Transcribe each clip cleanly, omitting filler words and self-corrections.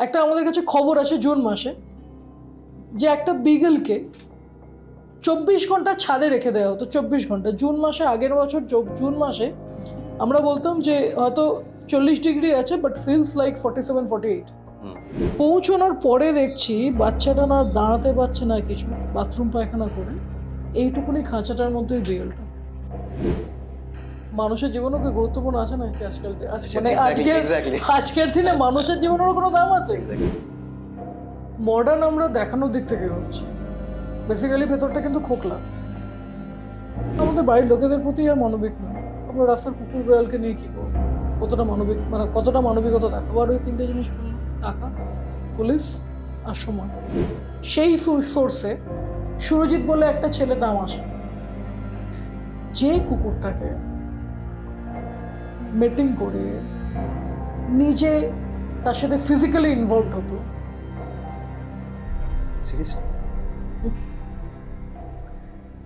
একটা আমাদের কাছে খবর আসে জুন মাসে যে একটা বিগলকে 24 ঘন্টা ছাদে রেখে দেওয়া হতো। 24 ঘন্টা জুন মাসে, আগের বছর জুন মাসে আমরা বলতাম যে হয়তো 40 ডিগ্রি আছে, বাট ফিলস লাইক 47-48। পৌঁছানোর পরে দেখছি বাচ্চাটা না দাঁড়াতে পারছে না কিছু, বাথরুম পায়খানা করে এইটুকুনি খাঁচাটার মধ্যেই বিড়ালটা। মানুষের জীবনও কি গুরুত্বপূর্ণ আছে না আজকাল? মানে আজকের দিনে মানুষের জীবনেরও কোনো দাম আছে? মডার্ন আমরা দেখানোর দিক থেকে হচ্ছে, বেসিক্যালি ভেতরটা কিন্তু খোকলা। আমাদের বাড়ির লোকেদের প্রতি আর মানবিক নয়। আমরা রাস্তার কুকুর বিড়ালকে নিয়ে কি করবো? কতটা মানবিক, মানে কতটা মানবিকতা দেখাবার? ওই তিনটে জিনিস বললাম, টাকা, পুলিশ আর সময়। সেই সোর্সে সুরজিৎ বলে একটা ছেলের নাম আসে, যে কুকুরটাকে মিটিং করে নিজে তার সাথে ফিজিক্যালি ইনভলভ হতো।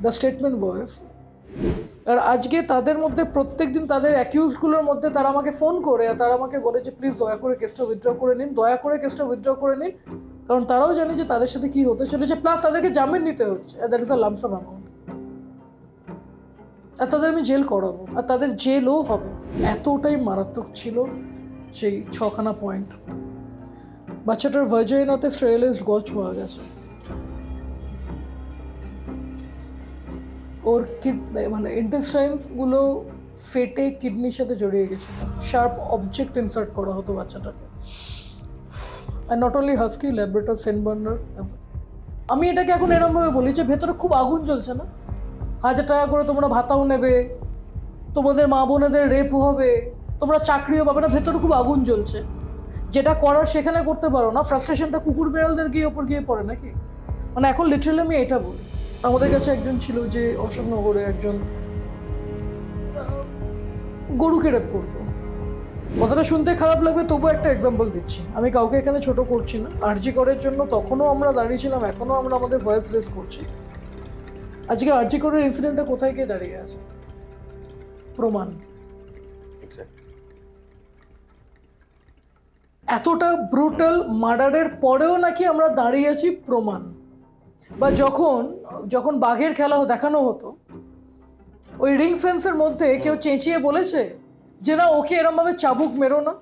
দ্য স্টেটমেন্ট ওয়াজ, আর আজকে তাদের মধ্যে প্রত্যেকদিন তাদের অ্যাকিউজগুলোর মধ্যে তারা আমাকে ফোন করে আর তারা আমাকে বলে যে প্লিজ দয়া করে কেসটা উইথড্র করে নিন, দয়া করে কেসটা উইথড্র করে নিন, কারণ তারাও জানে যে তাদের সাথে কি হতে চলেছে, প্লাস তাদেরকে জামিন নিতে হচ্ছে, that is a lump sum amount, আর তাদের আমি জেল করাবো, আর তাদের জেলও হবে। এতটাই মারাত্মক ছিল সেই 6খানা পয়েন্ট। বাচ্চাটার ভার্জাইনাতে স্টেরিলাইজড গজ পাওয়া গেছে, ওর মানে ইন্টেস্টাইনস গুলো ফেটে কিডনির সাথে জড়িয়ে গেছিল, শার্প অবজেক্ট ইনসার্ট করা হতো বাচ্চাটাকে। আর not only husky, Labrador, Saint Bernard. আমি এটাকে এখন এরকমভাবে বলি যে ভেতরে খুব আগুন জ্বলছে না, 1000 টাকা করে তোমরা ভাতাও নেবে, তোমাদের মা বোনেদের রেপ হবে, তোমরা চাকরিও পাবে না, ভেতরে খুব আগুন জ্বলছে। যেটা করার সেখানে করতে পারো না, ফ্রাস্ট্রেশনটা কুকুর বিড়ালদের ওপর গিয়ে পড়ে নাকি? মানে এখন লিটারালি আমি এটা বলি। আমাদের কাছে একজন ছিল যে অশোকনগরে একজন গরুকে রেপ করতো। কথাটা শুনতে খারাপ লাগবে, তবু একটা এক্সাম্পল দিচ্ছি, আমি কাউকে এখানে ছোট করছি না। আরজি করের জন্য তখনও আমরা দাঁড়িয়েছিলাম, এখনও আমরা আমাদের ভয়েস রেস করছি। আজকে আরজি করের ইনসিডেন্টটা কোথায় গিয়ে দাঁড়িয়ে আছে? প্রমাণ। এতটা ব্রুটাল মার্ডারের পরেও নাকি আমরা দাঁড়িয়ে আছি প্রমাণ। বা যখন বাঘের খেলা দেখানো হতো, ওই রিং ফেন্সের মধ্যে কেউ চেঁচিয়ে বলেছে যে না ওকে এরম ভাবে চাবুক মেরো না?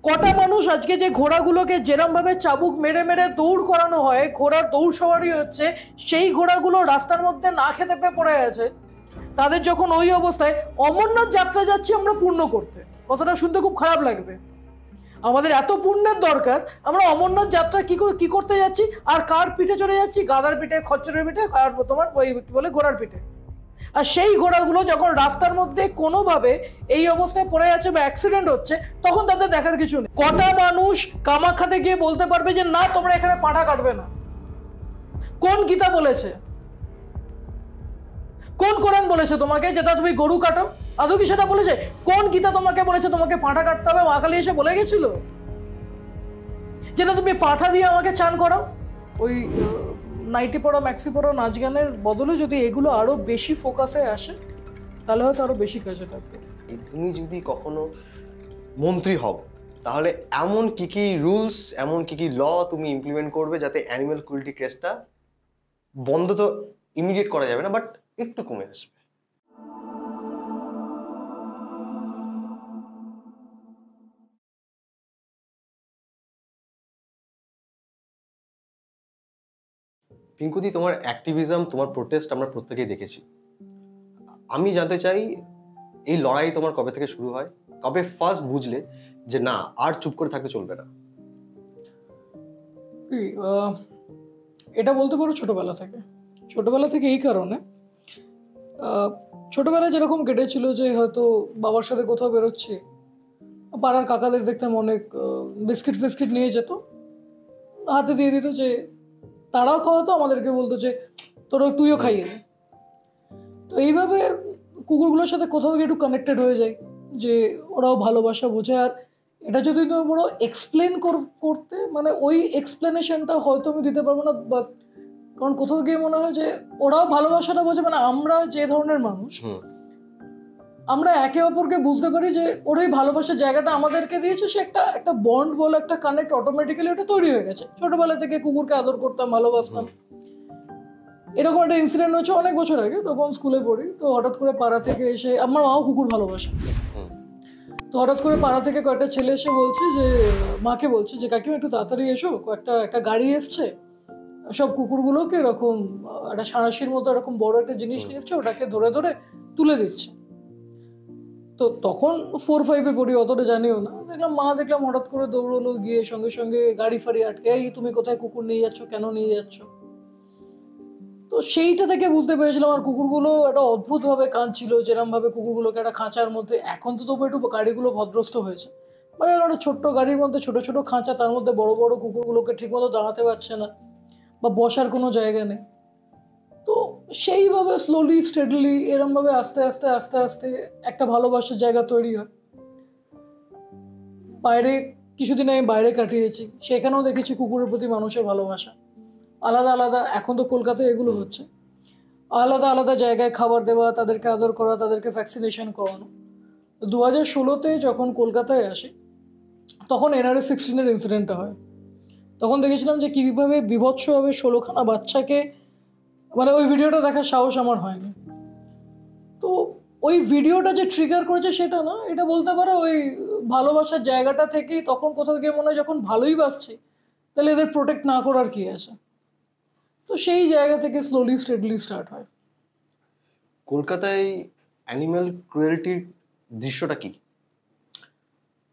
কটা মানুষ আজকে যে ঘোড়াগুলোকে যেরম ভাবে চাবুক মেরে মেরে দৌড় করানো হয়, ঘোড়ার দৌড় সওয়ারি হচ্ছে, সেই ঘোড়াগুলো রাস্তার মধ্যে না খেতে পেয়ে পড়ে আছে, তাদের যখন ওই অবস্থায় অমরনাথ যাত্রা যাচ্ছি আমরা পূর্ণ করতে, কথাটা শুনতে খুব খারাপ লাগবে। আমাদের এত পুণ্যের দরকার, আমরা অমরনাথ যাত্রা কি করতে যাচ্ছি, আর কার পিঠে চড়ে যাচ্ছি? গাধার পিঠে, খচ্চরের পিঠে, আর তোমার ওই কি বলে ঘোড়ার পিঠে। আর সেই ঘোড়াগুলো যখন রাস্তার মধ্যে কোনোভাবে এই অবস্থায় পড়ে যাচ্ছে বা অ্যাক্সিডেন্ট হচ্ছে, তখন তাদের দেখার কিছু নেই। কটা মানুষ কামাখ্যাতে গিয়ে বলতে পারবে যে না তোমরা এখানে পাঁঠা কাটবে না? কোন গীতা বলেছে? কোন কোরআন বলেছে তোমাকে যেটা তুমি গরু কাটো? আদৌ কি সেটা বলেছে? কোন গীতা তোমাকে বলেছে তোমাকে পাঁঠা কাটতে হবে? মা কালী এসে বলে গেছিল যেটা তুমি পাঁঠা দিয়ে আমাকে চান করাও? ওই নাইটি পড়া, ম্যাক্সি পড়া, নাচ গানের বদলে যদি এগুলো আরো বেশি ফোকাসে আসে, তাহলে হয়তো আরো বেশি কাজে লাগবে। তুমি যদি কখনো মন্ত্রী হও, তাহলে এমন কি রুলস, এমন কি ল তুমি ইমপ্লিমেন্ট করবে যাতে অ্যানিমাল ক্রুয়েল্টি কেসটা বন্ধ তো ইমিডিয়েট করা যাবে না, বাট একটু কমে আসবে? পিঙ্কুদি, তোমার অ্যাক্টিভিজম, তোমার প্রোটেস্ট আমরা প্রত্যেকেই দেখেছি। আমি জানতে চাই এই লড়াই তোমার কবে থেকে শুরু হয়? কবে ফার্স্ট বুঝলে যে না আর চুপ করে থাকলে চলবে না? এটা বলতে পারো ছোটবেলা থেকে এই কারণে, ছোটবেলায় যেরকম কেটেছিল যে হয়তো বাবার সাথে কোথাও বেরোচ্ছে, পাড়ার কাকাদের দেখতাম অনেক বিস্কিট ফিস্কিট নিয়ে যেত, হাতে দিয়ে দিত, যে তারাও খাওয়াতো, আমাদেরকে বলতো যে তুইও খাইয়ে দে। তো এইভাবে কুকুরগুলোর সাথে কোথাও গিয়ে একটু কানেক্টেড হয়ে যায়, যে ওরাও ভালোবাসা বোঝে। আর এটা যদি তুমি বড় এক্সপ্লেন করতে, মানে ওই এক্সপ্লেনেশনটা হয়তো আমি দিতে পারবো না, বাট কারণ কোথাও গিয়ে মনে হয় যে ওরাও ভালোবাসাটা বোঝে। মানে আমরা যে ধরনের মানুষ, আমরা একে অপরকে বুঝতে পারি যে ওর এই ভালোবাসার জায়গাটা আমাদেরকে দিয়েছে, সে একটা একটা বন্ড বলে একটা কানেক্ট অটোমেটিক্যালি ওটা তৈরি হয়ে গেছে। ছোটবেলা থেকে কুকুরকে আদর করতাম, ভালোবাসতাম। এরকম একটা ইনসিডেন্ট হচ্ছে অনেক বছর আগে, তখন স্কুলে পড়ি। তো হঠাৎ করে পাড়া থেকে এসে, আমার মাও কুকুর ভালোবাসে, তো হঠাৎ করে পাড়া থেকে কয়েকটা ছেলে এসে বলছে যে, মাকে বলছে যে কাকিমা একটু তাড়াতাড়ি এসো, একটা একটা গাড়ি এসছে, সব কুকুরগুলোকে এরকম একটা সাঁড়াশির মতো এরকম বড় একটা জিনিস নিয়ে এসছে, ওটাকে ধরে ধরে তুলে দিচ্ছে। তো তখন 4-5-এ পড়ি, অতটা জানিও না। দেখলাম হঠাৎ করে দৌড়লো, গিয়ে সঙ্গে সঙ্গে গাড়ি ফাড়ি আটকে, এই তুমি কোথায় কুকুর নিয়ে যাচ্ছ, কেন নিয়ে যাচ্ছ? তো সেইটা থেকে বুঝতে পেরেছিলাম আর কুকুরগুলো একটা অদ্ভুতভাবে কাঁদছিল, যেরকম ভাবে কুকুরগুলোকে একটা খাঁচার মধ্যে, এখন তো তবু একটু গাড়িগুলো ভদ্রস্থ হয়েছে, মানে একটা ছোট্ট গাড়ির মধ্যে ছোট ছোট খাঁচা, তার মধ্যে বড় বড় কুকুরগুলোকে ঠিকমতো দাঁড়াতে পারছে না বা বসার কোনো জায়গা নেই। তো সেইভাবে স্লোলি স্টেডলি এরমভাবে আস্তে আস্তে আস্তে আস্তে একটা ভালোবাসার জায়গা তৈরি হয়। বাইরে কিছুদিন আমি বাইরে কাটিয়েছি, সেখানেও দেখেছি কুকুরের প্রতি মানুষের ভালোবাসা আলাদা আলাদা। এখন তো কলকাতায় এগুলো হচ্ছে, আলাদা আলাদা জায়গায় খাবার দেওয়া, তাদেরকে আদর করা, তাদেরকে ভ্যাকসিনেশন করানো। 2016-তে যখন কলকাতায় আসি, তখন NRS 16-এর ইনসিডেন্টটা হয়। তখন দেখেছিলাম যে কীভাবে বিভৎসভাবে 16খানা বাচ্চাকে, মানে ওই ভিডিওটা দেখার সাহস আমার হয়নি। তো ওই ভিডিওটা যে ট্রিগার করেছে সেটা না, এটা বলতে পারো ওই ভালোবাসার জায়গাটা থেকেই তখন কোথাও গিয়ে মনে হয় যখন ভালোই বাসছি, তাহলে এদের প্রোটেক্ট না করার কি আছে। তো সেই জায়গা থেকে স্লোলি স্টেডলি স্টার্ট হয়। কলকাতায় অ্যানিম্যাল ক্রুয়েলটির দৃশ্যটা কি?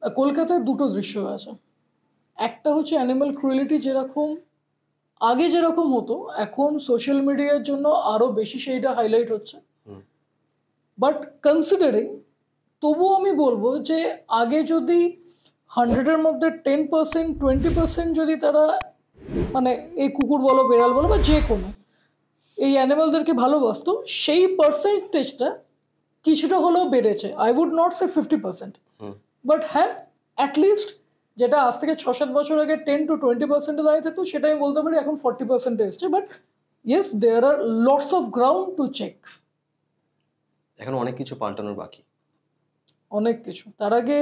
কলকাতায় দুটো দৃশ্য আছে। একটা হচ্ছে অ্যানিম্যাল ক্রুয়েলিটি যেরকম আগে যেরকম হতো, এখন সোশ্যাল মিডিয়ার জন্য আরও বেশি সেইটা হাইলাইট হচ্ছে। বাট কনসিডারিং, তবুও আমি বলবো যে আগে যদি 100-এর মধ্যে 10%, 20% যদি তারা, মানে এই কুকুর বলো, বেড়াল বলো বা যে কোনো এই অ্যানিমালদেরকে ভালোবাসতো, সেই পার্সেন্টেজটা কিছুটা হলেও বেড়েছে। I would not say 50%, but হ্যাঁ, অ্যাটলিস্ট যেটা আজ থেকে 6-7 বছর আগে 10-20% দাঁড়িয়ে থাকতো, সেটা আমি বলতে পারি এখন 40% এসছে। But yes, there are lots of ground to check. এখন অনেক কিছু পাল্টানোর বাকি। অনেক কিছু। তার আগে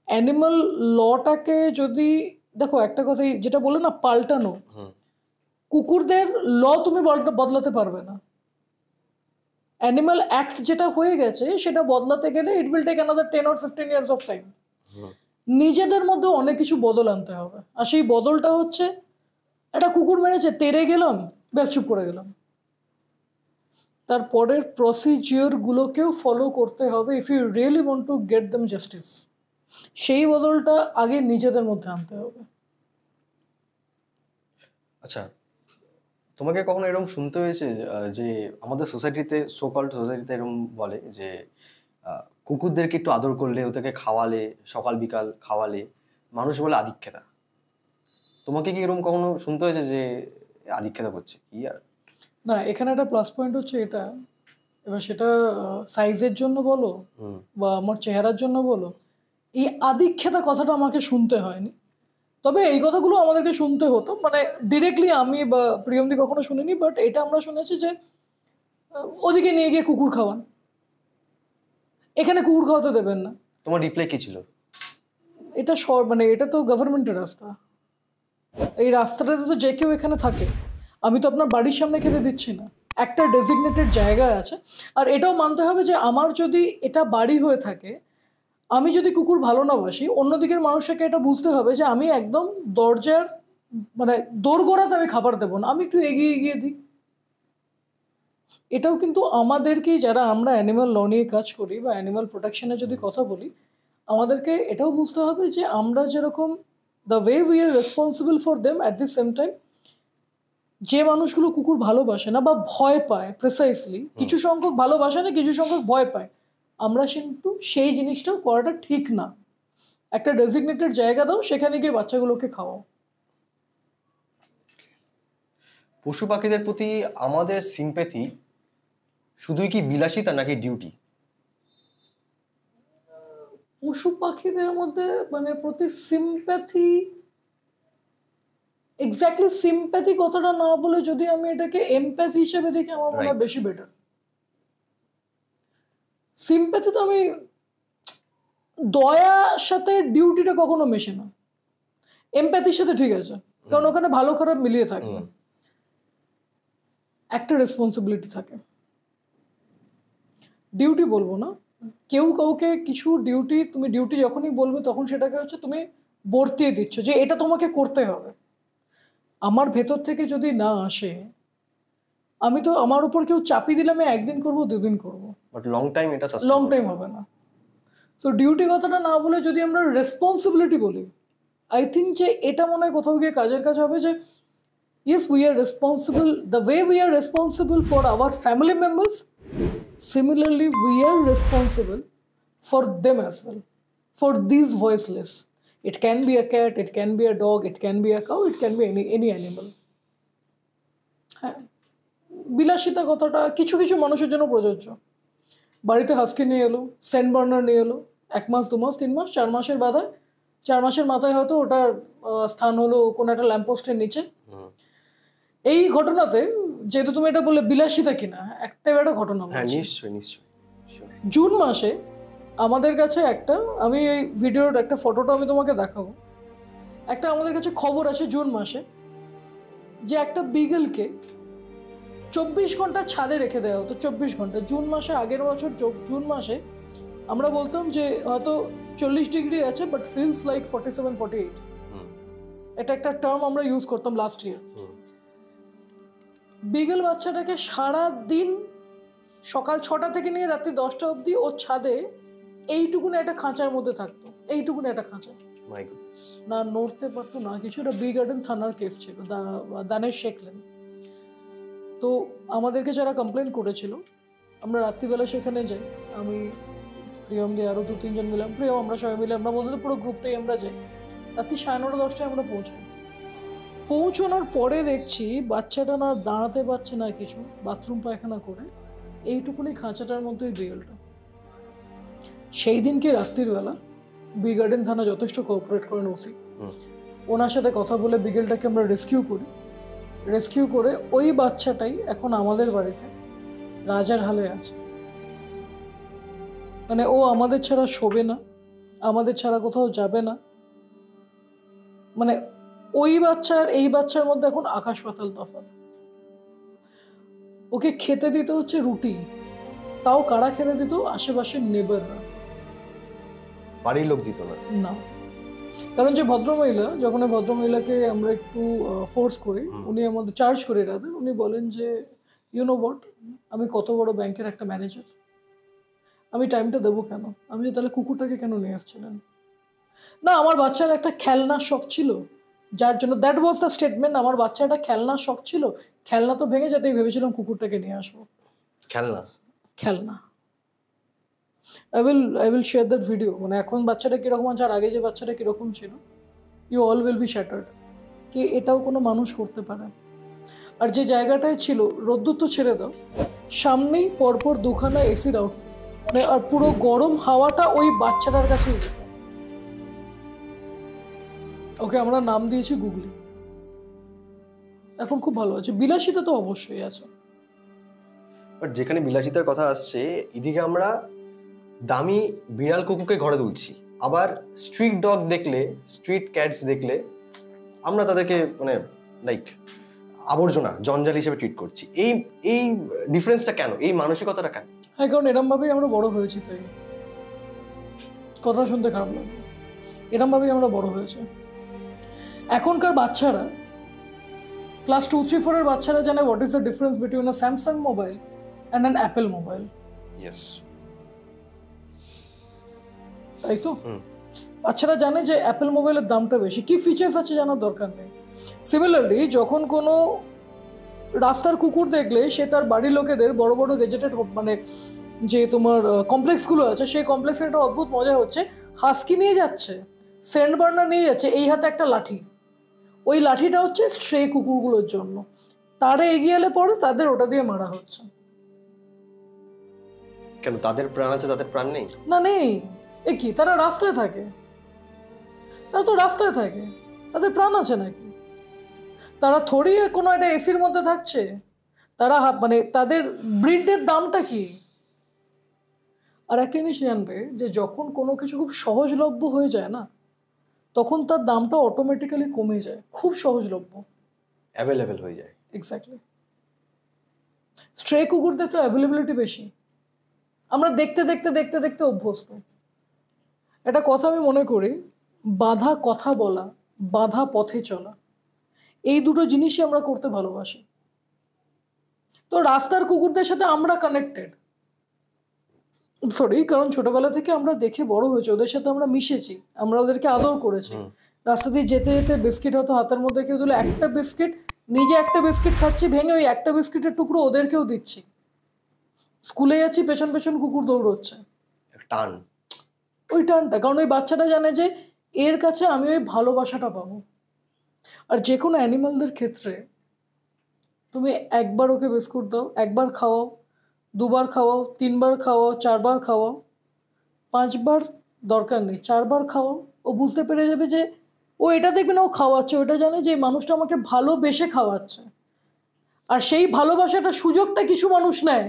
অ্যানিমাল লটাকে যদি দেখো, একটা কথাই যেটা বলে না, পাল্টানো, কুকুরদের ল তুমি বদলাতে পারবে না। অ্যানিমাল অ্যাক্ট যেটা হয়ে গেছে সেটা বদলাতে গেলে it will take another 10 or 15 years of time. নিজেদের মধ্যে অনেক কিছু বদল আনতে হবে, আর সেই বদলটা হচ্ছে, একটা কুকুর মেরেছে, তেড়ে গেলাম, ব্যাস চুপ করে গেলাম, তারপরের প্রসিজিওরগুলোকেও ফলো করতে হবে if you really want to get them justice. সেই বদলটা আগে নিজেদের মধ্যে আনতে হবে। আচ্ছা, তোমাকে কখনো এরকম শুনতে হয়েছে যে আমাদের সোসাইটিতে, সো কল্ড সোসাইটিতে এরকম বলে যে কুকুরদেরকে একটু আদর করলে, ওদেরকে খাওয়ালে, সকাল বিকাল খাওয়ালে মানুষ বলে আধিক্যেতা? তোমাকে কি এরকম কখনো শুনতে হয়েছে যে আধিক্যেতা করছে কি? আর না, এখানে একটা প্লাস পয়েন্ট হচ্ছে এটা, এবার সেটা সাইজের জন্য বলো বা আমার চেহারার জন্য বলো, এই আধিক্যতা কথাটা আমাকে শুনতে হয়নি। তবে এই কথাগুলো আমাদেরকে শুনতে হতো, মানে ডিরেক্টলি আমি বা প্রিয়মদি কখনো শুনিনি, বাট এটা আমরা শুনেছি যে ওদিকে নিয়ে গিয়ে কুকুর খাওয়ান, এখানে কুকুর খাওয়াতে দেবেন না। তোমার রিপ্লাই কি ছিল? এটা মানে এটা তো গভর্নমেন্টের রাস্তা, এই রাস্তাটাতে তো যে কেউ এখানে থাকে, আমি তো আপনার বাড়ির সামনে খেতে দিচ্ছি না, একটা ডেজিগনেটেড জায়গা আছে। আর এটাও মানতে হবে যে আমার যদি এটা বাড়ি হয়ে থাকে, আমি যদি কুকুর ভালো না বাসি, অন্যদিকের মানুষকে এটা বুঝতে হবে যে আমি একদম দরজার, মানে দোরগোড়াতে আমি খাবার দেবো না, আমি একটু এগিয়ে এগিয়ে দিই। এটাও কিন্তু আমাদেরকেই, যারা আমরা অ্যানিমাল ল নিয়ে কাজ করি বা অ্যানিমাল প্রোটেকশনের যদি কথা বলি, আমাদেরকে এটাও বুঝতে হবে যে আমরা যেরকম the way we are responsible for them, at the same time যে মানুষগুলো কুকুর ভালোবাসে না বা ভয় পায়, প্রিসাইসলি কিছু সংখ্যক ভালোবাসে না, কিছু সংখ্যক ভয় পায়, আমরা কিন্তু সেই জিনিসটাও করাটা ঠিক না। একটা ডেজিগনেটেড জায়গা দাও, সেখানে গিয়ে বাচ্চাগুলোকে খাওয়াও। পশু পাখিদের প্রতি আমাদের সিম্প্যাথি শুধুই কি বিলাসিতা নাকি ডিউটি? পশু পাখিদের মধ্যে মানে প্রতি সিম্প্যাথি, এক্স্যাক্টলি সিম্প্যাথি কথাটা না বলে যদি আমি এটাকে এমপ্যাথি হিসেবে দেখি, আমার মনে হয় বেশি বেটার। সিম্প্যাথি তো আমি দয়ার সাথে ডিউটিটা কখনো মেশে না। এমপ্যাথির সাথে ঠিক আছে, কারণ ওখানে ভালো খারাপ মিলিয়ে থাকবে। একটা রেসপন্সিবিলিটি থাকে, ডিউটি বলবো না, কেউ কাউকে কিছু ডিউটি, তুমি ডিউটি যখনই বলবে তখন সেটাকে হচ্ছে তুমি বর্তিয়ে দিচ্ছ যে এটা তোমাকে করতে হবে। আমার ভেতর থেকে যদি না আসে, আমি তো আমার উপর কেউ চাপিয়ে দিলে আমি একদিন করবো, দুদিন করবো, বাট লং টাইম এটা sustain লং করবে। টাইম হবে না। সো ডিউটি কথাটা না বলে যদি আমরা রেসপন্সিবিলিটি বলি, আই থিঙ্ক যে এটা মনে হয় কোথাও গিয়ে কাজের কাজ হবে যে yes, we are responsible the way we are responsible for our family members, similarly we are responsible for them as well, for these voiceless. It can be a cat, it can be a dog, it can be a cow, it can be any animal. হ্যাঁ, বিলাসিতা কথাটা কিছু কিছু মানুষের জন্য প্রযোজ্য। বাড়িতে husky নিয়ে এলো, সেন্ট বার্নার নিয়ে এলো, 1 মাস 2 মাস 3 মাস 4 মাসের বাধায় 4 মাসের মাথায় হয়তো ওটার স্থান হলো কোনো একটা ল্যাম্পপোস্টের নিচে। এই ঘটনাতে যেহেতু তুমি এটা বললে বিলাসিতা কিনা, একটা ঘটনা হ্যাঁ, বলছি। নিশ্চয়ই নিশ্চয়ই। জুন মাসে আমাদের কাছে একটা, আমি এই ভিডিওর একটা ফটোটা আমি তোমাকে দেখাবো, একটা আমাদের কাছে খবর আসে জুন মাসে যে একটা বিগলকে 24 ঘন্টা ছাদে রেখে দেওয়া হতো। 24 ঘন্টা জুন মাসে, আগের বছর জুন মাসে আমরা বলতাম যে হয়তো 40 ডিগ্রি আছে বাট ফিলস লাইক 47-48। এটা একটা টার্ম আমরা ইউজ করতাম লাস্ট ইয়ার। বিগল বাচ্চাটাকে সারা দিন সকাল 6টা থেকে নিয়ে রাত্রি 10টা অবধি ও ছাদে এইটুকুনি একটা খাঁচার মধ্যে থাকতো, এইটুকুনি একটা খাঁচা, মাই গুডনেস। না নড়তে পারতো না কিছু। এটা বি গার্ডেন থানার কেস ছিল, দানেশ শেখ লেন। তো আমাদেরকে যারা কমপ্লেন করেছিল, আমরা রাত্রিবেলা সেখানে যাই, আমি প্রিয়ম দিয়ে আরও 2-3 জন মিলাম, প্রিয়ম আমরা সবাই মিলে, আমরা বলতে পুরো গ্রুপটাই আমরা যাই। রাত্রি 9:30-10টায় আমরা পৌঁছাই। পৌঁছানোর পরে দেখছি বাচ্চাটা না দাঁড়াতে পারছে না কিছু, বাথরুম পায়খানা করে এইটুকুনি খাঁচাটার মধ্যেই বিড়ালটা। সেই দিনকে রাত্রির বেলা বি গার্ডেন থানা যথেষ্ট কোঅপারেট করেন ওসি, ওনার সাথে কথা বলে বিকেলটাকে আমরা রেস্কিউ করি। রেস্কিউ করে ওই বাচ্চাটাই এখন আমাদের বাড়িতে রাজার হালে আছে। মানে ও আমাদের ছাড়া শোবে না, আমাদের ছাড়া কোথাও যাবে না। মানে ওই বাচ্চার এই বাচ্চার মধ্যে এখন আকাশ পাতাল তফাৎ। ওকে খেতে দিতে হচ্ছে রুটি, তাও কারা খেতে দিত? আশেপাশের নেবাররা, বাড়ির লোক দিত না। না, কারণ যে ভদ্রমহিলা, যখন ওই ভদ্রমহিলাকে আমরা একটু ফোর্স করি, উনি আমাদের চার্জ করি রাদের, উনি বলেন যে ইউ নো হোয়াট, আমি কত বড় ব্যাংকের একটা ম্যানেজার, আমি টাইমটা দেবো কেন? আমি যে তাহলে কুকুরটাকে কেন নিয়ে আসছিলেন? না, আমার বাচ্চার একটা খেলনার শখ ছিল, যার জন্য, দ্যাট ওয়াজ দ্য স্টেটমেন্ট, আমার বাচ্চার একটা খেলনার শখ ছিল, খেলনা তো ভেঙে যেতেই ভেবেছিলাম কুকুরটাকে নিয়ে আসবো। খেলনা খেলনা, I will share that video. মানে এখন বাচ্চাটা কিরকম আছে আর আগে যে বাচ্চাটা কিরকম ছিল, you all will be shattered কি এটাও কোনো মানুষ করতে পারে। আর যে জায়গাটায় ছিল, রোদ্দুর তো ছেড়ে দাও, সামনেই পরপর 2খানা এসির আউট, মানে আর পুরো গরম হাওয়াটা ওই বাচ্চাটার কাছেই যেত। ওকে আমরা নাম দিয়েছি গুগলি, এখন খুব ভালো আছে। বিলাসিতা তো অবশ্যই আছে, বাট যেখানে বিলাসিতার কথা আসছে, এদিকে আমরা দামি বিড়াল কুকুরকে ঘরে তুলছি, আবার স্ট্রিট ডগ দেখলে, স্ট্রিট ক্যাটস দেখলে আমরা তাদেরকে মানে লাইক আবর্জনা, জঞ্জাল হিসেবে ট্রিট করছি। এই ডিফারেন্সটা কেন? এই মানসিকতাটা কেন? হ্যাঁ, কারণ এরমভাবেই আমরা বড় হয়েছি, তাই কথা শুনতে খারাপ লাগে, এরমভাবেই আমরা বড় হয়েছি। এখনকার বাচ্চারা ক্লাস 2, 3, 4 এর বাচ্চারা জানে what is the difference between a Samsung mobile and an Apple mobile. Yes, তাই তো বাচ্চারা জানে যে অ্যাপেল মোবাইলের দামটা বেশি, কি ফিচার্স আছে জানার দরকার নেই। সিমিলারলি যখন কোনো রাস্তার কুকুর দেখলে সে তার বাড়ির লোকেদের বড় বড় গেজেটেড, মানে যে তোমার কমপ্লেক্সগুলো আছে, সেই কমপ্লেক্সের একটা অদ্ভুত মজা হচ্ছে, হাস্কি নিয়ে যাচ্ছে, সেন্ট বার্নার নিয়ে যাচ্ছে, এই হাতে একটা লাঠি, ওই লাঠিটা হচ্ছে স্ট্রে কুকুরগুলোর জন্য, তারা এগিয়ে এলে পরে তাদের ওটা দিয়ে মারা হচ্ছে। কেন? তাদের প্রাণ আছে, তাদের প্রাণ নেই? না, নেই। এ কি, তারা রাস্তায় থাকে, তারা তো রাস্তায় থাকে, তাদের প্রাণ আছে নাকি? তারা থোড়ি কোনো একটা এসির মধ্যে থাকছে, তারা মানে তাদের ব্রিডের দামটা কি? আর একটা জিনিস জানবে যে যখন কোনো কিছু খুব সহজলভ্য হয়ে যায় না, তখন তার দামটা অটোমেটিক্যালি কমে যায়। খুব সহজলভ্য, অ্যাভেলেবেল হয়ে যায়। এক্স্যাক্টলি। স্ট্রে কুকুরদের তো অ্যাভেলেবিলিটি বেশি, আমরা দেখতে দেখতে দেখতে দেখতে অভ্যস্ত। একটা কথা আমি মনে করি, বাধা কথা বলা, বাধা পথে চলা, এই দুটো জিনিসই আমরা করতে ভালোবাসি। তো রাস্তার কুকুরদের সাথে আমরা কানেক্টেড, সরি, কারণ ছোটবেলা থেকে আমরা দেখে বড় হয়েছে, ওদের সাথে আমরা মিশেছি, আমরা ওদেরকে আদর করেছি। রাস্তা দিয়ে যেতে যেতে বিস্কিট হয়তো হাতের মধ্যে কেউ দিলে, একটা বিস্কিট, নিজে একটা বিস্কিট খাচ্ছি ভেঙে, ওই একটা বিস্কিটের টুকরো ওদেরকেও দিচ্ছি। স্কুলে যাচ্ছি, পেছন পেছন কুকুর দৌড়চ্ছে, টান, ওই টানটা, কারণ ওই বাচ্চাটা জানে যে এর কাছে আমি ওই ভালোবাসাটা পাবো। আর যে কোনো অ্যানিমালদের ক্ষেত্রে তুমি একবার ওকে বিস্কুট দাও, একবার খাওয়াও, দুবার খাওয়াও, তিনবার খাওয়াও, চারবার খাওয়াও, পাঁচবার দরকার নেই, চারবার খাওয়াও, ও বুঝতে পেরে যাবে যে ও এটা দেখবে না ও খাওয়াচ্ছে, ওটা জানে যে এই মানুষটা আমাকে ভালোবেসে খাওয়াচ্ছে। আর সেই ভালোবাসাটা সুযোগটা কিছু মানুষ নেয়,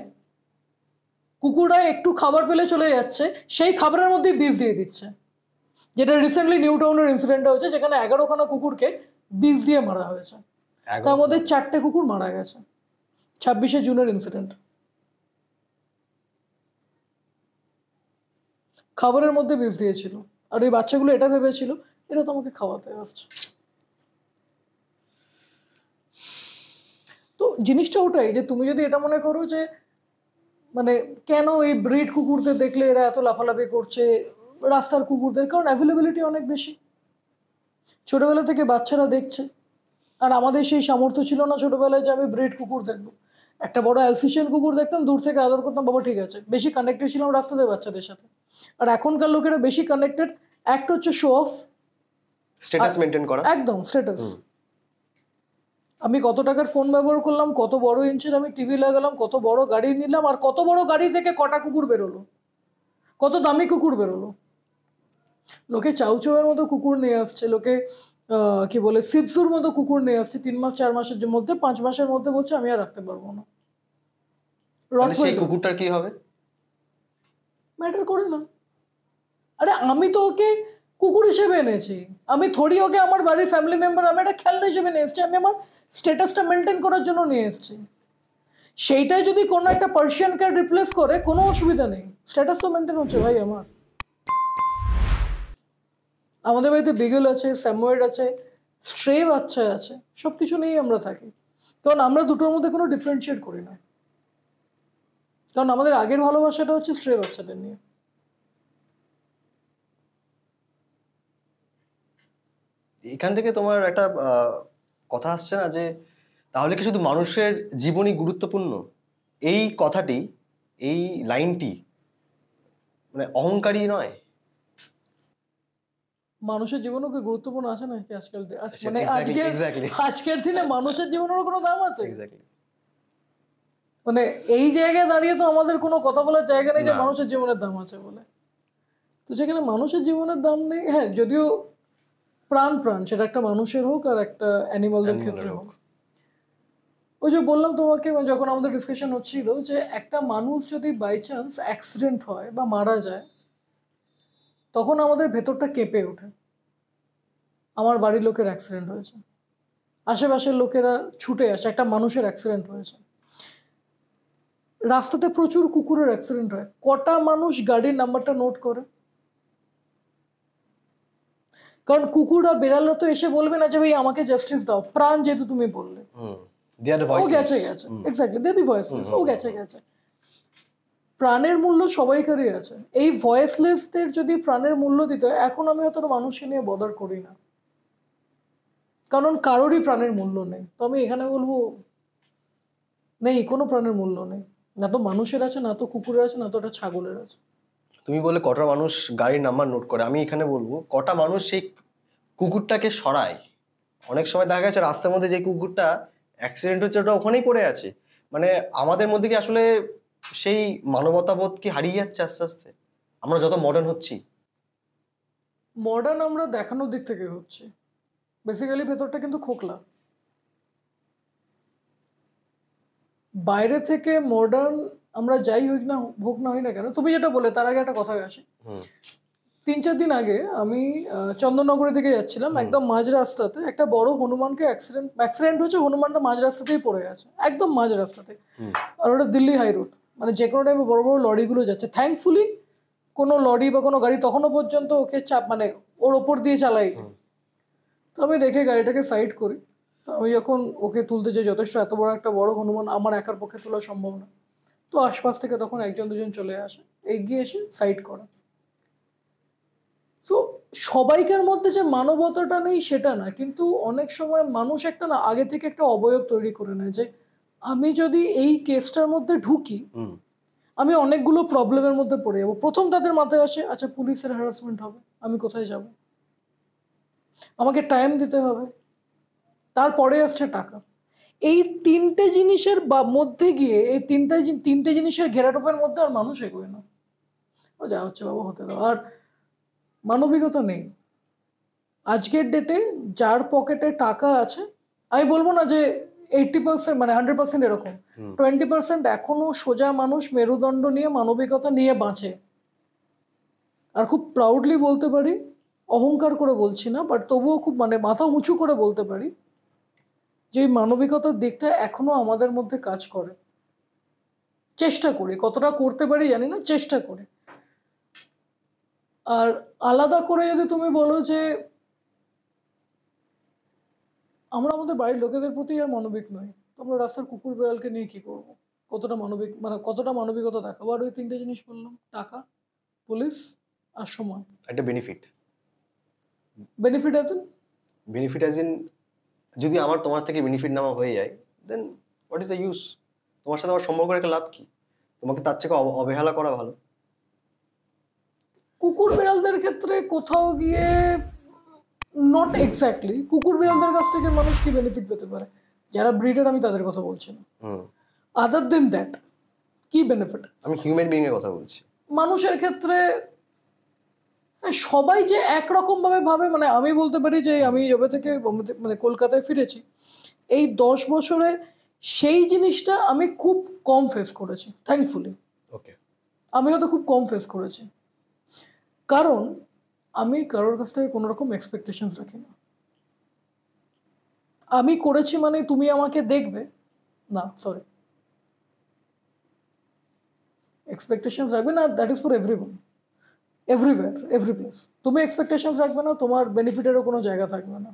কুকুররা একটু খাবার পেলে চলে যাচ্ছে, সেই খাবারের মধ্যেই বিষ দিয়ে দিচ্ছে। যেটা রিসেন্টলি নিউ টাউনের ইনসিডেন্টটা হয়েছে, যেখানে 11খানা কুকুরকে বিষ দিয়ে মারা হয়েছে, তার মধ্যে 4টে কুকুর মারা গেছে। 26শে জুনের ইনসিডেন্ট। খাবারের মধ্যে বিষ দিয়েছিল, আর ওই বাচ্চাগুলো এটা ভেবেছিল এরা তো আমাকে খাওয়াতে আসছে। তো জিনিসটা ওটাই যে তুমি যদি এটা মনে করো যে মানে কেন এই ব্রিড কুকুরদের দেখলে এরা এত লাফালাফি করছে রাস্তার কুকুরদের, কারণ অ্যাভেলেবিলিটি অনেক বেশি, ছোটবেলা থেকে বাচ্চারা দেখছে। আর আমাদের সেই সামর্থ্য ছিল না ছোটবেলায় যে আমি ব্রিড কুকুর দেখবো। একটা বড় অ্যালসেশিয়ান কুকুর দেখতাম, দূর থেকে আদর করতাম, বাবা ঠিক আছে, বেশি কানেক্টেড ছিলাম রাস্তাদের বাচ্চাদের সাথে। আর এখনকার লোকেরা বেশি কানেক্টেড, একটা হচ্ছে শো অফ, স্ট্যাটাস মেইনটেইন করা, একদম স্ট্যাটাস। আমি কত টাকার ফোন ব্যবহার করলাম, কত বড় ইঞ্চের আমি টিভি লাগালাম, কত বড় গাড়ি নিলাম, আর কত বড় গাড়ি থেকে কটা কুকুর বেরোলো, কত দামি কুকুর বেরোলো। লোকে চাউচাউয়ের মতো কুকুর নিয়ে আসছে, লোকে কি বলে সিটসুর মতো কুকুর নিয়ে আসছে 3 মাস 4 মাসের মধ্যে, 5 মাসের মধ্যে বলছে আমি আর রাখতে পারবো না। সেই কুকুরটার কি হবে? ম্যাটার করে না। আরে আমি তো ওকে কুকুর হিসেবে এনেছি, আমি থোড়ি ওকে আমার বাড়ির ফ্যামিলি মেম্বার, আমি একটা খেলনা হিসেবে নিয়ে এসেছি, আমি আমার স্ট্যাটাসটা মেনটেন করার জন্য নিয়ে এসেছি। সেইটাই যদি কোনো একটা পার্সিয়ান ক্যাট রিপ্লেস করে কোনো অসুবিধা নেই, স্ট্যাটাস তো মেনটেন হচ্ছে ভাই আমার। আমাদের বাড়িতে বিগল আছে, স্যামওয়েড আছে, স্ট্রে বাচ্চা আছে, সব কিছু নিয়েই আমরা থাকি, কারণ আমরা দুটোর মধ্যে কোনো ডিফারেন্সিয়েট করি না, কারণ আমাদের আগের ভালোবাসাটা হচ্ছে স্ট্রে বাচ্চাদের নিয়ে। এখান থেকে তোমার একটা কথা আসছে না যে তাহলে কি শুধু মানুষের জীবনই গুরুত্বপূর্ণ? এই কথাটি, এই লাইনটি মানে অহংকারী নয়? মানুষের জীবনও কি গুরুত্বপূর্ণ আছে নাকি আজকাল? মানে Exactly. আজকের দিনে মানুষের জীবনেরও কোনো দাম আছে? Exactly. মানে এই জায়গায় দাঁড়িয়ে তো আমাদের কোনো কথা বলার জায়গা নেই যে না। মানুষের জীবনের দাম আছে বলে। তো যেখানে মানুষের জীবনের দাম নেই, হ্যাঁ যদিও প্রাণ সেটা একটা মানুষের হোক আর একটা অ্যানিমালদের ক্ষেত্রে হোক। ওই যে বললাম তোমাকে যখন আমাদের ডিসকাশন হচ্ছিল যে একটা মানুষ যদি বাই চান্স অ্যাক্সিডেন্ট হয় বা মারা যায়, তখন আমাদের ভেতরটা কেঁপে ওঠে। আমার বাড়ির লোকের অ্যাক্সিডেন্ট হয়েছে, আশেপাশের লোকেরা ছুটে আসে, একটা মানুষের অ্যাক্সিডেন্ট হয়েছে। রাস্তাতে প্রচুর কুকুরের অ্যাক্সিডেন্ট হয়, কটা মানুষ গাড়ির নাম্বারটা নোট করে? কারণ কুকুররা বেড়ালরা তো এসে বলবে না যে ভাই আমাকে জাস্টিস দাও, প্রাণ যেহেতু তুমি বললে, ও গেছে গেছে, এক্স্যাক্টলি, দে দি ভয়েসলেস, ও গেছে গেছে। প্রাণের মূল্য সবাইকারই আছে, এই ভয়েসলেসদের যদি প্রাণের মূল্য দিতে হয়, এখন আমি অতটা মানুষকে নিয়ে বদার করি না, কারণ কারোরই প্রাণের মূল্য নেই। তো আমি এখানে বলবো নেই, কোনো প্রাণের মূল্য নেই, না তো মানুষের আছে, না তো কুকুরের আছে, না তো একটা ছাগলের আছে। তুমি বলে কটা মানুষ গাড়ির নাম্বার নোট করে, আমি এখানে বলবো কটা মানুষ সেই কুকুরটাকে সরায়। অনেক সময় দেখা গেছে রাস্তার মধ্যে যে কুকুরটা অ্যাক্সিডেন্ট হচ্ছে ওটা ওখানেই পড়ে আছে। মানে আমাদের মধ্যে কি আসলে সেই মানবতাবোধ কি হারিয়ে যাচ্ছে আস্তে আস্তে আমরা যত মডার্ন হচ্ছি? মডার্ন আমরা দেখানোর দিক থেকে হচ্ছে, বেসিক্যালি ভেতরটা কিন্তু খোকলা। বাইরে থেকে মডার্ন আমরা যাই হোক না হোক না হই না কেন, তুমি যেটা বলে তার আগে একটা কথা আসে। 3-4 দিন আগে আমি চন্দননগরের দিকে যাচ্ছিলাম, একদম মাঝ রাস্তাতে একটা বড় হনুমানকে অ্যাক্সিডেন্ট হয়েছে, হনুমানটা মাঝ রাস্তাতেই পড়ে গেছে, একদম মাঝ রাস্তাতে। আর ওটা দিল্লি হাই রোড, মানে যে কোনো টাইমে বড় বড় লরিগুলো যাচ্ছে, থ্যাঙ্কফুলি কোনো লরি বা কোনো গাড়ি তখনও পর্যন্ত ওকে চাপ মানে ওর ওপর দিয়ে চালাই। তো আমি দেখে গাড়িটাকে সাইড করি। তো আমি যখন ওকে তুলতে যাই, যথেষ্ট এত বড় হনুমান আমার একার পক্ষে তোলা সম্ভব না, তো আশপাশ থেকে তখন একজন দুজন চলে আসে, এগিয়ে এসে সাইড করে। তো সবাইকার মধ্যে যে মানবতাটা নেই সেটা না, কিন্তু অনেক সময় মানুষ একটা না আগে থেকে একটা অবয়ব তৈরি করে নেয় যে আমি যদি এই কেসটার মধ্যে ঢুকি আমি অনেকগুলো প্রবলেমের মধ্যে পড়ে যাবো। প্রথম তাদের মাথায় আসে আচ্ছা পুলিশের হ্যারাসমেন্ট হবে, আমি কোথায় যাব, আমাকে টাইম দিতে হবে, তারপরে আসছে টাকা। এই তিনটে জিনিসের মধ্যে গিয়ে এই তিনটে জিনিসের ঘেরাটোপের মধ্যে আর মানুষ এগোয় না, ও যা হচ্ছে বাবা হতে দাও। আর মানবিকতা নেই আজকের ডেটে। যার পকেটে টাকা আছে, আমি বলবো না যে 80% মানে 100% এরকম, 20% এখনো সোজা মানুষ মেরুদণ্ড নিয়ে মানবিকতা নিয়ে বাঁচে। আর খুব প্রাউডলি বলতে পারি, অহংকার করে বলছি না, বাট তবুও খুব মানে মাথা উঁচু করে বলতে পারি যে এই মানবিকতার দিকটা এখনো আমাদের মধ্যে কাজ করে। চেষ্টা করি, কতটা করতে পারি জানি না, চেষ্টা করি। আর আলাদা করে যদি তুমি বলো যে আমরা আমাদের বাড়ির লোকেদের প্রতি আর মানবিক নই, তোমরা রাস্তার কুকুর বিড়ালকে নিয়ে কি করবো, কতটা মানবিক মানে কতটা মানবিকতা দেখাবো। আর ওই তিনটে জিনিস বললাম, টাকা, পুলিশ আর সময়। একটা বেনিফিট অ্যাজ ইন যদি তোমার থেকে বেনিফিট নেওয়া হয়ে যায়, দেন হোয়াট ইজ দ্য ইউজ? তোমার সাথে আমার সম্পর্কের একটা লাভ কি? তোমাকে তার থেকে অবহেলা করা ভালো। কুকুর বিড়ালদের ক্ষেত্রে কোথাও গিয়ে নট এক্স্যাক্টলি, কুকুর বিড়ালদের কাছ থেকে মানুষ কি বেনিফিট পেতে পারে, যারা ব্রিডার, আমি তাদের কথা বলছি না। আদার দেন দ্যাট কি বেনিফিট? আমি হিউম্যান বিইং এর কথা বলছি। মানুষের ক্ষেত্রে সবাই যে একরকম ভাবে ভাবে, মানে আমি বলতে পারি যে আমি যবে থেকে মানে কলকাতায় ফিরেছি এই 10 বছরে সেই জিনিসটা আমি খুব কম ফেস করেছি, থ্যাঙ্কফুলি। ওকে, আমি হয়তো খুব কম ফেস করেছি, কারণ আমি কারোর কাছ থেকে কোনো রকম এক্সপেকটেশনস রাখি না। আমি করেছি মানে তুমি আমাকে দেখবে না, সরি, এক্সপেকটেশনস রাখবে না, that is for everyone, everywhere, every place. তুমি এক্সপেকটেশনস রাখবে না, তোমার বেনিফিটেরও কোনো জায়গা থাকবে না।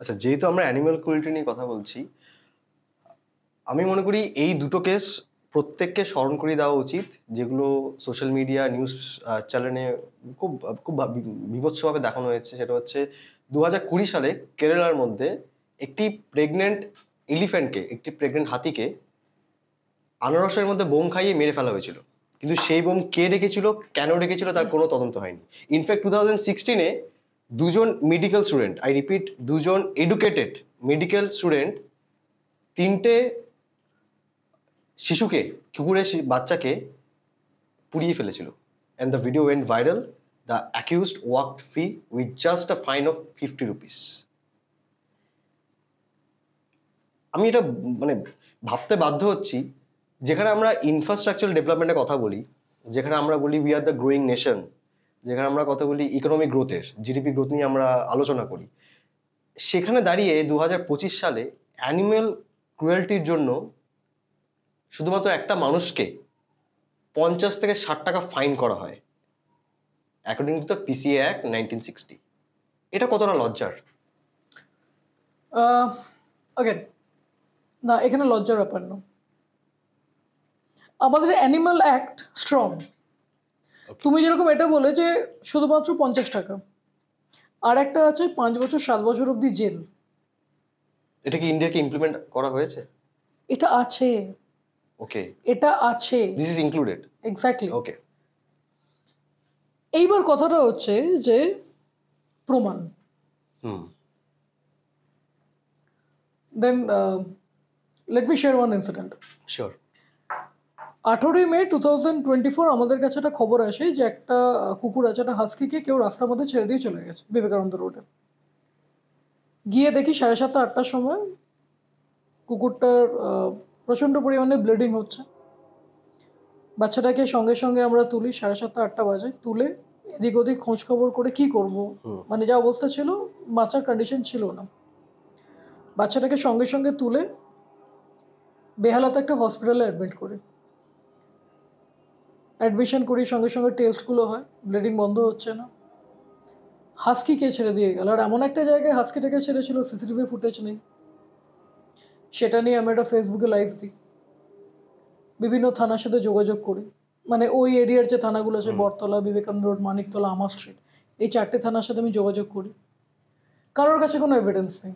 আচ্ছা, যেহেতু আমরা অ্যানিমাল ক্রুয়েল্টি নিয়ে কথা বলছি, আমি মনে করি এই দুটো কেস প্রত্যেককে স্মরণ করিয়ে দেওয়া উচিত, যেগুলো সোশ্যাল মিডিয়া নিউজ চ্যানেলে খুব খুব বিভৎসভাবে দেখানো হয়েছে। সেটা হচ্ছে 2020 সালে কেরালার মধ্যে একটি প্রেগনেন্ট এলিফ্যান্টকে, একটি প্রেগনেন্ট হাতিকে আনারসের মধ্যে বোম খাইয়ে মেরে ফেলা হয়েছিল। কিন্তু সেই বোম কে রেখেছিল, কেন রেখেছিল, তার কোনো তদন্ত হয়নি। ইনফ্যাক্ট 2016-এ দুজন মেডিকেল স্টুডেন্ট, আই রিপিট, দুজন এডুকেটেড মেডিকেল স্টুডেন্ট 3টে শিশুকে, কুকুরের বাচ্চাকে পুড়িয়ে ফেলেছিল। And the video went viral. The accused walked free with just a fine of 50 rupees. আমি এটা মানে ভাবতে বাধ্য হচ্ছি, যেখানে আমরা ইনফ্রাস্ট্রাকচারাল ডেভেলপমেন্টের কথা বলি, যেখানে আমরা বলি we are the growing nation, যেখানে আমরা কথা বলি ইকোনমিক গ্রোথের, জিডিপি গ্রোথ নিয়ে আমরা আলোচনা করি, সেখানে দাঁড়িয়ে 2025 সালে অ্যানিম্যাল ক্রুয়েল্টির জন্য শুধুমাত্র একটা মানুষকে 50 থেকে 60 টাকা ফাইন করা হয়, according to the PCA act 1960। এটা কতটা লজ্জার? ওকে, না, এখানে লজ্জার ব্যাপার না। আমাদের অ্যানিমাল অ্যাক্ট স্ট্রং। তুমি যেরকম এটা বলে যে শুধুমাত্র 50 টাকা, আর একটা আছে 5 বছর 7 বছর অবধি জেল। এটা কি ইন্ডিয়াকে ইমপ্লিমেন্ট করা হয়েছে? এটা আছে। ওকে, এটা আছে, this is included. Exactly. Okay, এইবার কথাটা হচ্ছে যে প্রমাণ। Then let me share one incident. Sure. 18 May 2024 আমাদের কাছে একটা খবর আসে যে একটা কুকুর আছে, একটা হাস্কিকে কেউ রাস্তার মধ্যে ছেড়ে দিয়ে চলে গেছে বিবেকানন্দ রোডে। গিয়ে দেখি 7:30 8টার সময় কুকুরটার প্রচণ্ড পরিমাণে ব্লিডিং হচ্ছে। বাচ্চাটাকে সঙ্গে সঙ্গে আমরা তুলি, 7:30-8টা বাজে, তুলে এদিক ওদিক খোঁজ খবর করে কি করব, মানে যা অবস্থা ছিল বাচ্চার কন্ডিশন ছিল না। বাচ্চাটাকে সঙ্গে সঙ্গে তুলে বেহালাতে একটা হসপিটালে অ্যাডমিট করি। অ্যাডমিশন করি, সঙ্গে সঙ্গে টেস্টগুলো হয়, ব্লিডিং বন্ধ হচ্ছে না। হাস্কিকে ছেড়ে দিয়ে গেল, আর এমন একটা জায়গায় হাস্কিটাকে ছেড়েছিল সিসিটিভি ফুটেজ নেই। সেটা নিয়ে আমি একটা ফেসবুকে লাইভ দিই, বিভিন্ন থানার সাথে যোগাযোগ করি, মানে ওই এরিয়ার যে থানাগুলো আছে, বটতলা, বিবেকানন্দ রোড, মানিকতলা, আমার স্ট্রিট, এই 4টে থানার সাথে আমি যোগাযোগ করি। কারোর কাছে কোনো এভিডেন্স নেই।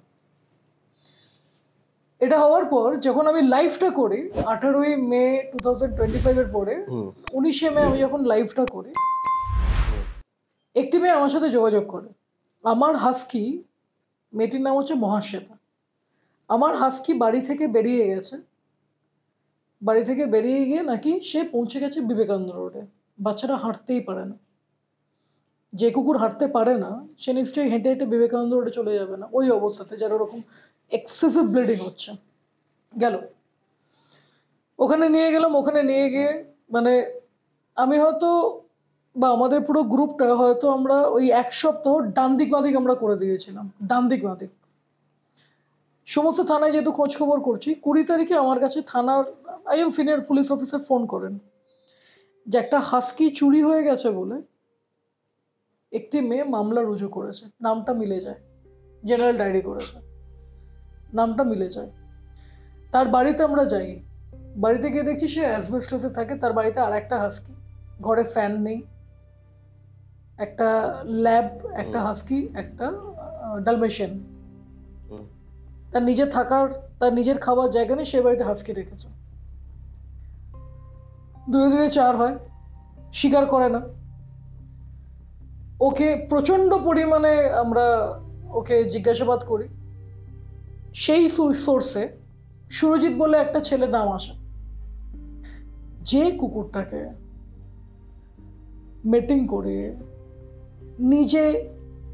এটা হওয়ার পর যখন আমি লাইভটা করি 18ই মে 2025 পরে, 19শে মে আমি যখন লাইভটা করি, একটি মেয়ে আমার সাথে যোগাযোগ করে। আমার হাস্কি, মেয়েটির নাম হচ্ছে মহাশ্বেতা। আমার হাস্কি বাড়ি থেকে বেরিয়ে গেছে, বাড়ি থেকে বেরিয়ে গিয়ে নাকি সে পৌঁছে গেছে বিবেকানন্দ রোডে। বাচ্চাটা হাঁটতেই পারে না। যে কুকুর হাঁটতে পারে না সে নিশ্চয়ই হেঁটে হেঁটে বিবেকানন্দ রোডে চলে যাবে না, ওই অবস্থাতে যার ওরকম এক্সেসিভ ব্লিডিং হচ্ছে। গেল, ওখানে নিয়ে গেলাম। ওখানে নিয়ে গিয়ে মানে আমি হয়তো, বা আমাদের পুরো গ্রুপটা হয়তো, আমরা ওই 1 সপ্তাহ ডান দিক বাঁ দিক আমরা করে দিয়েছিলাম, ডান দিক বাঁ দিক। সমস্ত থানায় যেহেতু খোঁজ খবর করছি, 20 তারিখে আমার কাছে থানার একজন সিনিয়র পুলিশ অফিসার ফোন করেন যে একটা হাস্কি চুরি হয়ে গেছে বলে একটি মেয়ে মামলা রুজু করেছে। নামটা মিলে যায়, জেনারেল ডায়েরি করেছে, নামটা মিলে যায়। তার বাড়িতে আমরা যাই, বাড়িতে গিয়ে দেখছি সে অ্যাসবেস্টসে থাকে। তার বাড়িতে আর একটা হাস্কি, ঘরে ফ্যান নেই, একটা ল্যাব, একটা হাস্কি, একটা ডালমেশিয়ান। তার নিজের থাকার, তার নিজের খাবার জায়গা নেই, সে বাড়িতে হাস্কি রেখেছে। 2-2 হয়, স্বীকার করে না। ওকে প্রচণ্ড পরিমাণে আমরা ওকে জিজ্ঞাসাবাদ করি। সেই সোর্সে সুরজিৎ বলে একটা ছেলের নাম আসে, যে কুকুরটাকে মেটিং করে নিজে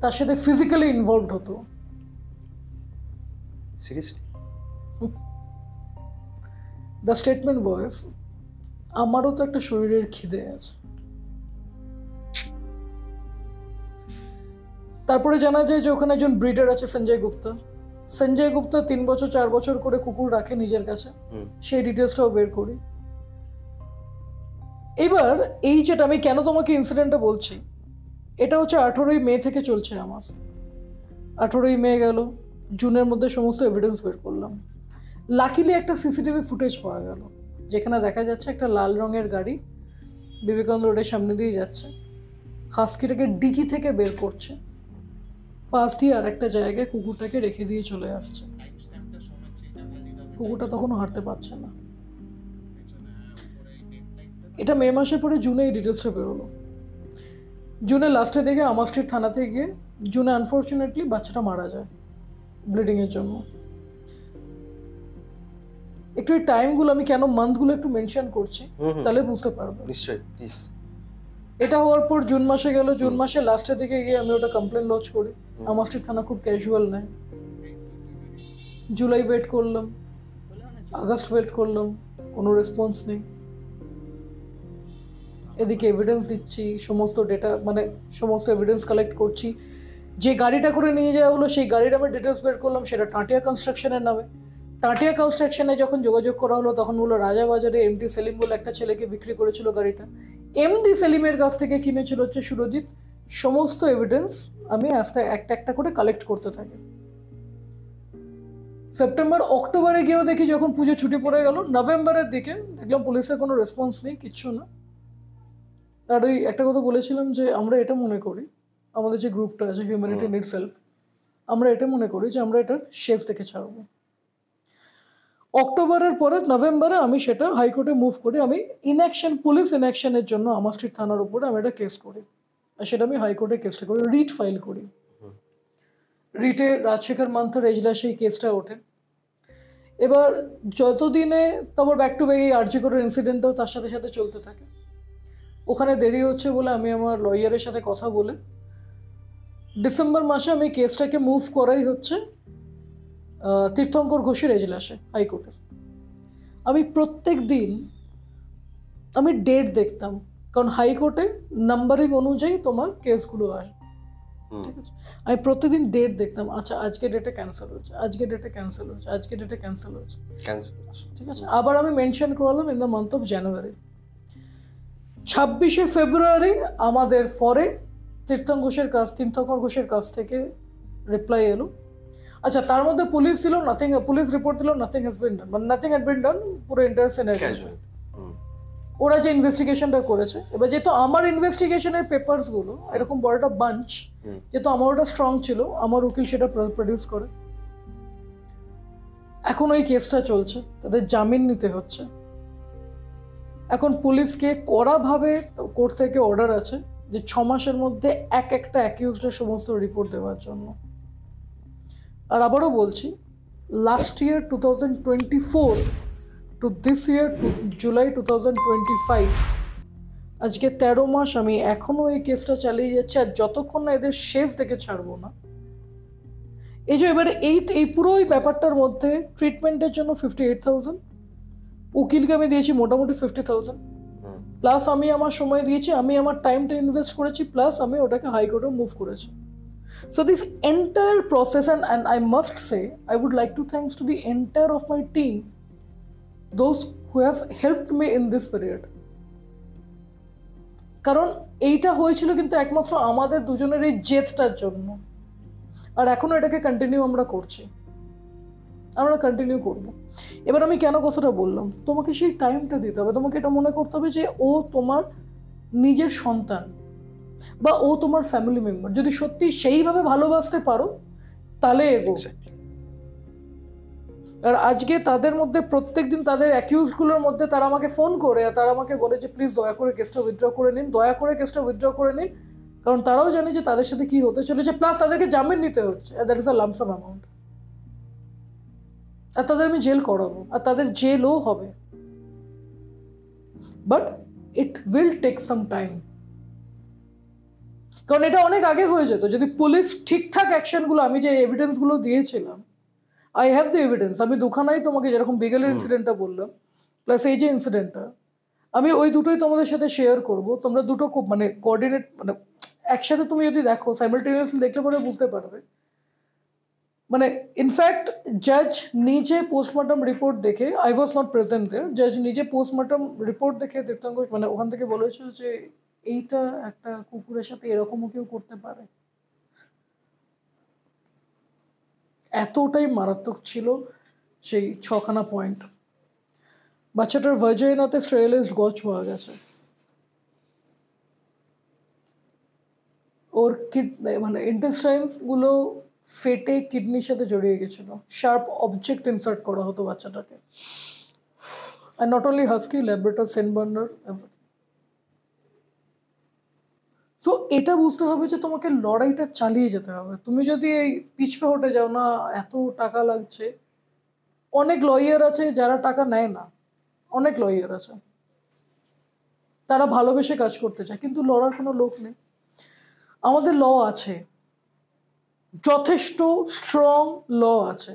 তার সাথে ফিজিক্যালি ইনভলভড হতো। সিরিয়াসলি? দ্য স্টেটমেন্ট ওয়াজ, আমারও তো একটা শরীরের খিদে আছে। তারপরে জানা যায় যে ওখানে একজন ব্রিডার আছে সঞ্জয় গুপ্তা। সঞ্জয় গুপ্তা 3 বছর 4 বছর করে কুকুর রাখে নিজের কাছে, সেই ডিটেলসটাও বের করি। এবার এই যেটা আমি কেন তোমাকে ইনসিডেন্টটা বলছি, এটা হচ্ছে 18ই মে থেকে চলছে আমার। 18ই মে গেল, জুনের মধ্যে সমস্ত এভিডেন্স বের করলাম। লাকিলি একটা সিসিটিভি ফুটেজ পাওয়া গেল, যেখানে দেখা যাচ্ছে একটা লাল রঙের গাড়ি বিবেকানন্দ রোডের সামনে দিয়ে যাচ্ছে, হাস্কিটাকে ডিকি থেকে বের করছে, পাশ দিয়ে আর একটা জায়গায় কুকুরটাকে রেখে দিয়ে চলে আসছে। কুকুরটা তখনও হাঁটতে পারছে না। এটা মে মাসের পরে জুনে এই ডিটেলসটা বেরোলো। জুনে লাস্টে দেখে আমার স্ট্রিট থানাতে গিয়ে, জুনে আনফর্চুনেটলি বাচ্চাটা মারা যায় ব্লিডিংয়ের জন্য। একটু এই টাইমগুলো আমি কেন মান্থগুলো একটু মেনশন করছি, তাহলে বুঝতে পারবে। নিশ্চয়ই, প্লিজ। এটা হওয়ার পর জুন মাসে গেল, জুন মাসে লাস্টের দিকে গিয়ে আমি ওটা কমপ্লেন লজ করি। আমার স্ট্রিট থানা খুব ক্যাজুয়াল নেয়। জুলাই ওয়েট করলাম, আগস্ট ওয়েট করলাম, কোনো রেসপন্স নেই। এদিকে এভিডেন্স দিচ্ছি, সমস্ত ডেটা, মানে সমস্ত এভিডেন্স কালেক্ট করছি। যে গাড়িটা করে নিয়ে যাওয়া হলো সেই গাড়ির আমি ডিটেলস বের করলাম, সেটা টাটিয়া কনস্ট্রাকশনের নামে। টাটিয়া কনস্ট্রাকশনে যখন যোগাযোগ করা হলো তখন বললো রাজাবাজারে এমডি সেলিম বলে একটা ছেলেকে বিক্রি করেছিল গাড়িটা। এমডি সেলিমের কাছ থেকে কিনেছিল হচ্ছে সুরজিৎ। সমস্ত এভিডেন্স আমি আস্তে একটা একটা করে কালেক্ট করতে থাকি। সেপ্টেম্বর অক্টোবরে গিয়েও দেখি যখন পুজো ছুটি পড়ে গেল, নভেম্বরের দিকে দেখলাম পুলিশের কোনো রেসপন্স নেই, কিচ্ছু না। আর ওই একটা কথা বলেছিলাম যে আমরা এটা মনে করি, আমাদের যে গ্রুপটা আছে হিউম্যানিটি নিড সেলফ, আমরা এটা মনে করি যে আমরা এটার শেষ দেখে ছাড়বো। অক্টোবরের পরে নভেম্বরে আমি সেটা হাইকোর্টে মুভ করি। আমি ইনঅ্যাকশন, পুলিশ ইনঅ্যাকশনের জন্য আমার স্ট্রিট থানার উপরে আমি একটা কেস করি, আর সেটা আমি হাইকোর্টে কেসটা করি, রিট ফাইল করি। রিটে রাজশেখর মান্থার এজলাসে এই কেসটা ওঠে। এবার যতদিনে তারপর ব্যাক টু ব্যাক এই আরজি করার ইনসিডেন্টটাও তার সাথে সাথে চলতে থাকে। ওখানে দেরি হচ্ছে বলে আমি আমার লয়ারের সাথে কথা বলে ডিসেম্বর মাসে আমি কেসটাকে মুভ করাই হচ্ছে তীর্থঙ্কর ঘোষের এজলাসে হাইকোর্টে। আমি প্রত্যেক দিন আমি ডেট দেখতাম, কারণ হাইকোর্টে নাম্বারিং অনুযায়ী তোমার কেসগুলো আসে, ঠিক আছে। আমি প্রতিদিন ডেট দেখতাম, আচ্ছা আজকে ডেটে ক্যান্সেল হচ্ছে, আজকে ডেটে ক্যান্সেল হচ্ছে, আজকে ডেটে ক্যান্সেল হচ্ছে, ঠিক আছে। আবার আমি মেনশন করলাম in the month of January. 26শে ফেব্রুয়ারি আমাদের পরে তীর্থঙ্কর ঘোষের কাছ থেকে রিপ্লাই এলো। আচ্ছা, তার মধ্যে পুলিশ দিল নাথিং, পুলিশ রিপোর্ট দিল নাথিং হ্যাজ বিন ডান, মানে নাথিং হ্যাড বিন ডান, পুরো এন্টায়ার সিনারিও। ওরা যে ইনভেস্টিগেশনটা করেছে, এবার যেহেতু আমার ইনভেস্টিগেশনের পেপারস গুলো এরকম বড় একটা বাঞ্চ, যেহেতু আমার ওটা স্ট্রং ছিল, আমার উকিল সেটা প্রডিউস করে। এখন ওই কেসটা চলছে, তাদের জামিন নিতে হচ্ছে। এখন পুলিশকে কড়াভাবে কোর্ট থেকে অর্ডার আছে যে 6 মাসের মধ্যে একটা অ্যাকিউজডের সমস্ত রিপোর্ট দেওয়ার জন্য। আর আবারও বলছি, লাস্ট ইয়ার 2024 টু দিস ইয়ার জুলাই 2025, আজকে 13 মাস আমি এখনো এই কেসটা চালিয়ে যাচ্ছি, আর যতক্ষণ না এদের শেষ দেখে ছাড়বো না। এই যে এবারে এই পুরো এই ব্যাপারটার মধ্যে ট্রিটমেন্টের জন্য 58,000, উকিলকে আমি দিয়েছি মোটামুটি 50,000, প্লাস আমি আমার সময় দিয়েছি, আমি আমার টাইমটা ইনভেস্ট করেছি, প্লাস আমি ওটাকে হাইকোর্টে মুভ করেছি। So this entire process, and I must say, I would like to thanks to the entire of my team, those who have helped me in this period. কারণ এইটা হয়েছিল কিন্তু একমাত্র আমাদের দুজনের এই জেদটার জন্য, আর এখনো এটাকে কন্টিনিউ আমরা করছি, আমরা কন্টিনিউ করব। এবার আমি কেন কথাটা বললাম, তোমাকে সেই টাইমটা দিতে হবে, তোমাকে এটা মনে করতে হবে যে ও তোমার নিজের সন্তান বা ও তোমার ফ্যামিলি মেম্বার। যদি সত্যি সেইভাবে ভালোবাসতে পারো তাহলে এগো। আর আজকে তাদের মধ্যে প্রত্যেকদিন তাদের অ্যাকিউজডগুলোর মধ্যে তারা আমাকে ফোন করে, তারা আমাকে বলে যে প্লিজ দয়া করে কেসটা উইথড্র করে নিন, দয়া করে কেসটা উইথড্র করে নিন, কারণ তারাও জানে যে তাদের সাথে কি হতে চলেছে, প্লাস তাদেরকে জামিন নিতে হচ্ছে, that is a lump sum amount, আর তাদের আমি জেল করাবো, আর তাদের জেলও হবে, but it will take some time. কারণ এটা অনেক আগে হয়ে যেত যদি পুলিশ ঠিকঠাক অ্যাকশনগুলো, আমি যে এভিডেন্সগুলো দিয়েছিলাম, আই হ্যাভ দ্য এভিডেন্স, আমি দুখানাই তোমাকে যেরকম বিগেলের ইনসিডেন্টটা বললাম, প্লাস এই যে ইনসিডেন্টটা, আমি ওই দুটোই তোমাদের সাথে শেয়ার করব। তোমরা দুটো খুব মানে কোঅর্ডিনেট, মানে একসাথে তুমি যদি দেখো, সাইমালটেনিয়াসলি দেখলে পরে বুঝতে পারবে। মানে ইনফ্যাক্ট জাজ নিজে পোস্টমর্টম রিপোর্ট দেখে, আই ওয়াজ নট প্রেজেন্ট দেয়ার, জাজ নিজে পোস্টমর্টম রিপোর্ট দেখে তীর্থঙ্ক মানে ওখান থেকে বলেছিল যে এইটা একটা কুকুরের সাথে এরকমও কেউ করতে পারে। এতটাই মারাত্মক ছিল সেই 6খানা পয়েন্ট। বাচ্চাটার ভার্জাইনাতে স্টেরিলাইজড গজ পাওয়া গেছে, ওর কিডনি মানে ইন্টেস্টাইনস গুলো ফেটে কিডনির সাথে জড়িয়ে গেছিল, শার্প অবজেক্ট ইনসার্ট করা হতো বাচ্চাটাকে, আর not only husky, Labrador, Saint Bernard, everything. So এটা বুঝতে হবে যে তোমাকে লড়াইটা চালিয়ে যেতে হবে। তুমি যদি এই পিছপে হটে যাও না, এত টাকা লাগছে, অনেক লয়ার আছে যারা টাকা নেয় না, অনেক লয়ার আছে তারা ভালোবেসে কাজ করতে চায়, কিন্তু লড়ার কোনো লোক নেই। আমাদের ল আছে, যথেষ্ট স্ট্রং ল আছে,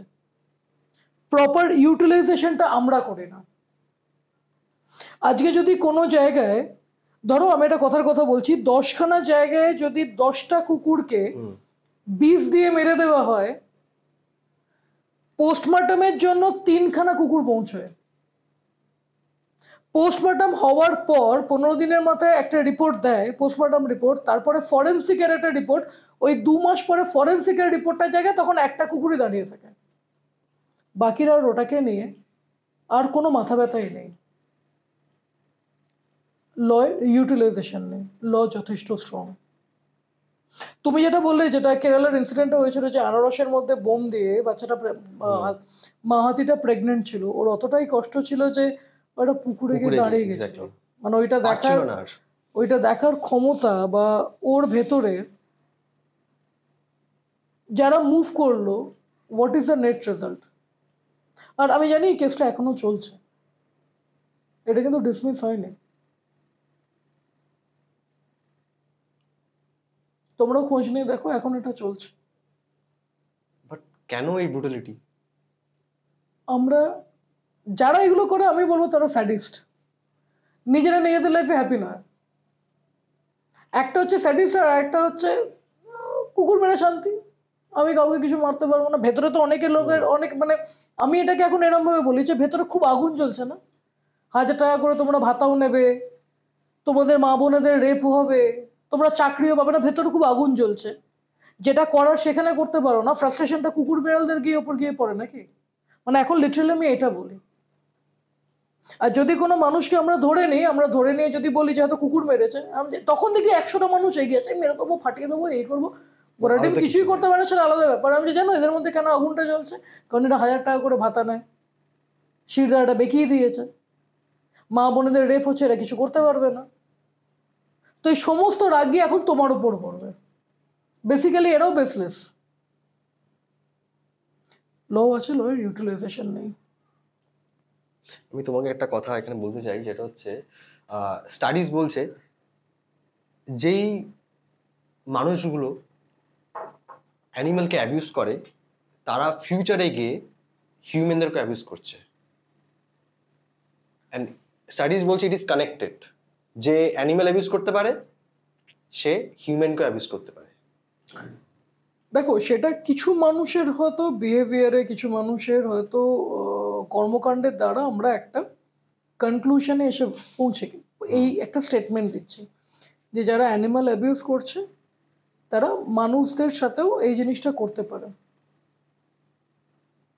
প্রপার ইউটিলাইজেশনটা আমরা করি না। আজকে যদি কোনো জায়গায়, ধরো আমি একটা কথার কথা বলছি, 10খানা জায়গায় যদি 10টা কুকুরকে বিষ দিয়ে মেরে দেওয়া হয়, পোস্টমর্টমের জন্য 3খানা কুকুর পৌঁছয়। পোস্টমর্টম হওয়ার পর 15 দিনের মাথায় একটা রিপোর্ট দেয়, পোস্টমর্টম রিপোর্ট, তারপরে ফরেন্সিকের একটা রিপোর্ট, ওই 2 মাস পরে ফরেন্সিকের রিপোর্টটার জায়গায় তখন একটা কুকুরই দাঁড়িয়ে থাকে, বাকিরা ওটাকে নিয়ে আর কোনো মাথা ব্যথাই নেই। ল ইউটিলাইজেশন নেই, ল যথেষ্ট স্ট্রং। তুমি যেটা বললে, যেটা কেরালার ইনসিডেন্টটা হয়েছিল, যে আনারসের মধ্যে বোম দিয়ে বাচ্চাটা, মাহাতিটা প্রেগনেন্ট ছিল, ওর অতটাই কষ্ট ছিল যে ওটা পুকুরে গিয়ে দাঁড়িয়ে গেছিল। মানে ওইটা দেখার ক্ষমতা বা ওর ভেতরে যারা মুভ করলো, what is the net result. আর আমি জানি এই কেসটা এখনো চলছে, এটা কিন্তু ডিসমিস হয়নি। তোমরাও খোঁজ নিয়ে দেখো, এখন এটা চলছে। বাট কেন এই ব্রুটালিটি? আমরা যারা এগুলো করে আমি বলবো তারা স্যাডিস্ট, নিজেরা নিজেদের লাইফে হ্যাপি নয়। একটা হচ্ছে স্যাডিস্ট আর একটা হচ্ছে কুকুর মেরে শান্তি, আমি কাউকে কিছু মারতে পারবো না। ভেতরে তো অনেকের লোকের অনেক মানে আমি এটাকে এখন এরম ভাবে বলি যে ভেতরে খুব আগুন জ্বলছে না, 1000 টাকা করে তোমরা ভাতাও নেবে, তোমাদের মা বোনেদের রেপ হবে, তোমরা চাকরিও পাবে না, ভেতরে খুব আগুন জ্বলছে, যেটা করার সেখানে করতে পারো না, ফ্রাস্ট্রেশনটা কুকুর বিড়ালদের গিয়ে ওপর গিয়ে পড়ে নাকি? মানে এখন লিটারালি আমি এটা বলি। আর যদি কোনো মানুষকে আমরা ধরে নিয়ে যদি বলি যে হয়তো কুকুর মেরেছে, তখন দেখি 100টা মানুষ এগিয়ে আছে, মেরে দেবো, ফাটিয়ে দেবো, এই করবো। গোটা টিম কিছুই করতে পারে না, সেটা আলাদা ব্যাপার। আমি জানো এদের মধ্যে কেন আগুনটা জ্বলছে, কারণ এটা 1000 টাকা করে ভাতা নেয়, শিরদাঁড়াটা বেঁকিয়ে দিয়েছে, মা বোনেদের রেপ হচ্ছে, এরা কিছু করতে পারবে না। তো এই সমস্ত রাগ গিয়ে এখন তোমার উপর পড়বে। বেসিক্যালি এরাও বেসলেস, ল আছে, লয়ের ইউটিলাইজেশন নেই। আমি তোমাকে একটা কথা এখানে বলতে চাই, যেটা হচ্ছে স্টাডিজ বলছে যেই মানুষগুলো অ্যানিমালকে অ্যাবিউজ করে তারা ফিউচারে গিয়ে হিউম্যানদেরকে অ্যাবিউজ করছে। অ্যান্ড স্টাডিজ বলছে ইট ইজ কানেক্টেড, যে অ্যানিমাল অ্যাবিউজ করতে পারে সে হিউম্যানকে অ্যাবিউজ করতে পারে। দেখো সেটা কিছু মানুষের হয়তো বিহেভিয়ারে, কিছু মানুষের হয়তো কর্মকাণ্ডের দ্বারা আমরা একটা কনক্লুশনে এসে পৌঁছে এই একটা স্টেটমেন্ট দিচ্ছি যে যারা অ্যানিমাল অ্যাবিউজ করছে তারা মানুষদের সাথেও এই জিনিসটা করতে পারে।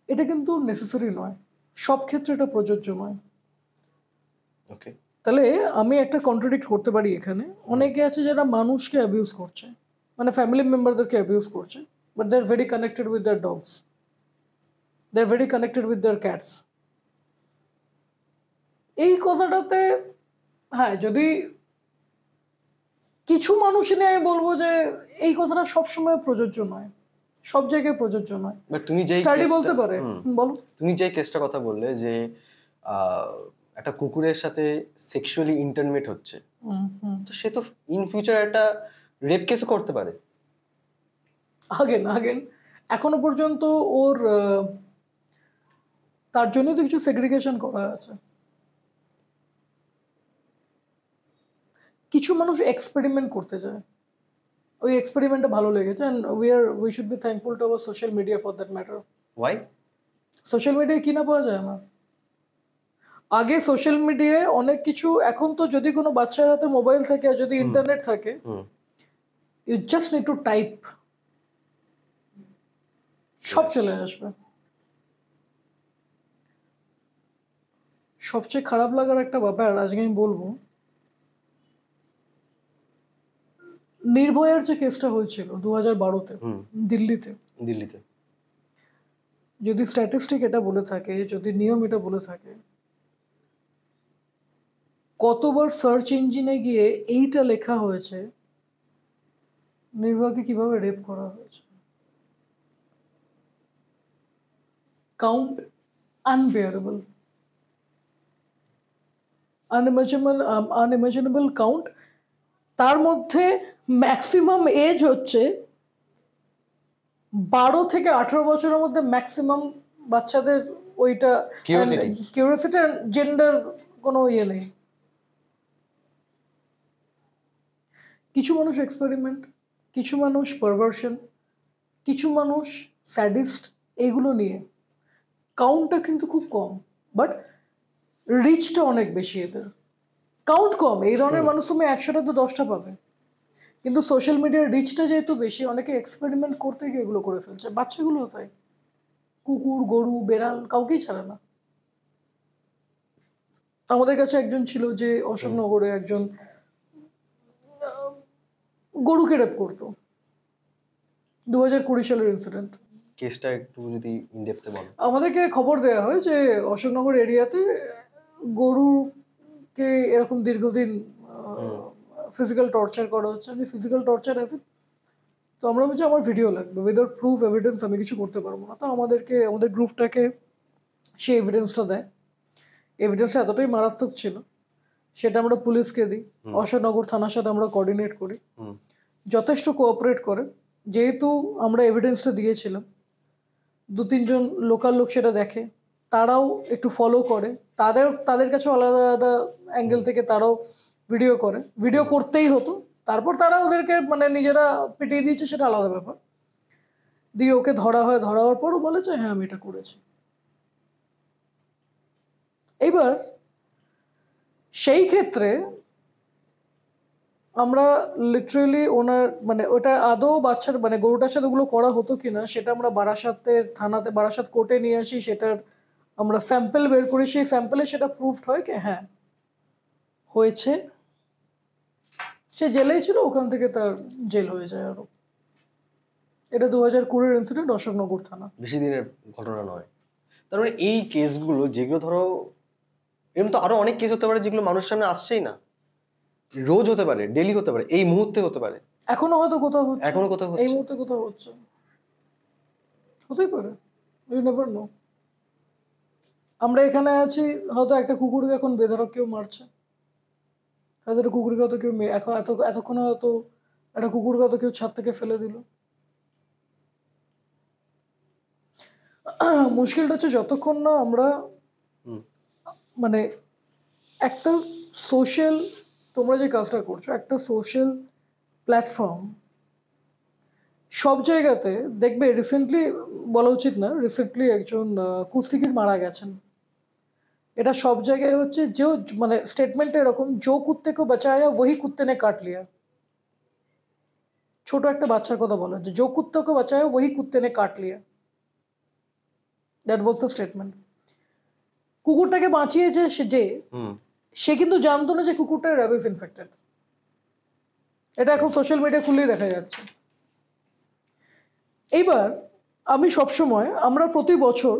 এটা কিন্তু নেসেসারি নয়, সব ক্ষেত্রে এটা প্রযোজ্য নয়। ওকে, তাহলে আমি একটা কন্ট্রাডিক্ট করতে পারি এখানে। অনেকে আছে যারা মানুষকে অ্যাবিউজ করছে, মানে ফ্যামিলি মেম্বারদেরকে অ্যাবিউজ করছে, but they are very connected with their dogs, they are very connected with their cats. এই কথাটাতে হ্যাঁ, যদি কিছু মানুষ নিয়ে আমি বলবো যে এই কথাটা সবসময় প্রযোজ্য নয়, সব জায়গায় প্রযোজ্য নয়। বাট তুমি যেই স্টাডি বলতে পারে, বলো। তুমি যেই কেসটা কথা বললে যে একটা কুকুরের সাথে সেক্সুয়ালি ইন্টারমেট হচ্ছে, তো সে তো ইন ফিউচার একটা রেপ কেসও করতে পারে। আগেন এখনো পর্যন্ত ওর তার জন্য তো কিছু সেগ্রিগেশন করা আছে। কিছু মানুষ এক্সপেরিমেন্ট করতে যায়, ওই এক্সপেরিমেন্টটা ভালো লেগেছে, and we should be thankful to our social media for that matter. Why? Social মিডিয়ায় কি না পাওয়া যায় না? আগে সোশ্যাল মিডিয়ায় অনেক কিছু, এখন তো যদি কোনো বাচ্চার হাতে মোবাইল থাকে আর যদি ইন্টারনেট থাকে, you just need to type, সব চলে আসবে। সবচেয়ে খারাপ লাগার একটা ব্যাপার আজকে আমি বলবো, নির্ভয়ার যে কেসটা হয়েছিল 2012-তে দিল্লিতে, যদি স্ট্যাটিস্টিক এটা বলে থাকে, যদি নিয়ম এটা বলে থাকে, কতবার সার্চ ইঞ্জিনে গিয়ে এইটা লেখা হয়েছে নির্ভয়াকে কিভাবে রেপ করা হয়েছে, কাউন্ট আনবেয়ারেবল, আনইমাজিনেবল কাউন্ট। তার মধ্যে ম্যাক্সিমাম এজ হচ্ছে 12 থেকে 18 বছরের মধ্যে, ম্যাক্সিমাম বাচ্চাদের ওইটা কিউরিওসিটি, জেন্ডার কোনো ইয়ে নেই। কিছু মানুষ এক্সপেরিমেন্ট, কিছু মানুষ পারভার্সন, কিছু মানুষ স্যাডিস্ট, এইগুলো নিয়ে কাউন্টটা কিন্তু খুব কম, বাট রিচটা অনেক বেশি। এদের কাউন্ট কম, এই ধরনের মানুষ তুমি 100টা তো 10টা পাবে, কিন্তু সোশ্যাল মিডিয়ার রিচটা যেহেতু বেশি, অনেকে এক্সপেরিমেন্ট করতে গিয়ে এগুলো করে ফেলছে। বাচ্চাগুলো তাই, কুকুর, গরু, বেড়াল কাউকেই ছাড়ে না। আমাদের কাছে একজন ছিল যে অশোকনগরে একজন গরুকে রেপ করতো, 2020 সালের ইনসিডেন্ট। কেসটা একটু যদি ইনডেপথে বলো। আমাদেরকে খবর দেওয়া হয় যে অশোকনগর এরিয়াতে গরুকে এরকম দীর্ঘদিন ফিজিক্যাল টর্চার করা হচ্ছে। আমি ফিজিক্যাল টর্চার আছে, তো আমরা বলছি আমার ভিডিও লাগবে, উইদাউট প্রুফ এভিডেন্স আমি কিছু করতে পারবো না। তো আমাদের গ্রুপটাকে সে এভিডেন্সটা দেয়। এভিডেন্সটা এতটাই মারাত্মক ছিল, সেটা আমরা পুলিশকে দিই, অশোকনগর থানার সাথে আমরা কোঅর্ডিনেট করি, যথেষ্ট কোঅপারেট করে। যেহেতু আমরা এভিডেন্সটা দিয়েছিলাম, 2-3 জন লোকাল লোক সেটা দেখে, তারাও একটু ফলো করে, তাদের কাছে আলাদা আলাদা অ্যাঙ্গেল থেকে তারাও ভিডিও করে, ভিডিও করতেই হতো, তারপর তারা ওদেরকে মানে নিজেরা পিটিয়ে দিয়েছে সেটা আলাদা ব্যাপার। দিয়ে ওকে ধরা হয়, ধরা হওয়ার পরও বলে যে হ্যাঁ আমি এটা করেছি। এইবার সেই ক্ষেত্রে আমরা লিটারেলি ওনার মানে ওটা আদৌ বাচ্চার মানে গরুটার সাথে ওগুলো করা হতো কিনা সেটা আমরা বারাসাতের থানাতে, বারাসাত কোর্টে নিয়ে আসি, সেটার আমরা স্যাম্পল বের করি, সেই স্যাম্পলে সেটা প্রুভড হয় কি হ্যাঁ হয়েছে। সে জেলেই ছিল, ওখান থেকে তার জেল হয়ে যায় আরো। এটা 2020 ইনসিডেন্ট, অশোকনগর থানা, বেশি দিনের ঘটনা নয়। তার মানে এই কেসগুলো যেগুলো ধরো, এরকম তো আরো অনেক কেস হতে পারে যেগুলো মানুষের সামনে আসছেই না, রোজ হতে পারে, ডেলি হতে পারে, এই মুহূর্তে হতে পারে, এখনো হয়তো কোথাও হচ্ছে, এখনো কোথাও হচ্ছে, এই মুহূর্তে কোথাও হচ্ছে, হতেই পারে, ইউ নেভার নো। আমরা এখানে আছি, হয়তো একটা কুকুরকে এখন বেধড়ক কেউ মারছে, হয়তো একটা কুকুরকে হয়তো কেউ এখন এতক্ষণে হয়তো একটা কুকুরকে হয়তো কেউ ছাদ থেকে ফেলে দিল। মুশকিলটা হচ্ছে যতক্ষণ না আমরা মানে একটা সোশ্যাল, তোমরা যে কাজটা করছো একটা সোশ্যাল প্ল্যাটফর্ম, সব জায়গাতে দেখবে, রিসেন্টলি বলা উচিত না, রিসেন্টলি একজন কুস্তিগির মারা গেছেন, এটা সব জায়গায় হচ্ছে, যে মানে স্টেটমেন্টটা এরকম, জো কুত্তে কো বাঁচায়া ওহি কুত্তে নে কাট লিয়া। ছোট একটা বাচ্চার কথা বলা, যে জো কুত্তে কো বাঁচায়া ওহি কুত্তে নে কাট লিয়া, দ্যাট ওয়াজ দ্য স্টেটমেন্ট। কুকুরটাকে বাঁচিয়েছে সে কিন্তু জানতো না যে কুকুরটা র্যাবিস ইনফেক্টেড। এটা এখন সোশ্যাল মিডিয়া খুললেই দেখা যাচ্ছে। এইবার আমি সবসময়, আমরা প্রতি বছর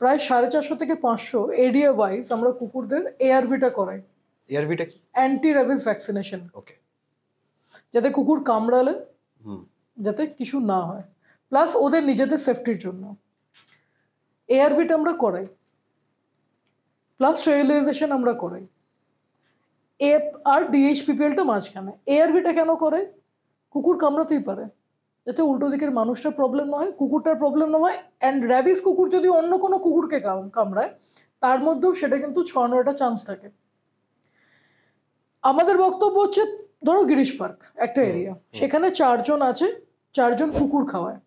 প্রায় 450 থেকে 500 এরিয়া ওয়াইজ আমরা কুকুরদের এআরভিটা করাই। এআরভিটা কি? Anti rabies vaccination. ওকে। যাতে কুকুর কামড়ালে যাতে কিছু না হয়, প্লাস ওদের নিজেদের সেফটির জন্য এআরভিটা আমরা করাই, প্লাস স্টেরিলাইজেশন আমরা করাই। আর ডিএইচপিপিএলটা মাঝখানে। এআরভিটা কেন করে? কুকুর কামড়াতেই পারে, যাতে উল্টো দিকের মানুষটার প্রবলেম না হয়, কুকুরটার প্রবলেম না হয়। অ্যান্ড র্যাবিস কুকুর যদি অন্য কোনো কুকুরকে কামড়ায়, তার মধ্যেও সেটা কিন্তু ছড়ানোর একটা চান্স থাকে। আমাদের বক্তব্য হচ্ছে, ধরো গিরিশ পার্ক একটা এরিয়া, সেখানে 4 জন আছে, 4 জন কুকুর খাওয়ায়।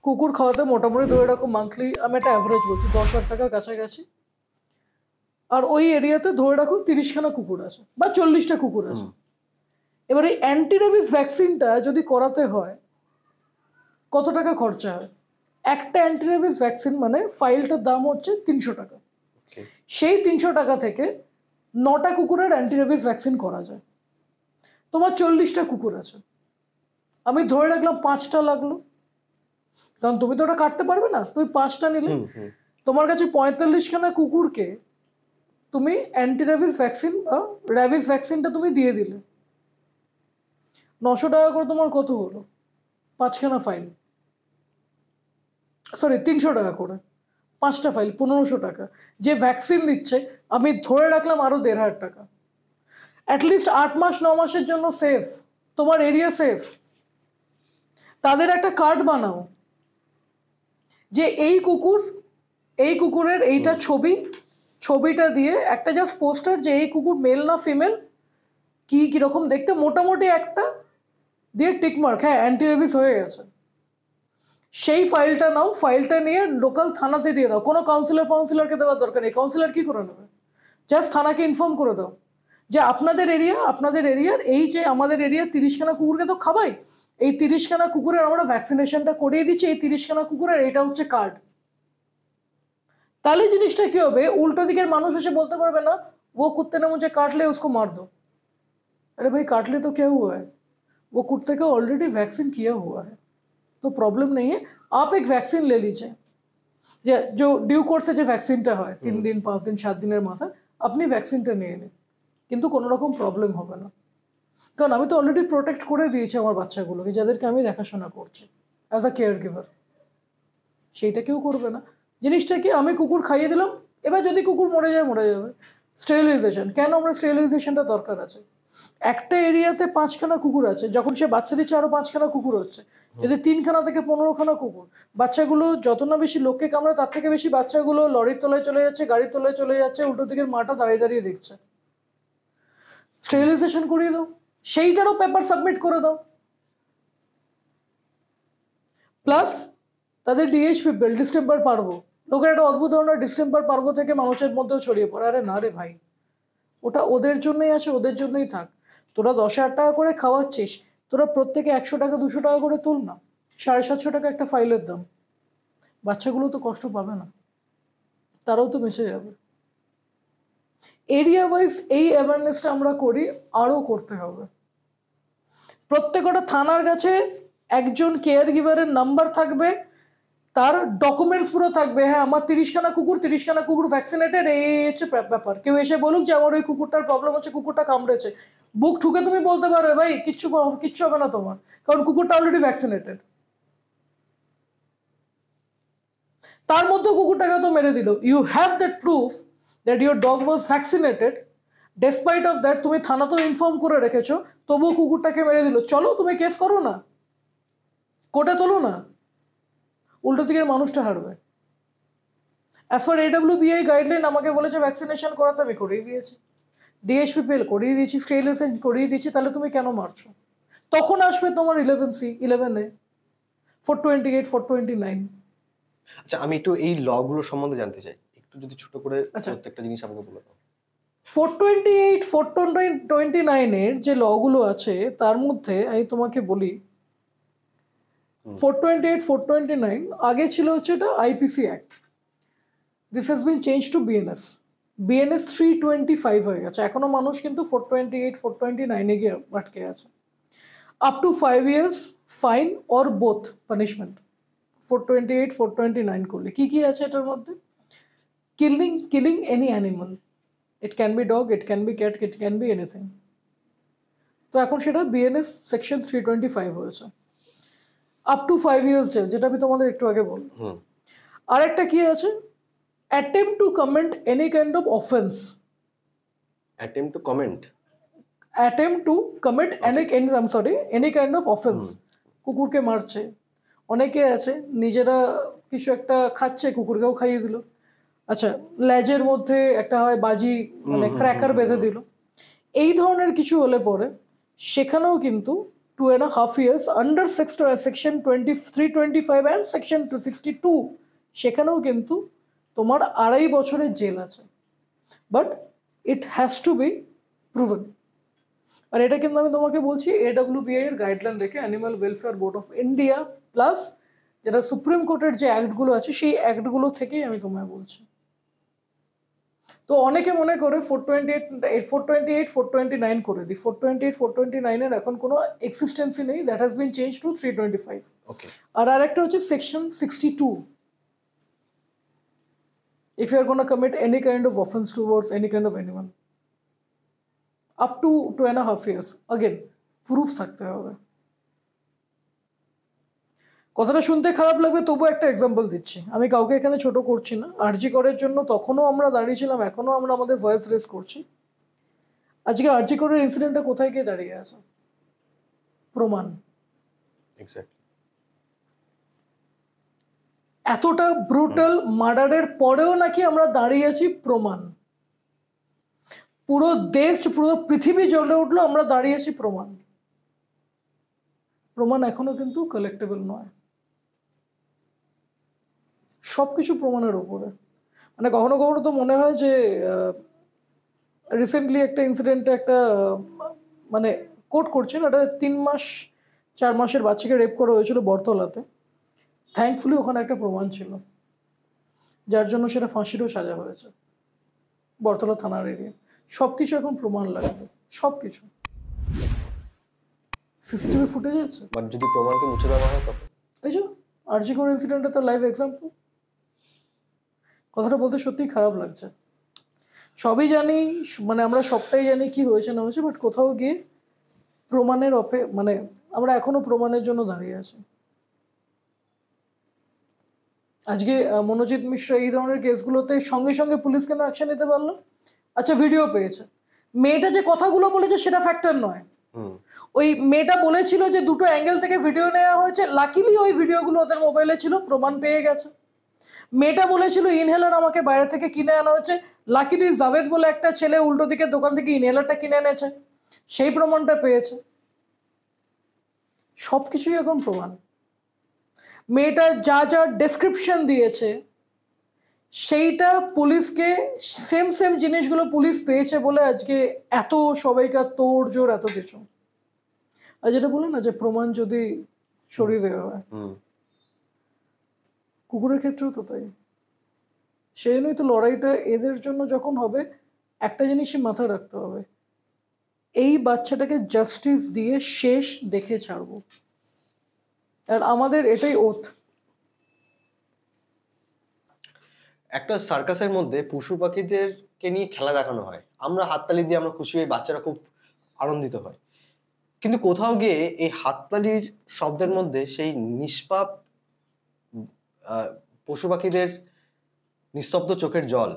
কুকুর খাওয়াতে মোটামুটি ধরে রাখো মান্থলি, আমি একটা অ্যাভারেজ বলছি, 10,000 টাকার কাছাকাছি। আর ওই এরিয়াতে ধরে রাখো 30খানা কুকুর আছে বা 40টা কুকুর আছে। এবার এই অ্যান্টি র্যাবিস ভ্যাকসিনটা যদি করাতে হয়, কত টাকা খরচা হয়? একটা অ্যান্টি র্যাবিস ভ্যাকসিন মানে ফাইলটার দাম হচ্ছে 300 টাকা। সেই 300 টাকা থেকে 9টা কুকুরের অ্যান্টি র্যাবিস ভ্যাকসিন করা যায়। তোমার 40টা কুকুর আছে, আমি ধরে রাখলাম 5টা লাগলো, কারণ তুমি তো ওটা কাটতে পারবে না, তুমি 5টা নিলে তোমার কাছে 45খানা কুকুরকে তুমি অ্যান্টি র্যাবিস ভ্যাকসিন বা র্যাবিস ভ্যাকসিনটা তুমি দিয়ে দিলে। 900 টাকা করে তোমার কত হলো? 5খানা ফাইল, সরি 300 টাকা করে, 5টা ফাইল 1500 টাকা। যে ভ্যাকসিন দিচ্ছে আমি ধরে রাখলাম আরো 1,500 টাকা। অ্যাটলিস্ট 8 মাস 9 মাসের জন্য সেফ, তোমার এরিয়া সেফ। তাদের একটা কার্ড বানাও যে এই কুকুরের এইটা ছবিটা দিয়ে একটা জাস্ট পোস্টার, যে এই কুকুর মেল না ফিমেল, কিরকম দেখতে, মোটামুটি একটা দিয়ে টিকমার্ক, হ্যাঁ অ্যান্টি র্যাবিস হয়ে গেছে। সেই ফাইলটা নাও, ফাইলটা নিয়ে লোকাল থানাতে দিয়ে দাও। কোনো কাউন্সিলরকে দেওয়ার দরকার নেই, কাউন্সিলর কি করে নেবে? জাস্ট থানাকে ইনফর্ম করে দাও যে আপনাদের এরিয়ার এই যে আমাদের এরিয়ার 30খানা কুকুরকে তো খাবাই, এই 30খানা কুকুরের আমরা ভ্যাকসিনেশনটা করিয়ে দিচ্ছি, এই 30খানা কুকুরের এটা হচ্ছে কার্ড। তাহলে জিনিসটা কি হবে, উল্টো দিকের মানুষ এসে বলতে পারবে না वो कुत्ते ने मुझे काट लिया उसको मार दो। अरे भाई काट ले तो क्या हुआ है, वो कुत्ते का ऑलरेडी वैक्सीन किया हुआ है, तो प्रॉब्लम नहीं है, आप एक वैक्सीन ले लीजिए। जो ডিউ কোর্সে যে ভ্যাকসিনটা হয় 3 দিন 5 দিন 7 দিনের মাথায়, আপনি ভ্যাকসিনটা নিয়ে নিন, কিন্তু কোনো রকম প্রবলেম হবে না। কারণ আমি তো অলরেডি প্রোটেক্ট করে দিয়েছি আমার বাচ্চাগুলোকে, যাদেরকে আমি দেখাশোনা করছি অ্যাজ আ কেয়ার গিভার। সেইটা কেউ করবে না। জিনিসটা কি, আমি কুকুর খাইয়ে দিলাম, এবার যদি কুকুর মরে যাবে। স্টেরিলাইজেশন কেন? আমরা স্টেরিলাইজেশনটা দরকার আছে, একটা এরিয়াতে 5খানা কুকুর আছে, যখন সে বাচ্চা দিচ্ছে আরো 5খানা কুকুর হচ্ছে, যদি 3খানা থেকে 15খানা কুকুর, বাচ্চাগুলো যত না বেশি লোককে কামড়ায় তার থেকে বেশি বাচ্চাগুলো লরির তলায় চলে যাচ্ছে, গাড়ির তলায় চলে যাচ্ছে, উল্টো দিকের মাটা দাঁড়িয়ে দাঁড়িয়ে দেখছে। স্টেরিলাইজেশন করিয়ে দাও, সেইটারও পেপার সাবমিট করে দাও। প্লাস তাদের ডিএইচপি বিল, ডিস্টেম্পার পার্ভ, লোকের একটা অদ্ভুত ধরনের ডিস্টেম্পার পার্ভ থেকে মানুষের মধ্যেও ছড়িয়ে পড়ে। আরে না রে ভাই, ওটা ওদের জন্যই আছে, ওদের জন্যই থাক। তোরা 10,000 টাকা করে খাওয়াচ্ছিস, তোরা প্রত্যেকে 100 টাকা 200 টাকা করে তুল না, 750 টাকা একটা ফাইলের দাম। বাচ্চাগুলো তো কষ্ট পাবে না, তারাও তো বেঁচে যাবে। এরিয়া ওয়াইজ এই অ্যাওয়ারনেসটা আমরা করি, আরও করতে হবে। প্রত্যেকটা থানার কাছে একজন কেয়ার গিভারের নাম্বার থাকবে, তার ডকুমেন্টস পুরো থাকবে, হ্যাঁ আমার 30খানা কুকুর ভ্যাকসিনেটেড, এই হচ্ছে ব্যাপার। কেউ এসে বলুক যে আমার ওই কুকুরটার প্রবলেম হচ্ছে, কুকুরটা কামড়েছে, বুক ঠুকে তুমি বলতে পারো ভাই কিচ্ছু হবে না তোমার, কারণ কুকুরটা অলরেডি ভ্যাকসিনেটেড। তার মধ্যে কুকুরটাকে তো মেরে দিল, you have that proof that your dog was vaccinated, despite of that তুমি থানা তো ইনফর্ম করে রেখেছো, তবুও কুকুরটাকে মেরে দিল। চলো তুমি কেস করো না, কোর্টে তোলো না, উল্টো দিকের মানুষটা হারবে। অ্যাজ ফার AWBI গাইডলাইন আমাকে বলেছে ভ্যাকসিনেশন করাতে, আমি করিয়ে দিয়েছি, ডিএইচপি পিএল করিয়ে দিয়েছি, স্টেরিলাইজেশন করিয়ে দিয়েছি, তাহলে তুমি কেন মারছো? তখন আসবে তোমার 11C 11A 428 429। আচ্ছা, আমি একটু এই লগুলো সম্বন্ধে জানতে চাই, একটু যদি ছোট করে প্রত্যেকটা জিনিস আমাকে বলে দাও। 428 429 এর যে লগুলো আছে তার মধ্যে আমি তোমাকে বলি, 428 429 আগে ছিল হচ্ছে এটা IPC act, this has been change to BNS 325 হয়ে গেছে। এখনো মানুষ কিন্তু 428 429 গিয়ে আটকে আছে। Up to 5 years fine or both punishment 428 429 করলে। কি কি আছে এটার মধ্যে? Killing any animal, it can be dog, it can be cat, it can be anything. তো এখন সেটা BNS সেকশন 325 হয়েছে। আপ টু 5 years জেল, যেটা আমি তোমাদের একটু আগে বললাম। আর একটা কি আছে? attempt to commit any kind of offense, attempt to commit any kind of offense। কুকুরকে মারছে, অনেকে আছে নিজেরা কিছু একটা খাচ্ছে, কুকুরকেও খাইয়ে দিল। আচ্ছা, লেজের মধ্যে একটা হয় বাজি, মানে ক্র্যাকার বেঁধে দিল, এই ধরনের কিছু হলে পরে সেখানেও কিন্তু 2.5 years under section 325 and section 262, সেখানেও কিন্তু তোমার 2.5 বছরের জেল আছে। But it has to be proven. আর এটা কিন্তু আমি তোমাকে বলছি AWBI এর গাইডলাইন দেখে, animal welfare board of India, plus যেটা সুপ্রিম কোর্টের যে অ্যাক্টগুলো আছে সেই অ্যাক্টগুলো থেকেই আমি তোমায় বলছি। তো অনেকে মনে করে 428 429 করে দিই, 428 429 এর এখন কোনো এক্সিস্টেন্সই নেই, that has been change to 325। আর আরেকটা হচ্ছে section 62, if you are going to commit any kind of offense towards any kind of animal, up to 2.5 years, again proof থাকতে হবে। কথাটা শুনতে খারাপ লাগবে, তবু একটা এক্সাম্পল দিচ্ছি, আমি কাউকে এখানে ছোট করছি না। আরজি করের জন্য তখনও আমরা দাঁড়িয়েছিলাম, এখনও আমরা আমাদের ভয়েস রেজ করছি। আজকে আরজি করের ইনসিডেন্টটা কোথায় গিয়ে দাঁড়িয়ে আছে? প্রমাণ। এতটা ব্রুটাল মার্ডারের পরেও নাকি আমরা দাঁড়িয়ে আছি প্রমাণ। পুরো দেশ, পুরো পৃথিবী জ্বলে উঠলো, আমরা দাঁড়িয়ে আছি প্রমাণ। প্রমাণ এখনো কিন্তু কালেক্টেবল নয়, সবকিছু প্রমাণের উপরে। মানে কখনো কখনো তো মনে হয় যে রিসেন্টলি একটা ইনসিডেন্টে একটা মানে কোর্ট করছেন, একটা 3-4 মাসের বাচ্চাকে রেপ করা হয়েছিল বরতলাতে। থ্যাঙ্কফুলি ওখানে একটা প্রমাণ ছিল, যার জন্য সেটা ফাঁসিরও সাজা হয়েছে বরতলা থানার এরিয়া। সব কিছু এখন প্রমাণ লাগবে, সব কিছু। সিসিটিভি ফুটেজ আছে, বাট যদি প্রমাণকে মুছে দেওয়া হয় তখন এই যে আরজি কর ইনসিডেন্টটা তার লাইভ এক্সাম্পল। কথাটা বলতে সত্যিই খারাপ লাগছে। সবই জানি, মানে আমরা সবটাই জানি কি হয়েছে না হয়েছে, বাট কোথাও গিয়ে প্রমাণের মানে আমরা এখনো প্রমাণের জন্য দাঁড়িয়ে আছি। আজকে মনোজিৎ মিশ্র এই ধরনের কেসগুলোতে সঙ্গে সঙ্গে পুলিশ কেন অ্যাকশন নিতে পারলো? আচ্ছা, ভিডিও পেয়েছে, মেয়েটা যে কথাগুলো বলেছে সেটা ফ্যাক্টর নয়। হুম ওই মেয়েটা বলেছিল যে দুটো অ্যাঙ্গেল থেকে ভিডিও নেওয়া হয়েছে, লাকিলি ওই ভিডিওগুলো ওদের মোবাইলে ছিল, প্রমাণ পেয়ে গেছে। মেয়েটা বলেছিল ইনহেলার আমাকে বাইরে থেকে কিনে আনা হচ্ছে, লাকিলি জাভেদ বলে একটা ছেলে উল্টো দিকের দোকান থেকে ইনহেলারটা কিনে এনেছে, সেই প্রমাণটা পেয়েছে। সবকিছুই এখন প্রমাণ। মেয়েটা যা যা ডেসক্রিপশন দিয়েছে সেইটা পুলিশকে, সেম সেম জিনিসগুলো পুলিশ পেয়েছে বলে আজকে এত সবাইকার তোড় জোড় এত কিছু। আর যেটা বলে না যে প্রমাণ যদি সরিয়ে দেওয়া হয়, হুম কুকুরের ক্ষেত্রেও তো তাই। সেই জন্যই তো লড়াইটা এদের জন্য যখন হবে, একটা জিনিসই মাথায় রাখতে হবে, এই বাচ্চাটাকে জাস্টিস দিয়ে শেষ দেখে ছাড়বো। আর আমাদের এটাই ওথ। একটা সার্কাসের মধ্যে পশু পাখিদেরকে নিয়ে খেলা দেখানো হয়, আমরা হাততালি দিয়ে আমরা খুশি হই, বাচ্চারা খুব আনন্দিত হয়, কিন্তু কোথাও গিয়ে এই হাততালির শব্দের মধ্যে সেই নিষ্পাপ পশু পাখিদের নিস্তব্ধ চোখের জল,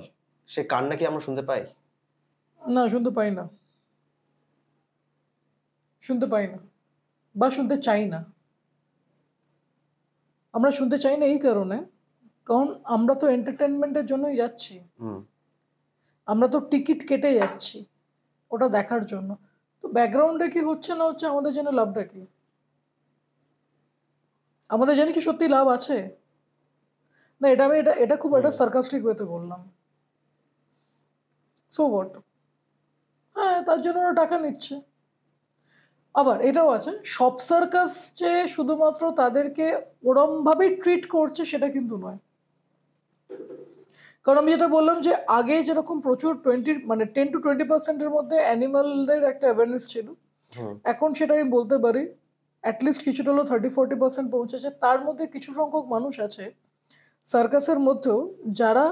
সে কান্না কি আমরা শুনতে পাই? না, শুনতে পাই না, শুনতে পাই না, বা শুনতে চাই না। আমরা শুনতে চাই না এই কারণে, কারণ আমরা তো এন্টারটেনমেন্টের জন্যই যাচ্ছি, হুম আমরা তো টিকিট কেটে যাচ্ছি ওটা দেখার জন্য। তো ব্যাকগ্রাউন্ডে কি হচ্ছে না হচ্ছে আমাদের জন্য লাভটা কি? আমাদের জানি কি সত্যি লাভ আছে? না, এটা আমি এটা এটা খুব একটা সার্কাস্টিক ওয়েতে বললাম। So what? হ্যাঁ, তার জন্য ওরা টাকা নিচ্ছে। আবার এটাও আছে, সব সার্কাস যে শুধুমাত্র তাদেরকে ওরমভাবেই ট্রিট করছে সেটা কিন্তু নয়। কারণ আমি যেটা বললাম যে আগে যেরকম প্রচুর 10-20% মধ্যে অ্যানিমালদের একটা অ্যাওয়ারনেস ছিল, হুম এখন সেটা আমি বলতে পারি অ্যাটলিস্ট কিছুটা হলো 30-40% পৌঁছেছে। তার মধ্যে কিছু সংখ্যক মানুষ আছে সার্কাসের মধ্যেও যারা,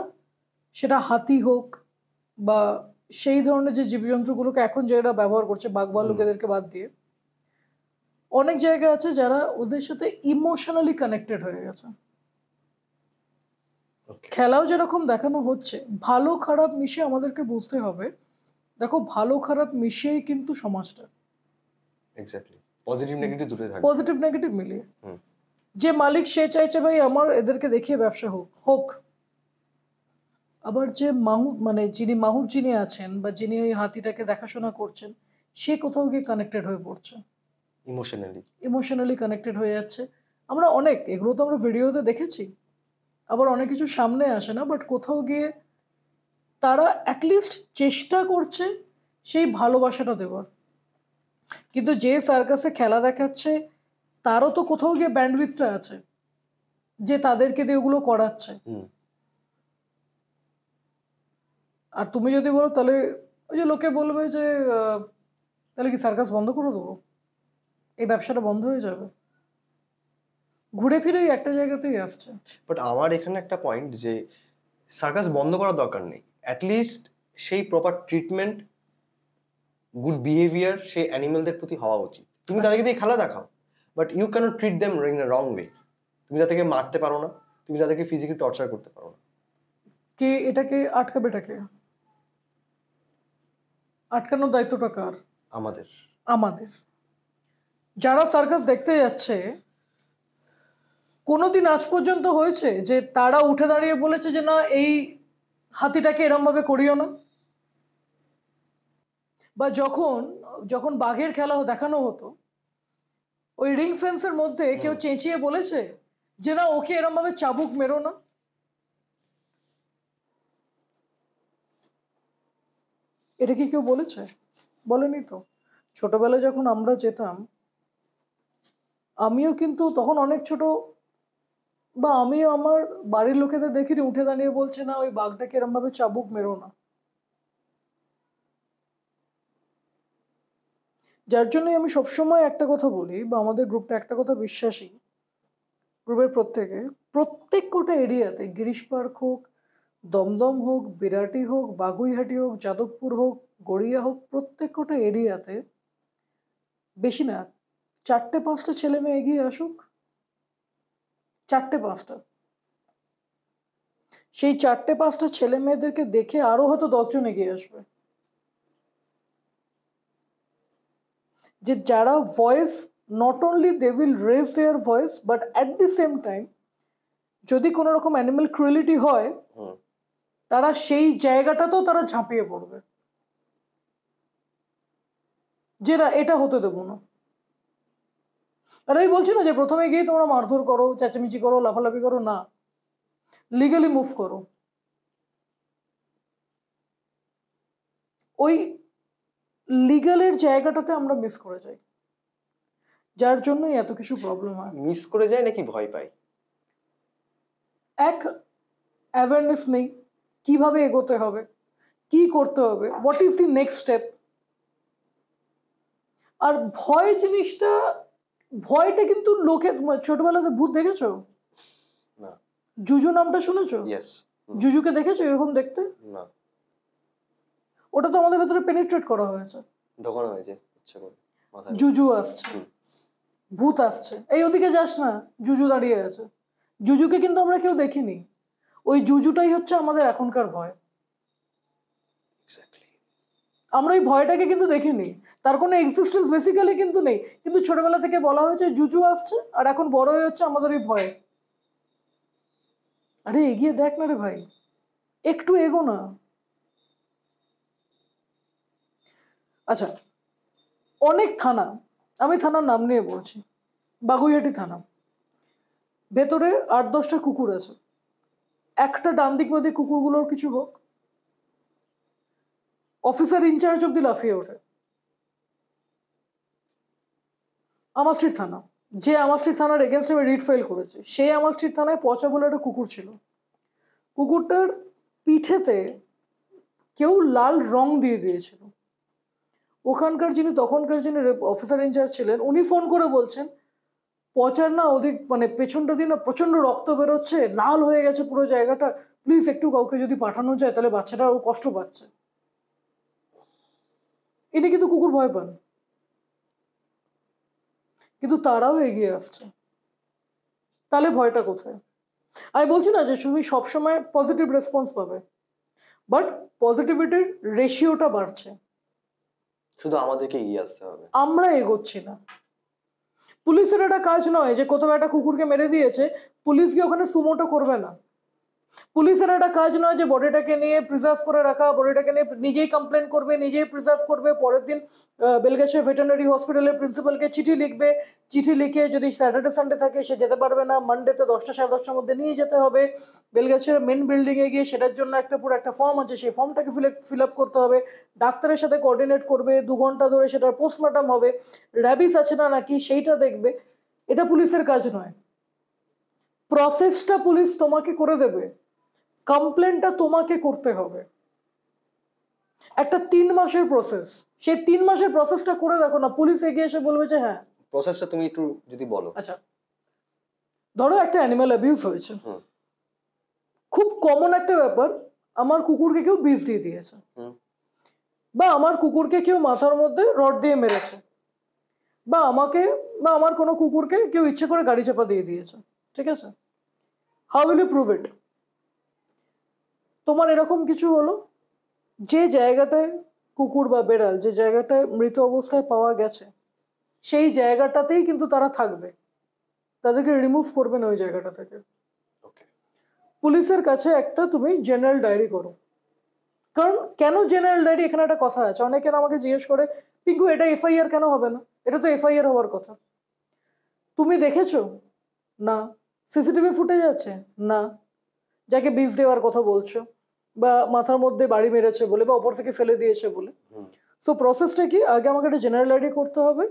সেটা হাতি হোক বা সেই ধরনের যে জীবজন্তুগুলোকে এখন যারা ব্যবহার করছে, বাঘ ভাল্লুক এদেরকে বাদ দিয়ে, অনেক জায়গা আছে যারা ওদের সাথে ইমোশনালি কানেক্টেড হয়ে গেছে। ওকে খেলাও যেরকম দেখানো হচ্ছে, ভালো খারাপ মিশে আমাদেরকে বুঝতে হবে, দেখো ভালো খারাপ মিশিয়েই কিন্তু সমাজটা, এক্স্যাক্টলি, পজিটিভ নেগেটিভ দুটোই থাকবে। পজিটিভ নেগেটিভ মিলিয়ে। হুম যে মালিক সে চাইছে ভাই আমার এদেরকে দেখিয়ে ব্যবসা হোক হোক, আবার যে যিনি মাহুর যিনি আছেন বা যিনি ওই হাতিটাকে দেখাশোনা করছেন, সে কোথাও গিয়ে কানেক্টেড হয়ে পড়ছে, ইমোশনালি কানেক্টেড হয়ে যাচ্ছে। আমরা অনেক এগুলো তো আমরা ভিডিওতে দেখেছি, আবার অনেক কিছু সামনে আসে না, বাট কোথাও গিয়ে তারা অ্যাটলিস্ট চেষ্টা করছে সেই ভালোবাসাটা দেওয়ার। কিন্তু যে সার্কাসে খেলা দেখাচ্ছে তারও তো কোথাও গিয়ে ব্যান্ডউইথটা আছে যে তাদেরকে দিয়ে ওগুলো করাচ্ছে। হুম আর তুমি যদি বলো তাহলে ওই যে লোকে বলবে যে তাহলে কি সার্কাস বন্ধ করে দেবো, এই ব্যবসাটা বন্ধ হয়ে যাবে, ঘুরে ফিরেই একটা জায়গাতেই আসছে। বাট আমার এখানে একটা পয়েন্ট যে সার্কাস বন্ধ করার দরকার নেই, অ্যাটলিস্ট সেই প্রপার ট্রিটমেন্ট, গুড বিহেভিয়ার সেই অ্যানিমেলদের প্রতি হওয়া উচিত। তুমি তাদেরকে দিয়ে খেলা দেখাও, but you cannot treat them in a wrong way. তুমি তাদেরকে মারতে পারো না, তুমি তাদেরকে ফিজিক্যালি টর্চার করতে পারো না। কে এটাকে আটকাবে? এটাকে আটকানোর দায়িত্বটা কার? আমাদের। আমাদের। যারা সার্কাস দেখতে যাচ্ছে, কোনোদিন আজ পর্যন্ত হয়েছে যে তারা উঠে দাঁড়িয়ে বলেছে যে না এই হাতিটাকে এরম ভাবে করিও না? বা যখন যখন বাঘের খেলা দেখানো হতো, ওই রিং ফেন্সের মধ্যে কেউ চেঁচিয়ে বলেছে যে না ওকে এরম ভাবে চাবুক মেরো না? এটা কি কেউ বলেছে? বলেনি তো। ছোটবেলায় যখন আমরা যেতাম, আমিও কিন্তু তখন অনেক ছোট, বা আমিও আমার বাড়ির লোকেদের দেখিনি উঠে দাঁড়িয়ে বলছে না ওই বাঘটাকে এরম ভাবে চাবুক মেরো না। যার জন্যই আমি সবসময় একটা কথা বলি, বা আমাদের গ্রুপটা একটা কথা বিশ্বাসী, গ্রুপের প্রত্যেক কটা এরিয়াতে, গিরিশ পার্ক হোক, দমদম হোক, বিরাটি হোক, বাগুইহাটি হোক, যাদবপুর হোক, গড়িয়া হোক, প্রত্যেক কটা এরিয়াতে বেশি না 4-5টা ছেলে মেয়ে এগিয়ে আসুক, 4-5টা, সেই 4-5টা ছেলে মেয়েদেরকে দেখে আরো হয়তো 10 জন এগিয়ে আসবে। যে যারা voice not only they will raise their voice but at the same time যদি কোনো রকম অ্যানিমাল ক্রুয়েলিটি হয় হুম। তারা সেই জায়গাটাতেও তারা ঝাঁপিয়ে পড়বে, যে না এটা হতে দেবো না। আর আমি বলছি না যে প্রথমে গিয়ে তোমরা মারধর করো, চেঁচামেচি করো, লাফালাফি করো, না, লিগালি মুভ করো। ওই লিগালের জায়গাটাতে আমরা মিস করে যাই, যার জন্যই এত কিছু প্রবলেম হয়। মিস করে যায় নাকি ভয় পাই? এক, অ্যাওয়ারনেস নেই কিভাবে এগোতে হবে, কি করতে হবে, what is the next step. আর ভয় জিনিসটা, ভয়টা কিন্তু লোকে, ছোটবেলাতে ভূত দেখেছো? না। জুজু নামটা শুনেছো? ইয়েস। জুজুকে দেখেছো এরকম দেখতে? না। ওটা তো আমাদের ভেতরে পেনিট্রেট করা হয়েছে, ঢোকানো হয়েছে ইচ্ছা করে মাথায়। জুজু আসছে, ভূত আসছে, এই ওদিকে যাস না, জুজু দাঁড়িয়ে আছে। জুজুকে কিন্তু আমরা কেউ দেখিনি, ওই জুজুটাই হচ্ছে আমাদের এখনকার ভয়। এক্স্যাক্টলি। আমরা ওই ভয়টাকে কিন্তু দেখিনি, তার কোনো এক্সিস্টেন্স বেসিক্যালি কিন্তু নেই, কিন্তু ছোটবেলা থেকে বলা হয়েছে জুজু আসছে, আর এখন বড় হয়ে হচ্ছে আমাদের ওই ভয়। আরে এগিয়ে দেখ না রে ভাই, একটু এগো না। আচ্ছা, অনেক থানা, আমি থানার নাম নিয়ে বলছি, বাগুইহাটি থানা, ভেতরে 8-10টা কুকুর আছে, একটা ডান দিক বাদিক কুকুরগুলোর কিছু হোক, অফিসার ইনচার্জ অব্দি লাফিয়ে ওঠে। আমার স্ট্রিট থানা, যে আমার স্ট্রিট থানার এগেনস্ট আমি রিট ফাইল করেছি, সে আমার স্ট্রিট থানায় পচা বলে একটা কুকুর ছিল, কুকুরটার পিঠেতে কেউ লাল রং দিয়ে দিয়েছিল। ওখানকার যিনি তখনকার যিনি অফিসার ইনচার্জ ছিলেন, উনি ফোন করে বলছেন পচার না ওদিক মানে পেছনটা দিয়ে না প্রচন্ড রক্ত বেরোচ্ছে, লাল হয়ে গেছে পুরো জায়গাটা, প্লিজ একটু কাউকে যদি পাঠানো যায় তাহলে বাচ্চাটা ও কষ্ট পাচ্ছে। এটা কিন্তু কুকুর ভয় পান, কিন্তু তারাও এগিয়ে আসছে, তাহলে ভয়টা কোথায়? আমি বলছি না যে তুমি সবসময় পজিটিভ রেসপন্স পাবে, বাট পজিটিভিটির রেশিওটা বাড়ছে, শুধু আমাদেরকে এগিয়ে আসতে হবে, আমরা এগোচ্ছি না। পুলিশের একটা কাজ নয় যে কোথাও একটা কুকুরকে মেরে দিয়েছে পুলিশ গিয়ে ওখানে সুমোটো করবে না। পুলিশের একটা কাজ নয় যে বডিটাকে নিয়ে প্রিজার্ভ করে রাখা, বডিটাকে নিয়ে নিজেই কমপ্লেন করবে, নিজেই প্রিজার্ভ করবে, পরের দিন বেলগাছিয়া ভেটেরিনারি হসপিটালের প্রিন্সিপালকে চিঠি লিখবে, চিঠি লিখে যদি স্যাটারডে সানডে থাকে সে যেতে পারবে না, মানডেতে 10টা 10:30টার মধ্যে নিয়ে যেতে হবে বেলগাছিয়ার মেন বিল্ডিংয়ে গিয়ে, সেটার জন্য একটা পুরো একটা ফর্ম আছে, সেই ফর্মটাকে ফিল আপ করতে হবে, ডাক্তারের সাথে কোঅর্ডিনেট করবে, 2 ঘন্টা ধরে সেটার পোস্টমর্টম হবে, র্যাবিস আছে না নাকি সেইটা দেখবে। এটা পুলিশের কাজ নয়, প্রসেসটা পুলিশ তোমাকে করে দেবে, কমপ্লেনটা তোমাকে করতে হবে। একটা 3 মাসের প্রসেস, সেই 3 মাসের প্রসেসটা করে দেখো না, পুলিশ এগিয়ে এসে বলবে যে হ্যাঁ। প্রসেসটা তুমি একটু যদি বলো। আচ্ছা, ধরো একটা অ্যানিমাল অ্যাবিউজ হয়েছে, খুব কমন একটা ব্যাপার, আমার কুকুরকে কেউ বিষ দিয়ে দিয়েছে, বা আমার কুকুরকে কেউ মাথার মধ্যে রড দিয়ে মেরেছে, বা আমাকে বা আমার কোনো কুকুরকে কেউ ইচ্ছে করে গাড়ি চাপা দিয়ে দিয়েছে, ঠিক আছে? How will you prove it? তোমার এরকম কিছু হলো, যে জায়গাটায় কুকুর বা বেড়াল যে জায়গাটায় মৃত অবস্থায় পাওয়া গেছে সেই জায়গাটাতেই কিন্তু তারা থাকবে, তাদেরকে রিমুভ করবে না ওই জায়গাটা থেকে। পুলিশের কাছে একটা তুমি জেনারেল ডায়েরি করো, কারণ কেন জেনারেল ডায়েরি, এখানে একটা কথা আছে, অনেকে আমাকে জিজ্ঞেস করে পিঙ্কু এটা এফআইআর কেন হবে না, এটা তো এফআইআর হওয়ার কথা। তুমি দেখেছো? না। সিসিটিভি ফুটেজ আছে? না। যাকে বিষ দেওয়ার কথা বলছো বা মাথার মধ্যে বাড়ি মেরেছে বলে বা ওপর থেকে ফেলে দিয়েছে বলে, সো প্রসেসটা কি, আগে আমাকে একটা জেনারেল আইডি করতে হবে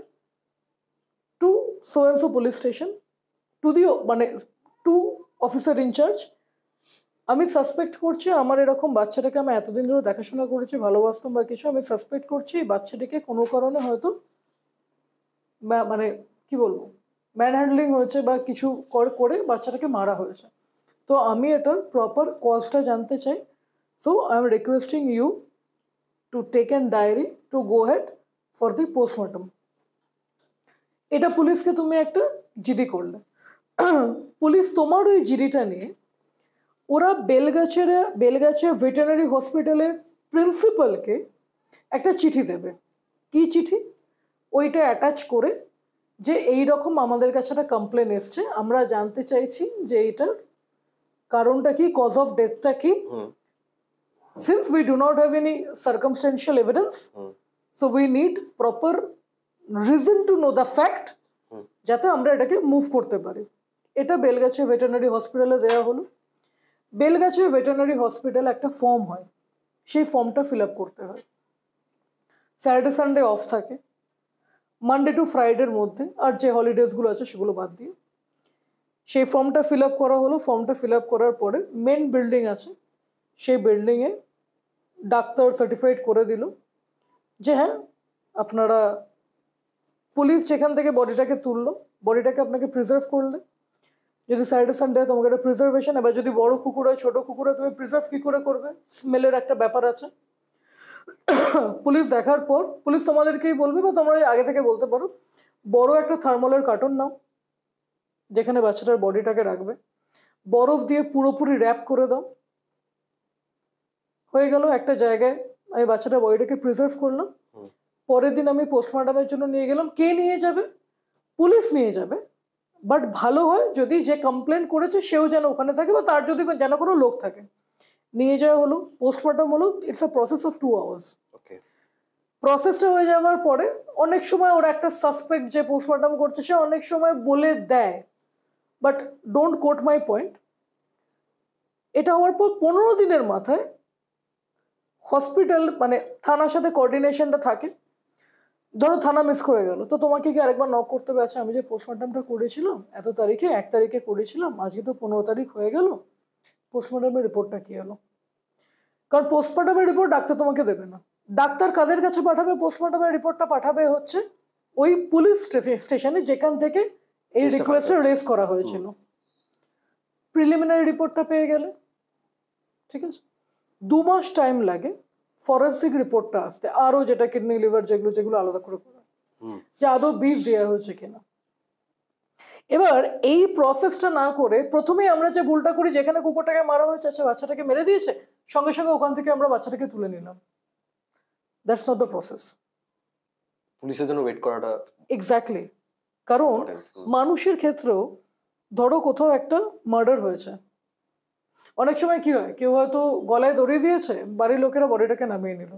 to so and so police station, to the মানে টু অফিসার ইনচার্জ, আমি সাসপেক্ট করছি আমার এরকম বাচ্চাটাকে আমি এতদিন ধরে দেখাশোনা করেছি, ভালোবাসতাম বা কিছু, আমি সাসপেক্ট করছি এই বাচ্চাটাকে কোনো কারণে হয়তো মানে কি বলবো ম্যান হ্যান্ডলিং হয়েছে বা কিছু করে বাচ্চাটাকে মারা হয়েছে, তো আমি এটার প্রপার কজটা জানতে চাই। So I am requesting you to take an diary to go head for the postmortem. এটা পুলিশকে তুমি একটা জিডি পুলিশ তোমার ওই জিডিটা নিয়ে ওরা বেলগাছিয়া ভেটেরিনারি হসপিটালের প্রিন্সিপালকে একটা চিঠি দেবে। কি চিঠি? ওইটা অ্যাটাচ করে যে এই রকম আমাদের কাছে একটা কমপ্লেন এসছে, আমরা জানতে চাইছি যে এইটার কারণটা কি, কজ অফ ডেথটা কি। Since we do not have any circumstantial evidence, so we need proper reason to know the fact, যাতে আমরা এটাকে মুভ করতে পারি। এটা বেলগাছি ভেটেরিনারি হসপিটালে দেওয়া হলো। বেলগাছি ভেটেরিনারি হসপিটাল একটা ফর্ম হয়, সেই ফর্মটা ফিল আপ করতে হয়। স্যাটারডে সানডে অফ থাকে, মানডে টু ফ্রাইডের মধ্যে, আর যে হলিডেজগুলো আছে সেগুলো বাদ দিয়ে সেই ফর্মটা ফিল আপ করা হলো। ফর্মটা ফিল আপ করার পরে মেন বিল্ডিং আছে, সেই বিল্ডিংয়ে ডাক্তার সার্টিফাইড করে দিল যে হ্যাঁ আপনারা, পুলিশ যেখান থেকে বডিটাকে তুললো, বডিটাকে আপনাকে প্রিজার্ভ করলে, যদি স্যাটারডে সানডে তোমাকে একটা প্রিজার্ভেশন, এবার যদি বড় কুকুর হয় ছোট কুকুর হয় তুমি প্রিজার্ভ কী করে করবে, স্মেলের একটা ব্যাপার আছে। পুলিশ দেখার পর পুলিশ তোমাদেরকেই বলবে, বা তোমরা আগে থেকে বলতে পারো, বড় একটা থার্মালের কার্টন নাও যেখানে বাচ্চাটার বডিটাকে রাখবে, বরফ দিয়ে পুরোপুরি র্যাপ করে দাও। হয়ে গেল একটা জায়গায়, আমি বাচ্চাটার বডিটাকে প্রিজার্ভ করলাম। পরের দিন আমি পোস্টমর্টমের জন্য নিয়ে গেলাম। কে নিয়ে যাবে? পুলিশ নিয়ে যাবে, বাট ভালো হয় যদি যে কমপ্লেন করেছে সেও যেন ওখানে থাকে, বা তার যদি যেন কোনো লোক থাকে। নিয়ে যাওয়া হলো, পোস্টমর্টম হলো। It's a process of 2 hours। প্রসেসটা হয়ে যাওয়ার পরে অনেক সময় ওরা একটা সাসপেক্ট যে পোস্টমর্টম করছে সে অনেক সময় বলে দেয়, but don't quote my point. এটা হওয়ার পর 15 দিনের মাথায় হসপিটাল মানে থানার সাথে কোঅর্ডিনেশনটা থাকে। ধরো থানা মিস করে গেল, তো তোমাকে কি আরেকবার নক করতে হবে, আচ্ছা আমি যে পোস্টমর্টমটা করেছিলাম এত তারিখে, 1 তারিখে করেছিলাম, আজকে তো 15 তারিখ হয়ে গেল, পোস্টমর্টমের রিপোর্টটা কি হলো? কারণ পোস্টমর্টমের রিপোর্ট ডাক্তার তোমাকে দেবে না। ডাক্তার কাদের কাছে পাঠাবে পোস্টমর্টমের রিপোর্টটা? পাঠাবে হচ্ছে ওই পুলিশ স্টেশনে যেখান থেকে এই রিকোয়েস্টটা রেজ করা হয়েছিল। প্রিলিমিনারি রিপোর্টটা পেয়ে গেলে, ঠিক আছে, 2 মাস টাইম লাগে ফরেন্সিক রিপোর্টটা আসতে, আরও যেটা কিডনি লিভার যেগুলো যেগুলো আলাদা করে করা, যে আদৌ বিষ দেওয়া হয়েছে কিনা। এবার এই প্রসেসটা না করে প্রথমেই আমরা যে ভুলটা করি, যেখানে কুকুরটাকে মারা হয়েছে, আচ্ছা বাচ্চাটাকে মেরে দিয়েছে, সঙ্গে সঙ্গে ওখান থেকে আমরা বাচ্চাটাকে তুলে নিলাম। That's not the process. পুলিশের জন্য ওয়েট করাটা এক্স্যাক্টলি। কারণ মানুষের ক্ষেত্রেও ধরো কোথাও একটা মার্ডার হয়েছে, অনেক সময় কি হয়, কেউ হয়তো গলায় দড়ি দিয়েছে, বাড়ির লোকেরা বডিটাকে নামিয়ে নিল,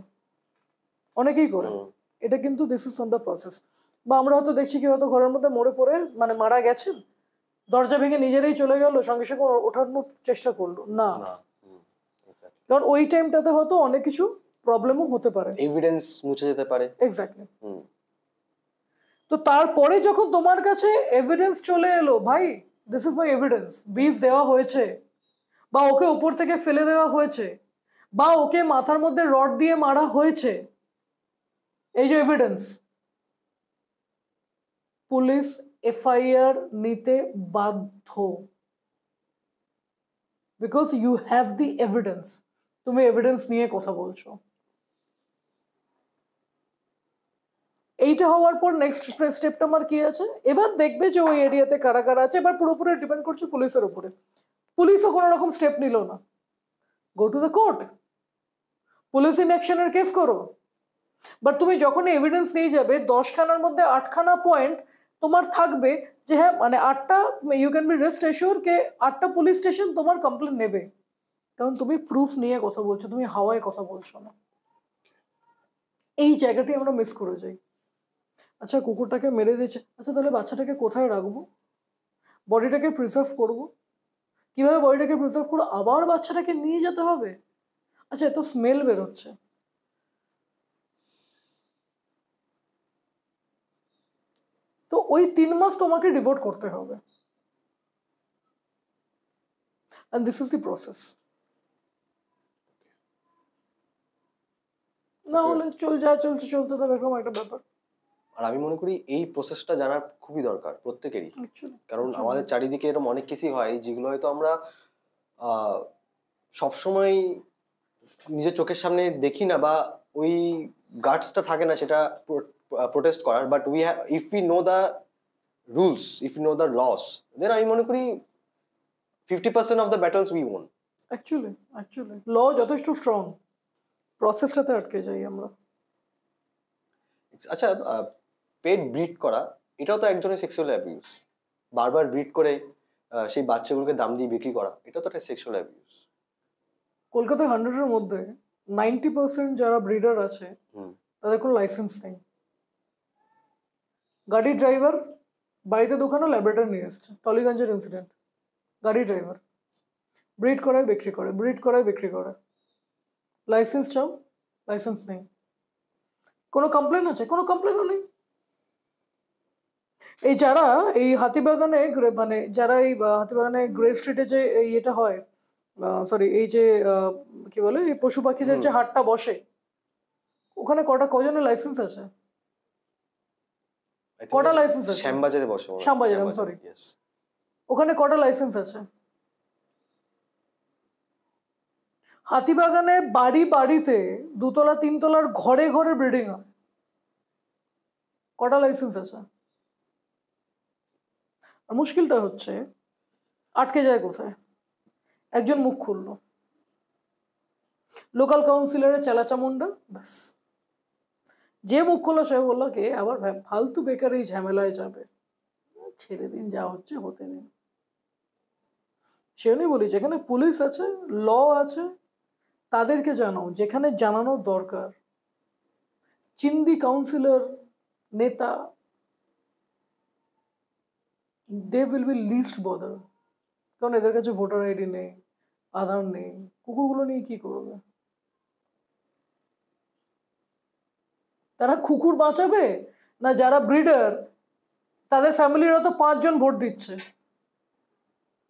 অনেকেই করে। এটা কিন্তু this is on the process. বা আমরা হয়তো দেখছি কি হয়তো ঘরের মধ্যে মরে পড়ে মানে মারা গেছেন, দরজা ভেঙে নিজেরাই চলে গেল, সঙ্গে সঙ্গে ওঠানোর চেষ্টা করলো না, কারণ ওই টাইমটাতে হয়তো অনেক কিছু প্রবলেমও হতে পারে, এভিডেন্স মুছে যেতে পারে। এক্স্যাক্টলি। তো তারপরে যখন তোমার কাছে এভিডেন্স চলে এলো, ভাই দিস ইজ মাই এভিডেন্স, বিষ দেওয়া হয়েছে, বা ওকে উপর থেকে ফেলে দেওয়া হয়েছে, বা ওকে মাথার মধ্যে রড দিয়ে মারা হয়েছে, এই যে এভিডেন্স, পুলিশ এফআইআর নিতে বাধ্য, because you have the evidence. তুমি এভিডেন্স নিয়ে কথা বলছো। এইটা হওয়ার পর নেক্সট স্টেপটা আমার কি আছে, এবার দেখবে যে ওই এরিয়াতে কারা কারা আছে। এবার পুরোপুরি ডিপেন্ড করছে পুলিশের উপরে। পুলিশও কোনো রকম স্টেপ নিল না, go to the court, police in অ্যাকশনের কেস করো। বাট তুমি যখন এভিডেন্স নিয়ে যাবে, 10খানার মধ্যে 8খানা পয়েন্ট তোমার থাকবে যে হ্যাঁ মানে 8টা, you can be rest assure কে 8টা পুলিশ স্টেশন তোমার কমপ্লেন নেবে, কারণ তুমি প্রুফ নিয়ে কথা বলছো, তুমি হাওয়ায় কথা বলছো না। এই জায়গাটি আমরা মিস করে যাই। আচ্ছা কুকুরটাকে মেরে দিয়েছে, আচ্ছা তাহলে বাচ্চাটাকে কোথায় রাখবো, বডিটাকে প্রিজার্ভ করবো কিভাবে, বডিটাকে প্রিজার্ভ করবো, আবার বাচ্চাটাকে নিয়ে যেতে হবে, আচ্ছা এত স্মেল বেরোচ্ছে। তো ওই 3 মাস তোমাকে ডিভোট করতে হবে, and this is the process। না হলে যা চলছে চলতে তো এরকম একটা ব্যাপার। আর আমি মনে করি এই প্রসেসটা জানার খুবই দরকার প্রত্যেকেরই, কারণ আমাদের চারিদিকে এরকম অনেক কেসই হয় যেগুলো হয়তো আমরা সবসময় নিজের চোখের সামনে দেখি না, বা ওই গার্ডসটা থাকে না সেটা প্রোটেস্ট করার। But if we know the rules, if you know the laws, then আমি মনে করি 50% of the battles we won. Actually law যথেষ্ট স্ট্রং, প্রসেসটাতে আটকে যাই আমরা। আচ্ছা পেট ব্রিড করা এটাও তো একজনের সেক্সুয়াল অ্যাবিউজ। বারবার ব্রিড করে সেই বাচ্চাগুলোকে দাম দিয়ে বিক্রি করা, এটাও তো একটা সেক্সুয়াল অ্যাবিউজ। কলকাতায় 100-এর মধ্যে 90% যারা ব্রিডার আছে তাদের কোনো লাইসেন্স নেই। গাড়ির ড্রাইভার বাড়িতে দোকানও ল্যাবরেটরি নিয়ে এসছে, টলিগঞ্জের ইনসিডেন্ট। গাড়ি ড্রাইভার ব্রিড করায় বিক্রি করে, ব্রিড করায় বিক্রি করে। লাইসেন্স চাও, লাইসেন্স নেই। কোনো কমপ্লেন আছে? কোনো কমপ্লেনও নেই। এই যারা এই হাতিবাগানে মানে যারা এই হাতিবাগানে গ্রে স্ট্রিটে যে এটা হয়, সরি এই যে কি বলে এই পশু পাখিদের যে হাটটা বসে, ওখানে কজনের লাইসেন্স আছে? কটা লাইসেন্স আছে? শ্যামবাজারে বসে। শ্যামবাজার, সরি, ওখানে কটা লাইসেন্স আছে? হাতিবাগানে বাড়ি বাড়িতে 2তলা 3তলার ঘরে ঘরে ব্রিডিং হয়, কটা লাইসেন্স আছে? আর মুশকিলটা হচ্ছে আটকে যায় কোথায়? একজন মুখ খুললো, লোকাল কাউন্সিলরের চেলাচামুন্ডা, ব্যাস। যে মুখ খুললো সে বললো কে আবার ফালতু বেকার এই ঝামেলায় যাবে, ছেড়ে দিন, যা হচ্ছে হতে দিন। সেজন্যই বলি যেখানে পুলিশ আছে, ল আছে, তাদেরকে জানাও যেখানে জানানোর দরকার। চিন্দি কাউন্সিলর, নেতা, they will be least bother, কারণ এদের কাছে ভোটার আইডি নেই, আধার নেই। কুকুরগুলো নিয়ে কি করবে? তারা কুকুর বাঁচাবে না যারা ব্রিডার তাদের ফ্যামিলিরা তো 5 জন ভোট দিচ্ছে,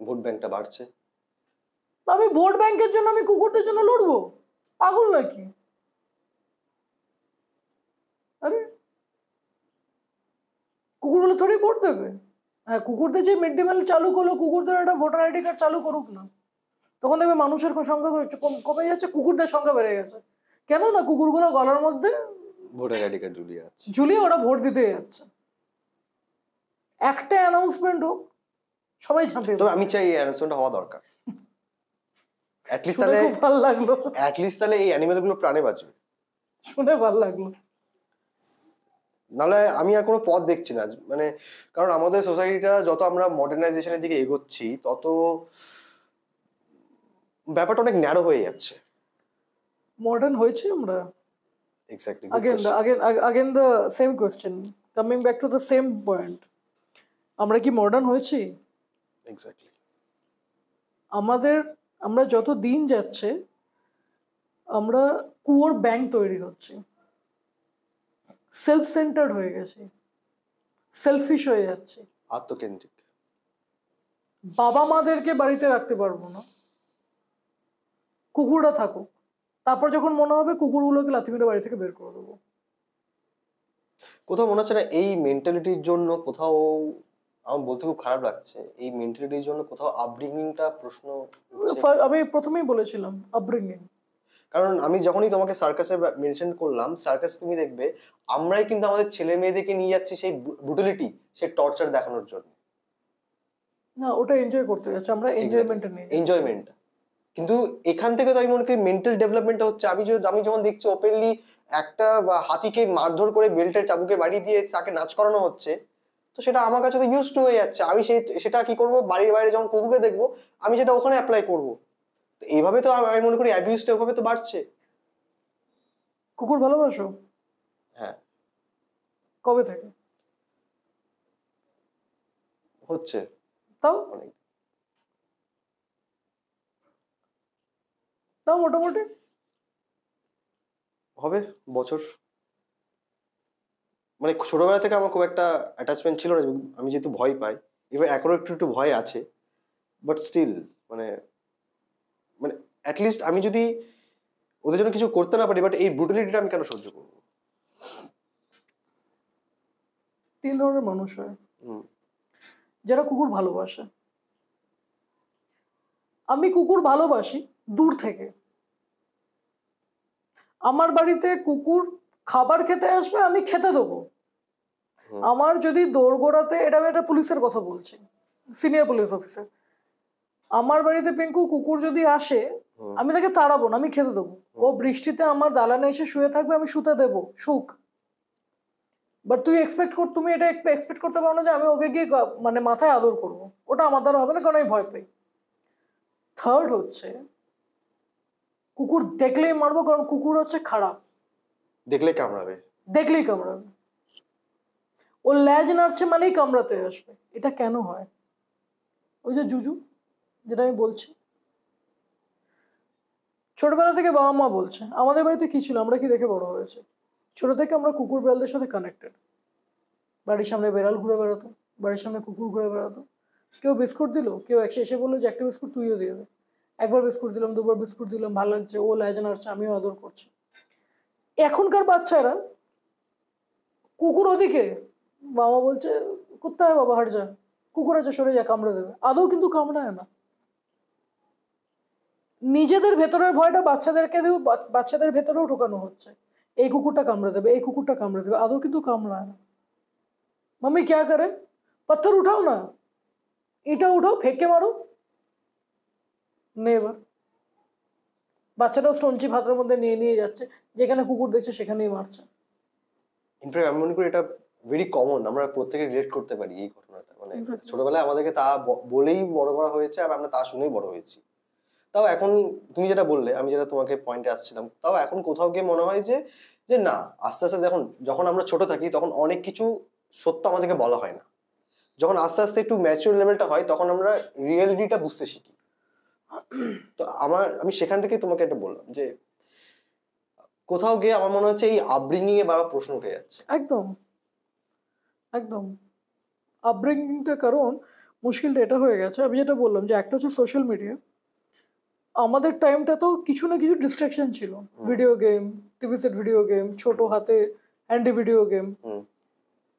ভোট ব্যাংকটা বাড়ছে। আমি ভোট ব্যাংকের জন্য আমি কুকুরদের জন্য লড়বো? পাগল নাকি? আরে কুকুরগুলো থোড়ি ভোট দেবে। হ্যাঁ, কুকুরদের যে মিড ডে মিল চালু করলো, কুকুরদের একটা ভোটার আইডি কার্ড চালু করুক না, তখন দেখবে মানুষের সংখ্যা কমে যাচ্ছে, কুকুরদের সংখ্যা বেড়ে গেছে। কেন না? কুকুরগুলো গলার মধ্যে ভোটার আইডি কার্ড ঝুলিয়ে ওরা ভোট দিতে যাচ্ছে। একটা অ্যানাউন্সমেন্ট হোক, সবাই ঝাঁপিয়ে। তবে আমি চাই এই অ্যানাউন্সমেন্টটা হওয়া দরকার। অ্যাটলিস্ট তাহলে খুব ভালো লাগলো, অ্যাটলিস্ট তাহলে এই অ্যানিমেলগুলো প্রাণে বাঁচবে। শুনে ভালো লাগলো। নাহলে আমি আর কোনো পথ দেখছি না, মানে কারণ আমাদের সোসাইটিটা যত আমরা মডার্নাইজেশনের দিকে এগোচ্ছি তত ব্যাপারটা অনেক ন্যারো হয়ে যাচ্ছে। মডার্ন হয়েছে আমরা? Exactly. again the same question, coming back to the same point, আমরা কি মডার্ন হয়েছি? এক্স্যাক্টলি। আমরা যত দিন যাচ্ছে আমরা কুয়োর ব্যাংক তৈরি হচ্ছে, সেলফ সেন্টার্ড হয়ে গেছে, সেলফিশ হয়ে যাচ্ছে, আত্মকেন্দ্রিক। বাবা মাদেরকে বাড়িতে রাখতে পারবো না, কুকুররা থাকুক, তারপর যখন মনে হবে কুকুরগুলোকে লাথি মেরে বাড়ি থেকে বের করে দেবো। কোথাও মনে হচ্ছে না এই মেন্টালিটির জন্য, কোথাও আমার বলতে খুব খারাপ লাগছে, এই মেন্টালিটির জন্য কোথাও আপব্রিঙ্গিংটা প্রশ্ন। আমি প্রথমেই বলেছিলাম আপব্রিঙ্গিং। কারণ আমি যখনই তোমাকে সার্কাসে মেনশন করলাম, সার্কাস তুমি দেখবে আমরাই কিন্তু আমাদের ছেলে মেয়েদেরকে নিয়ে যাচ্ছি সেই ব্রুটালিটি, সেই টর্চার দেখানোর জন্য। না, ওটা এনজয় করতে যাচ্ছে আমরা, এনজয়মেন্টটা নেই, এনজয়মেন্ট। কিন্তু এখান থেকে তো আমি মনে করি মেন্টাল ডেভেলপমেন্টটা হচ্ছে। আমি যখন দেখছি ওপেনলি একটা হাতিকে মারধর করে বেল্টের চাবুকে বাড়ি দিয়ে তাকে নাচ করানো হচ্ছে, তো সেটা আমার কাছে তো ইউজ টু হয়ে যাচ্ছে। আমি সেটা কি করবো, বাড়ির বাইরে যখন কুকুরকে দেখবো আমি সেটা ওখানে অ্যাপ্লাই করবো। এইভাবে তো আমি মনে করি অ্যাবিউজটা ওভাবে তো বাড়ছে। কুকুর ভালোবাসো? হ্যাঁ। কবে থেকে হচ্ছে? তাও অনেক। তাও মোটামুটি হবে বছর। মানে ছোটবেলা থেকে আমার খুব একটা অ্যাটাচমেন্ট ছিল না, আমি যেহেতু ভয় পাই, এবার এখনো একটু ভয় আছে, বাট স্টিল মানে অ্যাটলিস্ট আমি যদি ওদের জন্য কিছু করতে না পারি, বাট এই ব্রুটালিটিটা আমি কেন সহ্য করবো? 3 ধরনের মানুষ হয় যারা কুকুর ভালোবাসে। আমি কুকুর ভালোবাসি দূর থেকে। আমার বাড়িতে কুকুর খাবার খেতে আসবে, আমি খেতে দেবো। আমার যদি দোরগোড়াতে, এটা আমি একটা পুলিশের কথা বলছি, সিনিয়র পুলিশ অফিসার, আমার বাড়িতে পিঙ্কু কুকুর যদি আসে আমি তাকে তাড়াবো না, আমি খেতে দেবো। ও বৃষ্টিতে আমার দালানে এসে শুয়ে থাকবে, আমি শুতে দেবো, সুখ। বাট তুমি এটা এক্সপেক্ট করতে পারো না যে আমি ওকে গিয়ে মানে মাথায় আদর করব, ওটা আমার দ্বারা হবে না, কারণ আমি ভয় পাই। থার্ড হচ্ছে কুকুর দেখলেই মারবো, কারণ কুকুর হচ্ছে খারাপ, দেখলে কামড়াবে। দেখলেই কামড়াবে। ও ল্যাজ নাড়ছে মানেই কামড়াতে আসবে। এটা কেন হয়? ওই যে জুজু, যেটা আমি বলছি, ছোটবেলা থেকে বাবা মা বলছে, আমাদের বাড়িতে কি ছিল, আমরা কি দেখে বড় হয়েছে, ছোট থেকে আমরা কুকুর বিড়ালদের সাথে কানেক্টেড। বাড়ির সামনে বেড়াল ঘুরে বেড়াতো, বাড়ির সামনে কুকুর ঘুরে বেড়াতো। কেউ বিস্কুট দিল, কেউ এসে বললো যে একটা বিস্কুট তুইও দিয়ে দে। একবার বিস্কুট দিলাম, দুবার বিস্কুট দিলাম, ভালো লাগছে, ও ল্যাজ নাড়ছে, আমিও আদর করছি। এখনকার বাচ্চারা কুকুর ওদিকে, বাবা বলছে কোথায় বাবা, হাট যা, কুকুর আছে সরে যা, কামড়ে দেবে। আদৌ কিন্তু কামড়ায় না। নিজেদের ভেতরের ভয়টা বাচ্চাদের ভেতরেও ঢোকানো হচ্ছে, এই কুকুরটা কামড়ে দেবে, এই কুকুরটা কামড়ে দেবে। আদৌ কিন্তু কামড়ায় না। मम्मी क्या करे, पत्थर उठाओ ना, ईटा उठाओ, फेंक के मारो। নেভার। বাচ্চাটাও স্টোনচি ভাতের মধ্যে নিয়ে নিয়ে যাচ্ছে, যেখানে কুকুর দেখছে সেখানেই মারছে। ইনফ্যাক্ট আমি মনে করি এটা ভেরি কমন, আমরা প্রত্যেকে রিলেট করতে পারি এই ঘটনাটা। মানে Exactly. ছোটবেলায় আমাদেরকে তা বলেই বড় করা হয়েছে, আর আমরা তা শুনেই বড় হয়েছি। তাও এখন তুমি যেটা বললে, আমি যেটা তোমাকে পয়েন্টে আসছিলাম, তাও এখন কোথাও গিয়ে মনে হয় যে যে না, আস্তে আস্তে যখন আমরা ছোট থাকি তখন অনেক কিছু সত্য আমাদেরকে বলা হয় না। যখন আস্তে আস্তে একটু ম্যাচিউর লেভেলটা হয় তখন আমরা রিয়েলিটিটা বুঝতে শিখি। তো আমি সেখান থেকে তোমাকে এটা বললাম যে কোথাও গিয়ে আমার মনে হচ্ছে এই আপব্রিঙ্গিং এ বাবা প্রশ্ন উঠে যাচ্ছে। একদম একদম আপব্রিঙ্গিংটা, কারণ মুশকিলটা এটা হয়ে গেছে, আমি যেটা বললাম যে একটা হচ্ছে সোশ্যাল মিডিয়া। আমাদের টাইমটা তো কিছু না কিছু ডিস্ট্রাকশন ছিল, video game, TV set video game, ছোট হাতে হ্যান্ডি ভিডিও গেম।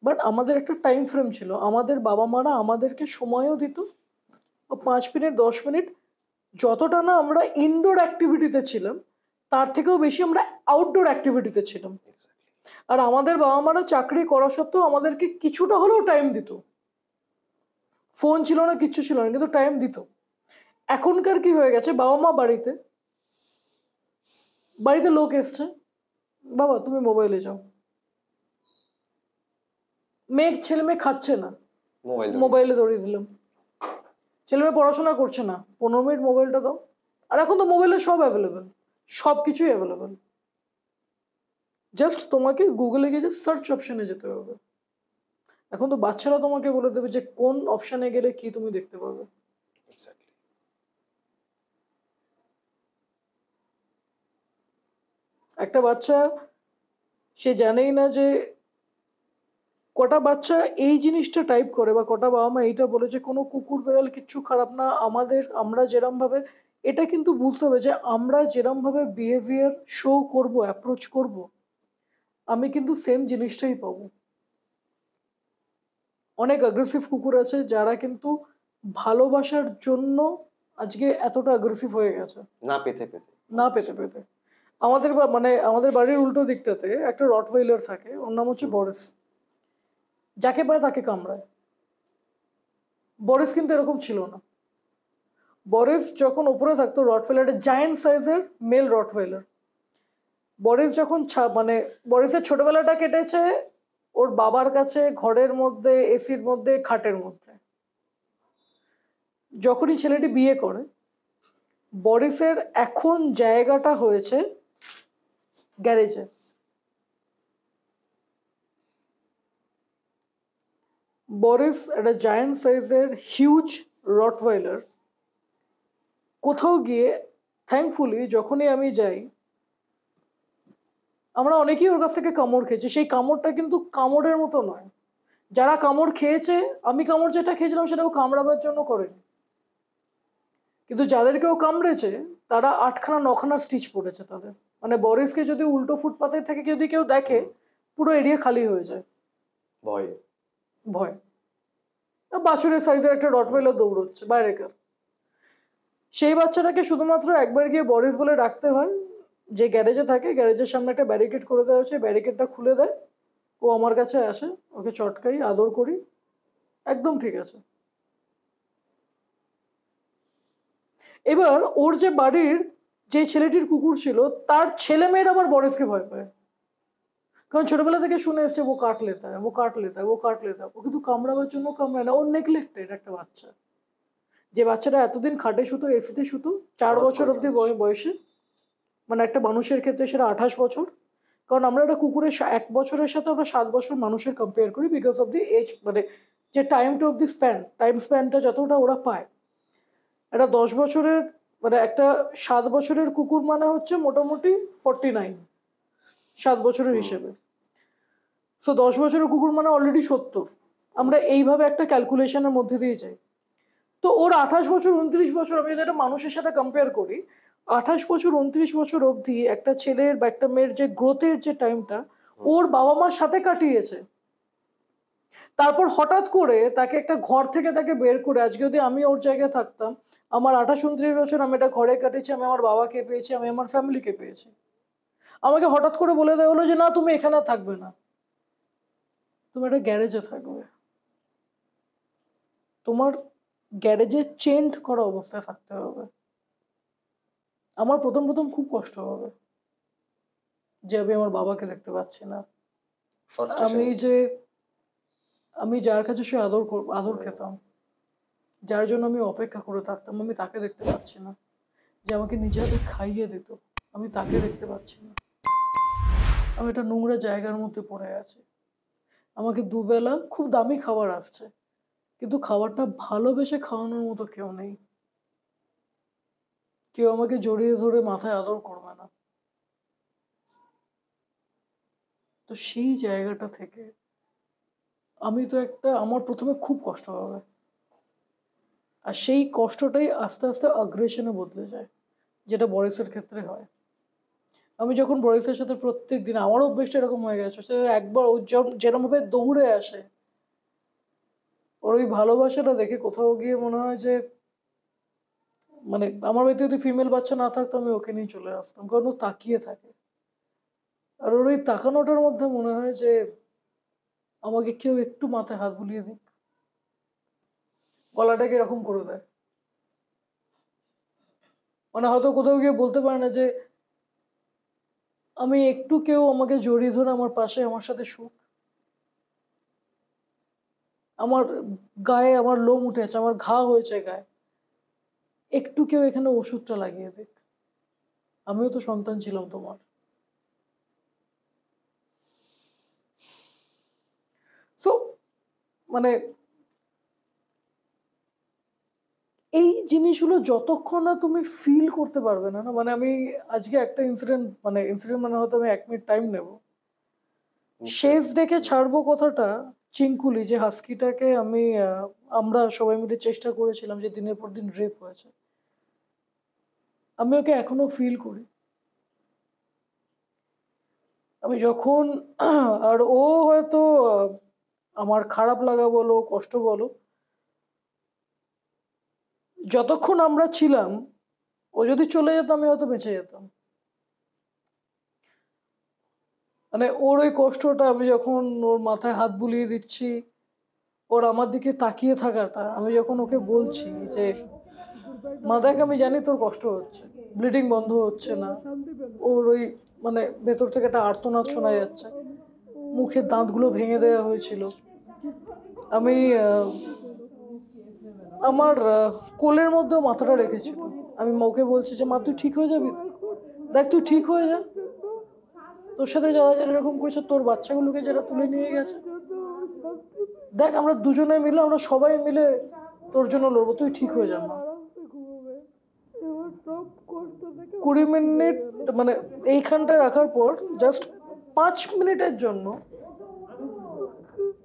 বাট আমাদের একটা টাইম ফ্রেম ছিল, আমাদের বাবা মারা আমাদেরকে সময়ও দিত। 5 মিনিট 10 মিনিট যতটা না আমরা ইনডোর অ্যাক্টিভিটিতে ছিলাম, তার থেকেও বেশি আমরা আউটডোর অ্যাক্টিভিটিতে ছিলাম। আর আমাদের বাবা মারা চাকরি করা সত্ত্বেও আমাদেরকে কিছুটা হলেও টাইম দিত। ফোন ছিল না, কিচ্ছু ছিল না, কিন্তু টাইম দিত। এখনকার কি হয়ে গেছে, বাবা মা বাড়িতে লোক এসছে, বাবা তুমি মোবাইলে যাও। ছেলে মেয়ে খাচ্ছে না, মোবাইলে ধরিয়ে দিলাম। ছেলে মেয়ে পড়াশোনা করছে না, 15 মিনিট মোবাইলটা দাও। আর এখন তো মোবাইলে সব অ্যাভেলেবেল, সব কিছুই অ্যাভেলেবেল। জাস্ট তোমাকে গুগলে গিয়ে সার্চ অপশনে যেতে হবে। এখন তো বাচ্চারা তোমাকে বলে দেবে যে কোন অপশনে গেলে কি তুমি দেখতে পাবে। একটা বাচ্চা, সে জানেই না যে কটা বাচ্চা এই জিনিসটা টাইপ করে, বা কটা বাবা মা এইটা বলে যে কোনো কুকুর বেড়াল কিচ্ছু খারাপ না, আমরা যেরম ভাবে, এটা কিন্তু বুঝতে হবে যে আমরা যেরম ভাবে বিহেভিয়ার শো করব, অ্যাপ্রোচ করব, আমি কিন্তু সেম জিনিসটাই পাবো। অনেক অ্যাগ্রেসিভ কুকুর আছে যারা কিন্তু ভালোবাসার জন্য আজকে এতটা অ্যাগ্রেসিভ হয়ে গেছে, না পেতে পেতে। আমাদের বাড়ির উল্টো দিকটাতে একটা রটওয়েলার থাকে, ওর নাম হচ্ছে বরিস। যাকে পায় তাকে কামড়ায়। বরিস কিন্তু এরকম ছিল না। বরিস যখন উপরে থাকতো, রটওয়েলার, জায়ান্ট সাইজের মেল রটওয়েলার, বরিস যখন বরিসের ছোটবেলাটা কেটেছে ওর বাবার কাছে, ঘরের মধ্যে, এসির মধ্যে, খাটের মধ্যে। যখনই ছেলেটি বিয়ে করে, বরিসের এখন জায়গাটা হয়েছে গ্যারেজে। বরিস একটা জায়ান্ট সাইজের হিউজ রটওয়েলার। কোথাও গিয়ে থ্যাঙ্কফুলি যখনই আমি যাই, আমরা অনেকেই ওর কাছ থেকে কামড় খেয়েছি। সেই কামড়টা কিন্তু কামড়ের মতো নয়। যারা কামড় খেয়েছে, আমি কামড় যেটা খেয়েছিলাম সেটাও কামড়াবার জন্য করেনি, কিন্তু যাদেরকেও কামড়েছে তারা 8খানা 9খানা স্টিচ পড়েছে তাদের। মানে বরিসকে যদি উল্টো ফুটপাতের থেকে যদি কেউ দেখে, পুরো এরিয়া খালি হয়ে যায় ভয়। বাছুরের সাইজের একটা রটওয়েলার দৌড়চ্ছে বাইরেকার। সেই বাচ্চাটাকে শুধুমাত্র একবার গিয়ে বরিস বলে ডাকতে হয়, যে গ্যারেজে থাকে, গ্যারেজের সামনে একটা ব্যারিকেড করে দেওয়া হচ্ছে, ব্যারিকেডটা খুলে দেয়, ও আমার কাছে আসে, ওকে চটকাই, আদর করি, একদম ঠিক আছে। এবার ওর যে বাড়ির যে ছেলেটির কুকুর ছিল, তার ছেলে মেয়ের আবার বরিসকে ভয় পায়, কারণ ছোটবেলা থেকে শুনে এসছে ও কাট লেতা হয়, ও কাট লেতা হয়, ও কাট লেতা হয়। ও কিন্তু কামড়াবার জন্য কামড়ায় না, ও নেগলেক্টেড একটা বাচ্চা। যে বাচ্চাটা এতদিন খাটে শুতো, এসিতে শুতো, 4 বছর অব্দি বয়সে, মানে একটা মানুষের ক্ষেত্রে সেটা 28 বছর। কারণ আমরা একটা কুকুরের 1 বছরের সাথে আমরা 7 বছর মানুষের কম্পেয়ার করি, বিকজ অফ দি এজ, মানে যে টাইমটা অফ দি টাইম স্প্যানটা যতটা ওরা পায়। একটা 10 বছরের, মানে একটা 7 বছরের কুকুর মানে হচ্ছে মোটামুটি 49, 7 বছরের হিসেবে। সো 10 বছরের কুকুর মানে অলরেডি 70। আমরা এইভাবে একটা ক্যালকুলেশনের মধ্যে দিয়ে যাই। তো ওর 28 বছর 29 বছর, আমি যদি একটা মানুষের সাথে কম্পেয়ার করি, 28 বছর 29 বছর অবধি একটা ছেলের বা একটা মেয়ের যে গ্রোথের যে টাইমটা ওর বাবা মার সাথে কাটিয়েছে। তারপর হঠাৎ করে তাকে একটা ঘর থেকে তাকে বের করে, আজকে যদি আমি ওর জায়গায় থাকতাম, আমার 28 29 বছর আমি একটা ঘরে কাটিয়েছি, আমি আমার বাবাকে পেয়েছি, আমি আমার ফ্যামিলিকে পেয়েছি। আমাকে হঠাৎ করে বলে দেওয়া হলো যে না, তুমি এখানে থাকবে না, তুমি একটা গ্যারেজে থাকবে। তোমার গ্যারেজে চেন্ট করা অবস্থায় থাকতে হবে। আমার প্রথম প্রথম খুব কষ্ট হবে যে আমি আমার বাবাকে দেখতে পাচ্ছি না। আমি যে আমি যার কাছে সে আদর খেতাম, যার জন্য আমি অপেক্ষা করে থাকতাম, আমি তাকে দেখতে পাচ্ছি না। যে আমাকে নিজে হাতে খাইয়ে দিত, আমি তাকে দেখতে পাচ্ছি না। আমি একটা নোংরা জায়গার মধ্যে পড়ে আছি। আমাকে দুবেলা খুব দামি খাবার আসছে, কিন্তু খাবারটা ভালোবেসে খাওয়ানোর মতো কেউ নেই। কেউ আমাকে জড়িয়ে ধরে মাথায় আদর করবে না। তো সেই জায়গাটা থেকে আমি তো আমার প্রথমে খুব কষ্ট হবে, আর সেই কষ্টটাই আস্তে আস্তে আগ্রেশনে বদলে যায়, যেটা বরিসের ক্ষেত্রে হয়। আমি যখন বরিসের সাথে প্রত্যেক দিন, আমার অভ্যেসটা এরকম হয়ে গেছে, সে একবার ও যেরকমভাবে দৌড়ে আসে, ওর ওই ভালোবাসাটা দেখে কোথাও গিয়ে মনে হয় যে, মানে আমার বাড়িতে যদি ফিমেল বাচ্চা না থাকতো আমি ওকে নিয়ে চলে আসতাম, কারণ ও তাকিয়ে থাকে। আর ওর ওই তাকানোটার মধ্যে মনে হয় যে আমাকে কেউ একটু মাথায় হাত বুলিয়ে দিক, গলাটাকে এরকম করে দেয়। মানে হয়তো কোথাও গিয়ে বলতে পারে না যে আমি একটু, কেউ আমাকে জড়িয়ে ধরে আমার পাশে, আমার সাথে সুখ। আমার গায়ে আমার লোম উঠেছে, আমার ঘা হয়েছে গায়ে, একটু কেউ এখানে ওষুধটা লাগিয়ে দিক, আমিও তো সন্তান ছিলাম তোমার। সো মানে এই জিনিসগুলো যতক্ষণ না তুমি ফিল করতে পারবে না, মানে আমি আজকে একটা ইনসিডেন্ট মানে হয়তো আমি 1 মিনিট টাইম নেব। শেষ দেখে ছাড়বো কথাটা, চিঙ্কুলি যে হাস্কিটাকে আমরা সবাই মিলে চেষ্টা করেছিলাম, যে দিনের পর দিন রেপ হয়েছে, আমি ওকে এখনো ফিল করি। আমি যখন আর ও হয়তো আমার খারাপ লাগা বলো, কষ্ট বলো, যতক্ষণ আমরা ছিলাম, ও যদি চলে যেত আমি হয়তো বেঁচে যেতাম। মানে ওর ওই কষ্টটা, আমি যখন ওর মাথায় হাত বুলিয়ে দিচ্ছি, ওর আমার দিকে তাকিয়ে থাকাটা, আমি যখন ওকে বলছি যে মা দেখ, আমি জানি তোর কষ্ট হচ্ছে, ব্লিডিং বন্ধ হচ্ছে না, ওর ওই মানে ভেতর থেকে একটা আর্তনাদ শোনা যাচ্ছে, মুখের দাঁতগুলো ভেঙে দেওয়া হয়েছিল। আমি আমার কোলের মধ্যেও মাথাটা রেখেছিল। আমি ওকে বলছি যে মা, তুই ঠিক হয়ে যাবি, দেখ তুই ঠিক হয়ে যা, তোর সাথে যারা যারা এরকম করেছে, তোর বাচ্চাগুলোকে যারা তুলে নিয়ে গেছে, দেখ আমরা দুজনে মিলে, আমরা সবাই মিলে তোর জন্য লড়বো, তুই ঠিক হয়ে যা মা। 20 মিনিট মানে এইখানটায় রাখার পর জাস্ট 5 মিনিটের জন্য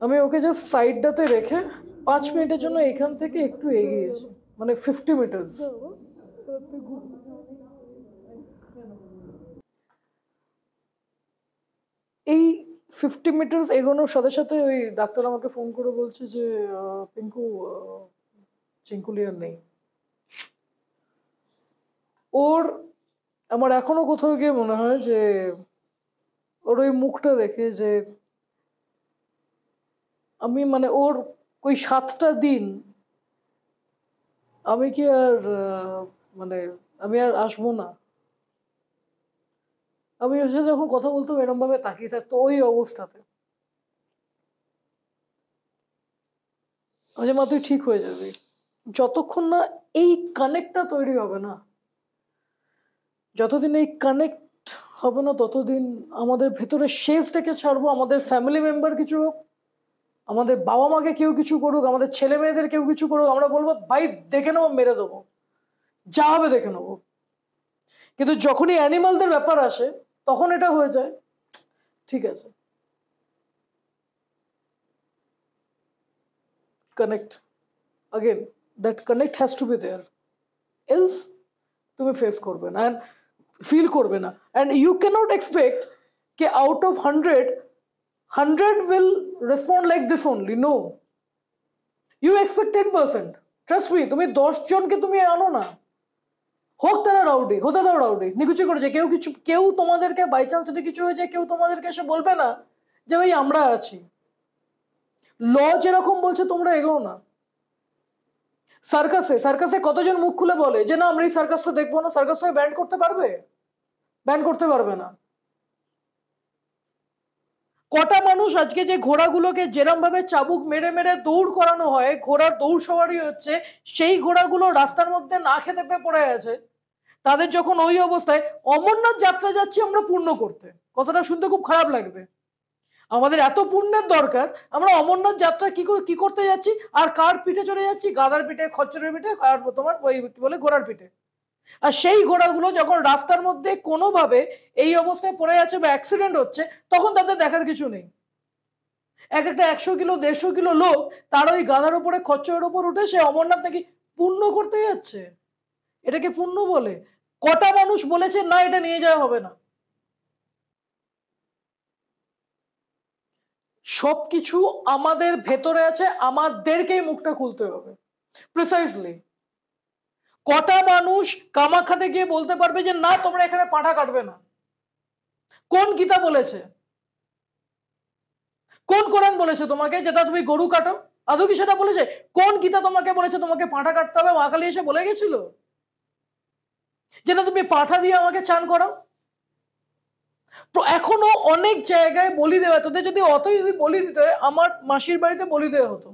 আমি ওকে জাস্ট সাইডটাতে রেখে 5 মিনিটের জন্য এখান থেকে একটু এগিয়েছি, মানে 50 মিটার্স। এই 50 মিটার্স এগোনোর সাথে সাথে ওই ডাক্তার আমাকে ফোন করে বলছে যে পিঙ্কু, চিঙ্কুলি আর নেই। ওর আমার এখনো কোথাও গিয়ে মনে হয় যে ওর ওই মুখটা দেখে, যে আমি মানে ওর ওই 7টা দিন আমি কি আর মানে আমি আর আসবো না। আমি ওর সাথে যখন কথা বলতাম এরকম ভাবে তাকিয়ে থাকতো ওই অবস্থাতে, যে মা তুই ঠিক হয়ে যাবি। যতক্ষণ না এই কানেক্টটা তৈরি হবে না, যতদিন এই কানেক্ট হবে না ততদিন আমাদের ভেতরে শেষ থেকে ছাড়বো। আমাদের ফ্যামিলি মেম্বার কিছু হোক, আমাদের বাবা মাকে কেউ কিছু করুক, আমাদের ছেলে মেয়েদের কেউ কিছু করুক, আমরা বলবো ভাই দেখে নেবো, মেরে দেবো, যা হবে দেখে নেবো। কিন্তু যখনই অ্যানিমালদের ব্যাপার আসে তখন এটা হয়ে যায় ঠিক আছে, connect again, that connect has to be there, else তুমি ফেস করবে না and ফিল করবে না। and you cannot expect K out of 100 will respond like this only, no, you expect 10%, trust me। তুমি 10 জনকে তুমি আনো না, হোক তারা রাউডি, হতে দাও রাউডি, নিকুচি করেছে কেউ কিছু, কেউ তোমাদেরকে বাই চান্স যদি কিছু হয়ে যায় কেউ তোমাদেরকে এসে বলবে না যে ভাই আমরা আছি, ল যেরকম বলছে তোমরা এগোও না। সার্কাসে কতজন মুখ খুলে বলে যে না আমরা এই সার্কাসটা দেখবো না, সার্কাস ব্যান করতে পারবে? ব্যান করতে পারবে না। কটা মানুষ আজকে যে ঘোড়াগুলোকে যেরম ভাবে চাবুক মেরে মেরে দৌড় করানো হয়, ঘোড়ার দৌড় সওয়ারি হচ্ছে, সেই ঘোড়াগুলো রাস্তার মধ্যে না খেতে পেয়ে পড়ে আছে, তাদের যখন ওই অবস্থায় অমরনাথ যাত্রা যাচ্ছি আমরা পূর্ণ করতে, কথাটা শুনতে খুব খারাপ লাগবে, আমাদের এত পুণ্যের দরকার, আমরা অমরনাথ যাত্রা কি করতে যাচ্ছি, আর কার পিঠে চড়ে যাচ্ছি? গাধার পিঠে, খচ্চরের পিঠে, আর তোমার ওই কি বলে ঘোড়ার পিঠে। আর সেই ঘোড়াগুলো যখন রাস্তার মধ্যে কোনোভাবে এই অবস্থায় পড়ে যাচ্ছে বা অ্যাক্সিডেন্ট হচ্ছে, তখন তাদের দেখার কিছু নেই। একটা 100 কিলো 150 কিলো লোক তার ওই গাধার উপরে খচ্চরের উপর উঠে সে অমরনাথ নাকি পুণ্য করতে যাচ্ছে, এটাকে পুণ্য বলে? কটা মানুষ বলেছে না এটা নিয়ে যাওয়া হবে না? সবকিছু আমাদের ভেতরে আছে, আমাদেরকেই মুখটা খুলতে হবে প্রিসাইজলি। কটা মানুষ কামাখ্যাতে গিয়ে বলতে পারবে যে না তোমরা এখানে পাঁঠা কাটবে না? কোন গীতা বলেছে? কোন কোরআন বলেছে তোমাকে যেটা তুমি গরু কাটো? আদৌ কি সেটা বলেছে? কোন গীতা তোমাকে বলেছে তোমাকে পাঁঠা কাটতে হবে? মা কালী এসে বলে গেছিল যে না তুমি পাঁঠা দিয়ে আমাকে চান করাও? এখনো অনেক জায়গায় বলি দেওয়া, তোদের যদি অতই যদি বলি দিতে হয়, আমার মাসির বাড়িতে বলি দেওয়া হতো,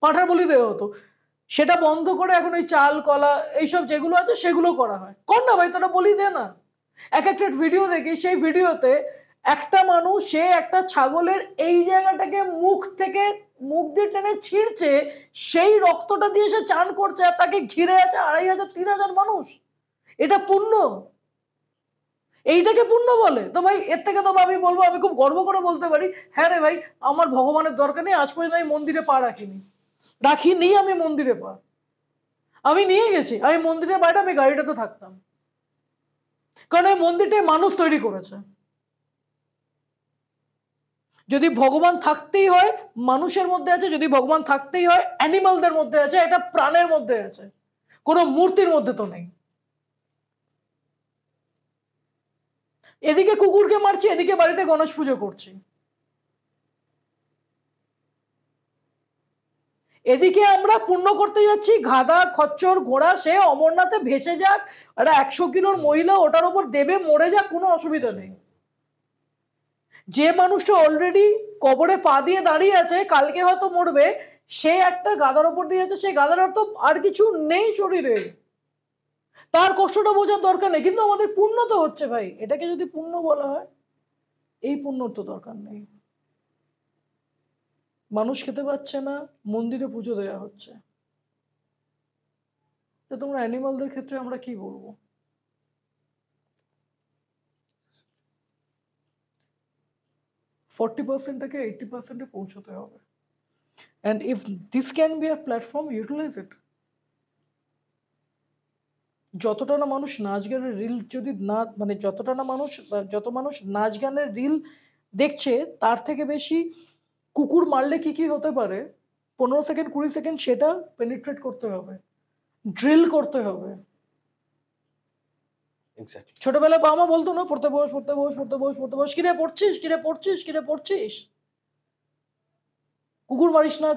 পাঁঠার বলি দেওয়া হতো। সেটা বন্ধ করে এখন ওই চাল কলা এইসব যেগুলো আছে সেগুলো করা হয়। কর না ভাই, তোরা বলি দে না। একটা ভিডিও দেখি, সেই ভিডিওতে একটা মানুষ সে একটা ছাগলের এই জায়গাটাকে মুখ দিয়ে টেনে ছিঁড়ছে, সেই রক্তটা দিয়ে সে চান করছে, আর তাকে ঘিরে আছে 2500 3000 মানুষ। এটা পুণ্য? এইটাকে পুণ্য বলে? তো ভাই এর থেকে তো আমি বলবো, আমি খুব গর্ব করে বলতে পারি, হ্যাঁ রে ভাই আমার ভগবানের দরকার নেই, আজ পর্যন্ত আমি মন্দিরে পা রাখিনি আমি মন্দিরে পা। আমি নিয়ে গেছি, আমি মন্দিরের বাইরে আমি গাড়িটাতে থাকতাম, কারণ এই মন্দিরটাই মানুষ তৈরি করেছে। যদি ভগবান থাকতেই হয় মানুষের মধ্যে আছে, যদি ভগবান থাকতেই হয় অ্যানিমালদের মধ্যে আছে, এটা প্রাণের মধ্যে আছে, কোনো মূর্তির মধ্যে তো নেই। এদিকে কুকুরকে মারছি, এদিকে বাড়িতে গণেশ পুজো করছি, এদিকে আমরা পুণ্য করতে যাচ্ছি, গাধা খচ্চর ঘোড়া সে অমরনাথে ভেসে যাক, একটা 100 কিলোর মহিলা ওটার উপর দেবে মরে যাক, কোনো অসুবিধা নেই। যে মানুষটা অলরেডি কবরে পা দিয়ে দাঁড়িয়ে আছে, কালকে হয়তো মরবে, সে একটা গাধার উপর দিয়ে আছে, সেই গাধার তো আর কিছু নেই শরীরে, তার কষ্টটা বোঝার দরকার নেই, কিন্তু আমাদের পুণ্য তো হচ্ছে ভাই। এটাকে যদি পুণ্য বলা হয়, এই পুণ্যর তো দরকার নেই। মানুষ খেতে পাচ্ছে না, মন্দিরে পুজো দেওয়া হচ্ছে, তো তোমরা অ্যানিমালদের ক্ষেত্রে আমরা কি বলবো? 40%টাকে 80%-এ পৌঁছতে হবে, and if this can be a platform, utilize it. যতটা না মানুষ নাচ গানের রিল যদি না মানে যত মানুষ নাচ গানের রিল দেখছে, তার থেকে বেশি কুকুর মারলে কি হতে পারে 15 সেকেন্ড 20 সেকেন্ড সেটা পেনিট্রেট করতে হবে, ড্রিল করতে হবে। ছোটবেলায় বাবা মা বলতো না পড়তে বস, কিরে পড়ছিস, কুকুর মারিস না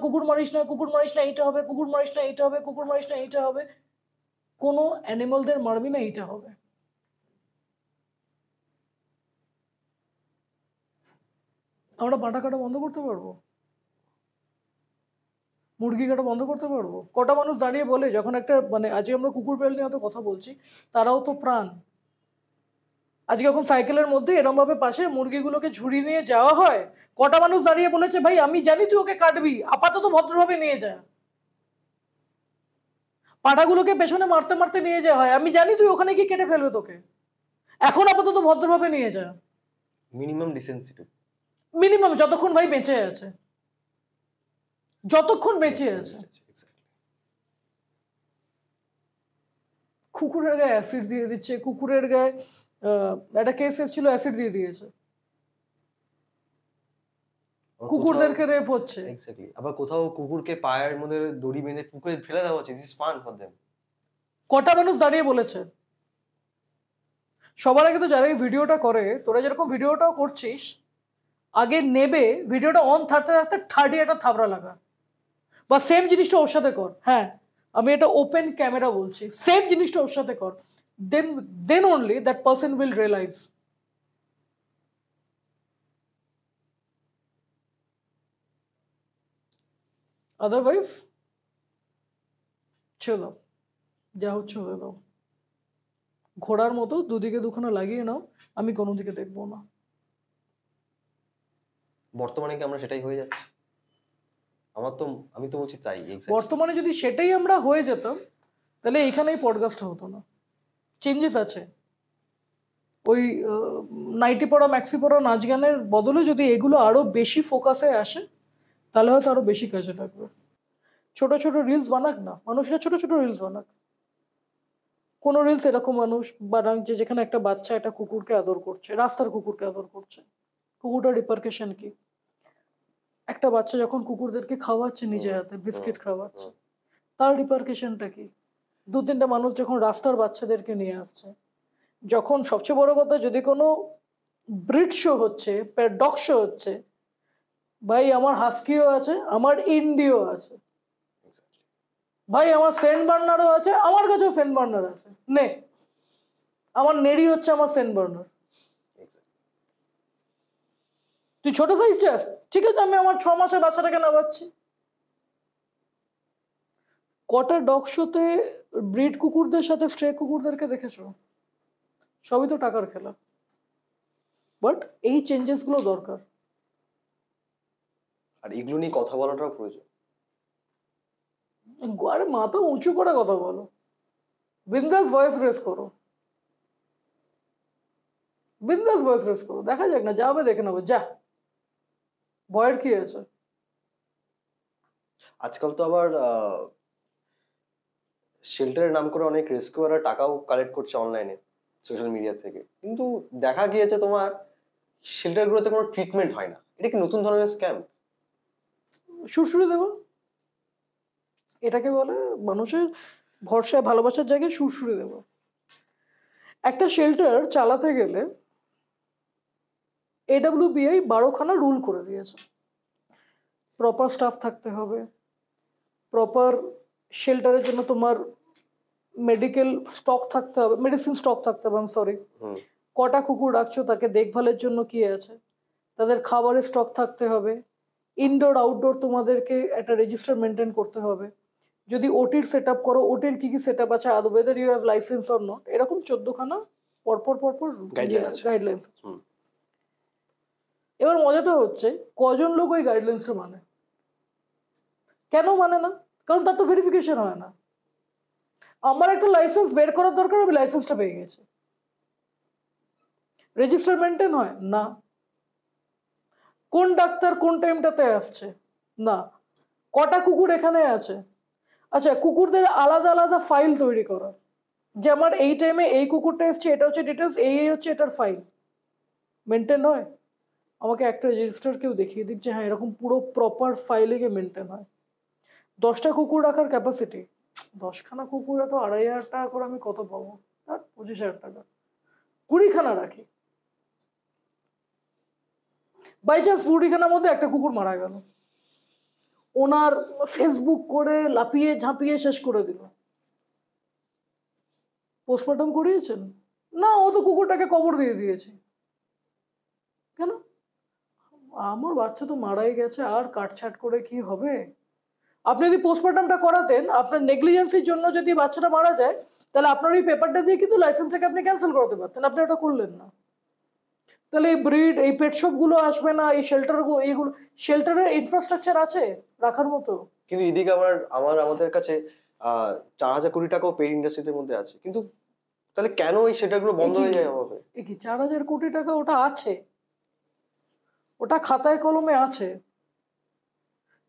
এইটা হবে, কুকুর মারিস না এইটা হবে, কোনো অ্যানিমালদের মারবি না এইটা হবে। আমরা পাঁঠা কাটা বন্ধ করতে পারবো? মুরগি কাটা বন্ধ করতে পারবো? কটা মানুষ দাঁড়িয়ে বলে, যখন একটা মানে আজকে আমরা কুকুর বেল নিয়ে হয়তো কথা বলছি, তারাও তো প্রাণ। আজকে যখন সাইকেলের মধ্যে এরমভাবে পাশে মুরগিগুলোকে ঝুড়ি নিয়ে যাওয়া হয়, কটা মানুষ দাঁড়িয়ে বলেছে ভাই আমি জানি তুই ওকে কাটবি, আপাতত ভদ্রভাবে নিয়ে যা। পাঠাগুলোকে পেছনে মারতে মারতে নিয়ে যাওয়া হয়, আমি জানি তুই ওখানে গিয়ে কেটে ফেলবে তোকে, এখন আপাতত ভদ্রভাবে নিয়ে যা। Minimum decency. মিনিমাম যতক্ষণ ভাই বেঁচে আছে, যতক্ষণ বেঁচে আছে। কুকুরের গায়ে অ্যাসিড দিয়ে দিচ্ছে, কুকুরের গায়ে একটা কেস এসেছিল অ্যাসিড দিয়ে দিয়েছে, কুকুরদেরকে রেপ হচ্ছে। এক্স্যাক্টলি। আবার কোথাও কুকুরকে পায়ের মধ্যে দড়ি বেঁধে পুকুরে ফেলে দেওয়া হচ্ছে, দিস ফান ফর দেম। কটা মানুষ দাঁড়িয়ে বলেছে? সবার আগে তো যারা এই ভিডিওটা করে, তোরা যেরকম ভিডিওটাও করছিস, আগে নেবে ভিডিওটা অন থাকতে থাকতে থার্ডি একটা থাবড়া লাগা, বা সেম জিনিসটা ওর সাথে কর। হ্যাঁ, আমি এটা ওপেন ক্যামেরা বলছি, সেম জিনিসটা ওর সাথে কর, then then only that person will realise. Otherwise ছেড়ে দাও, যা হচ্ছে হয়ে দাও। ঘোড়ার মতো দুদিকে দুখানা লাগিয়ে নাও, আমি কোনো দিকে দেখবো না। বর্তমানে কি আমরা সেটাই হয়ে যাচ্ছি? আমি তো বলছি তাই। বর্তমানে যদি সেটাই আমরা হয়ে যেতাম, তাহলে এইখানেই পডকাস্টটা হতো না। চেঞ্জেস আছে। ওই নাইটি পড়া ম্যাক্সি পড়া নাচ গানের বদলে যদি এগুলো আরো বেশি ফোকাসে আসে, তাহলে হয়তো আরো বেশি কাজে লাগবে। ছোট ছোট রিলস বানাক না মানুষরা, ছোট ছোট রিলস বানাক। কোনো রিলস এরকম মানুষ বানাক যে যেখানে একটা বাচ্চা একটা কুকুরকে আদর করছে, রাস্তার কুকুরকে আদর করছে। কুকুরটার রিপারকেশন কি? একটা বাচ্চা যখন কুকুরদেরকে খাওয়াচ্ছে নিজে হাতে, বিস্কিট খাওয়াচ্ছে, তার রিপারকেশনটা কি? দু তিনটা মানুষ যখন রাস্তার বাচ্চাদেরকে নিয়ে আসছে, যখন সবচেয়ে বড় কথা যদি কোনো ব্রিড শো হচ্ছে, ডগ শো হচ্ছে, ভাই আমার হাস্কিও আছে, আমার ইন্ডিও আছে, ভাই আমার সেন্ট বার্নারও আছে, আমার কাছেও সেন্ট বার্নার আছে। নে, আমার নেড়ি হচ্ছে আমার সেন্ট বার্নার। তুই ছোট সাইজ চাস, ঠিক আছে, আমি আমার 6 মাসের বাচ্চাটাকে নামাচ্ছি। কটা ডগ শোতে ব্রিড কুকুরদের সাথে স্ট্রে কুকুরদেরকে দেখেছো? সবই তো টাকার খেলা। বাট এই চেঞ্জেসগুলো দরকার। আর এগুলো নিয়ে কথা বলাটাও প্রয়োজন। আরে মাথা উঁচু করে কথা বলো, বিন্দাস ভয়েস রেস করো, বিন্দাস ভয়েস রেস করো, দেখা যাক না, যাবে দেখে নেবো, যা, ভয়ের কি আছে? আজকাল তো আবার শেল্টারের নাম করে অনেক রেস্কিউয়াররা টাকাও কালেক্ট করছে অনলাইনে, সোশ্যাল মিডিয়া থেকে। কিন্তু দেখা গিয়েছে তোমার শেল্টারগুলোতে কোনো ট্রিটমেন্ট হয় না। এটা কি নতুন ধরনের স্ক্যাম? সুরসুরি দেওয়া, এটাকে বলে মানুষের ভরসায় ভালোবাসার জায়গায় সুরসুরি দেওয়া। একটা শেল্টার চালাতে গেলে AWBI 12খানা রুল করে দিয়েছে। প্রপার স্টাফ থাকতে হবে, প্রপার শেল্টারের জন্য তোমার মেডিকেল স্টক থাকতে হবে, মেডিসিন স্টক থাকতে হবে, সরি, কটা কুকুর রাখছো তাকে দেখভালের জন্য কি আছে, তাদের খাবারের স্টক থাকতে হবে, ইনডোর আউটডোর তোমাদেরকে একটা রেজিস্টার মেনটেন করতে হবে, যদি ওটির সেট আপ করো ওটির কি কি সেট আপ আছে, আর whether you have licence or not, এরকম 14খানা পরপর গাইডলাইন্স। এবার মজাটা হচ্ছে কজন লোক ওই গাইডলাইন্সটা মানে? কেন মানে না? কারণ তার তো ভেরিফিকেশন হয় না। আমার একটা লাইসেন্স বের করার দরকার, আমি লাইসেন্সটা পেয়ে গেছি। রেজিস্টার মেনটেন হয় না। কোন ডাক্তার কোন টাইমটাতে আসছে না। কটা কুকুর এখানে আছে, আচ্ছা কুকুরদের আলাদা আলাদা ফাইল তৈরি করা, যে আমার এই টাইমে এই কুকুরটা এসছে, এটা হচ্ছে ডিটেলস, এই হচ্ছে এটার ফাইল, মেনটেন হয়? আমাকে একটা রেজিস্টার কেউ দেখিয়ে দিক যে হ্যাঁ এরকম পুরো প্রপার ফাইলে গিয়ে মেনটেন হয়। 10টা কুকুর রাখার ক্যাপাসিটি, 10খানা কুকুরে তো 2,500 টাকা করে আমি কত পাবো? আর 25,000 টাকা। 20খানা রাখি, বাই চান্স 20খানার মধ্যে একটা কুকুর মারা গেল, ওনার ফেসবুক করে লাপিয়ে ঝাঁপিয়ে শেষ করে দিল। পোস্টমর্টম করিয়েছেন? না, ও তো কুকুরটাকে কবর দিয়ে দিয়েছে। কেন? আমার বাচ্চা তো মারাই গেছে, আর কাটছাট করে কি হবে? আপনি যদি পোস্টমর্টমটা করাতেন, আপনার নেগলিজেন্সির জন্য যদি বাচ্চাটা মারা যায়, তাহলে আপনার ওই পেপারটা দিয়ে কিন্তু লাইসেন্সটাকে আপনি ক্যান্সেল করাতে পারতেন, আপনি ওটা করলেন না। তাহলে এই ব্রিড, এই পেট শপগুলো আসবে না, এই শেল্টারগুলো, এইগুলো শেল্টারের ইনফ্রাস্ট্রাকচার আছে রাখার মতো? কিন্তু এদিকে আমাদের কাছে 4,000 কোটি টাকাও পেড ইন্ডাস্ট্রিজের মধ্যে আছে, কিন্তু তাহলে কেন এই সেটাগুলো বন্ধ হয়ে যায় হবে? এ কি 4,000 কোটি টাকা ওটা আছে, ওটা খাতায় কলমে আছে।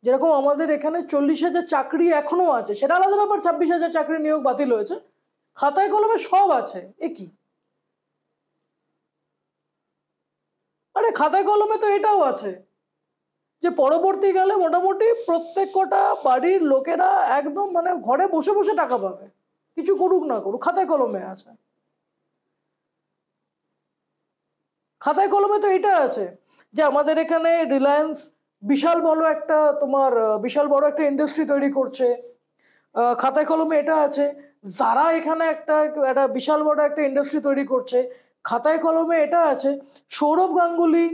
যেরকম আমাদের এখানে 40,000 চাকরি এখনো আছে, সেটা আলাদা ব্যাপার, 26,000 চাকরি নিয়োগ বাতিল হয়েছে, খাতায় কলমে সব আছে। এ কি? আরে খাতায় কলমে তো এটাও আছে যে পরবর্তীকালে মোটামুটি প্রত্যেক কটা বাড়ির লোকেরা একদম মানে ঘরে বসে বসে টাকা পাবে, কিছু করুক না করুক, খাতায় কলমে আছে। খাতায় কলমে তো এটা আছে যে আমাদের এখানে রিলায়েন্স বিশাল বড় একটা ইন্ডাস্ট্রি তৈরি করছে। খাতায় কলমে এটা আছে যারা এখানে একটা একটা বিশাল বড় একটা ইন্ডাস্ট্রি তৈরি করছে। খাতায় কলমে এটা আছে সৌরভ গাঙ্গুলি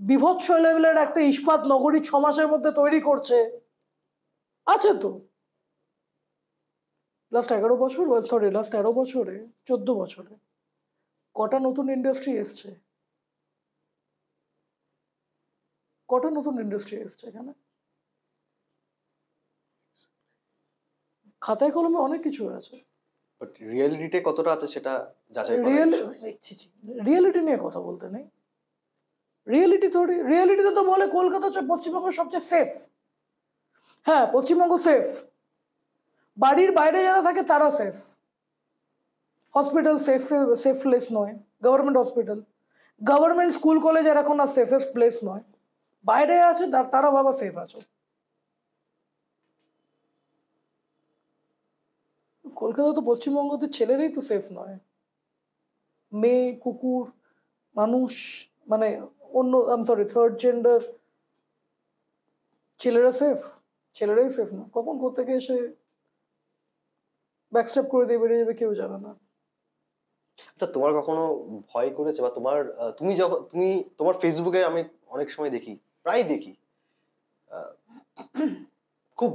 বিভৎস লেভেলের একটা ইস্পাত নগরী 6 মাসের মধ্যে তৈরি করছে। আছে তো। লাস্ট 13 বছরে 14 বছরে কটা নতুন ইন্ডাস্ট্রি এসছে? কটা নতুন ইন্ডাস্ট্রি এসছে এখানে? খাতায় কলমে অনেক কিছু আছে, বাট রিয়েলিটিতে কতটা আছে সেটা যাচাই করা রিয়েলিটি নিয়ে কথা বলতে নেই। রিয়েলিটিতে তো বলে কলকাতা হচ্ছে পশ্চিমবঙ্গ সবচেয়ে সেফ। হ্যাঁ, পশ্চিমবঙ্গ সেফ, বাড়ির বাইরে যারা থাকে তারা সেফ। হসপিটাল সেফ প্লেস নয়, government hospital, government school college আর এখন আর সেফেস্ট প্লেস নয়। বাইরে আছে তারা বাবা সেফ আছে। কলকাতা তো পশ্চিমবঙ্গতে ছেলেরাই তো সেফ নয়, মেয়ে, কুকুর, মানুষ, মানে অন্য থার্ড জেন্ডার, ছেলেরাই সেফ না। কখন কোত্থেকে এসে ব্যাকস্ট্যাপ করে দিয়ে বেরিয়ে যাবে কেউ জানে না। আচ্ছা, তোমার কখনো ভয় করেছে বা তোমার ফেসবুকে আমি অনেক সময় দেখি, প্রায় দেখি, খুব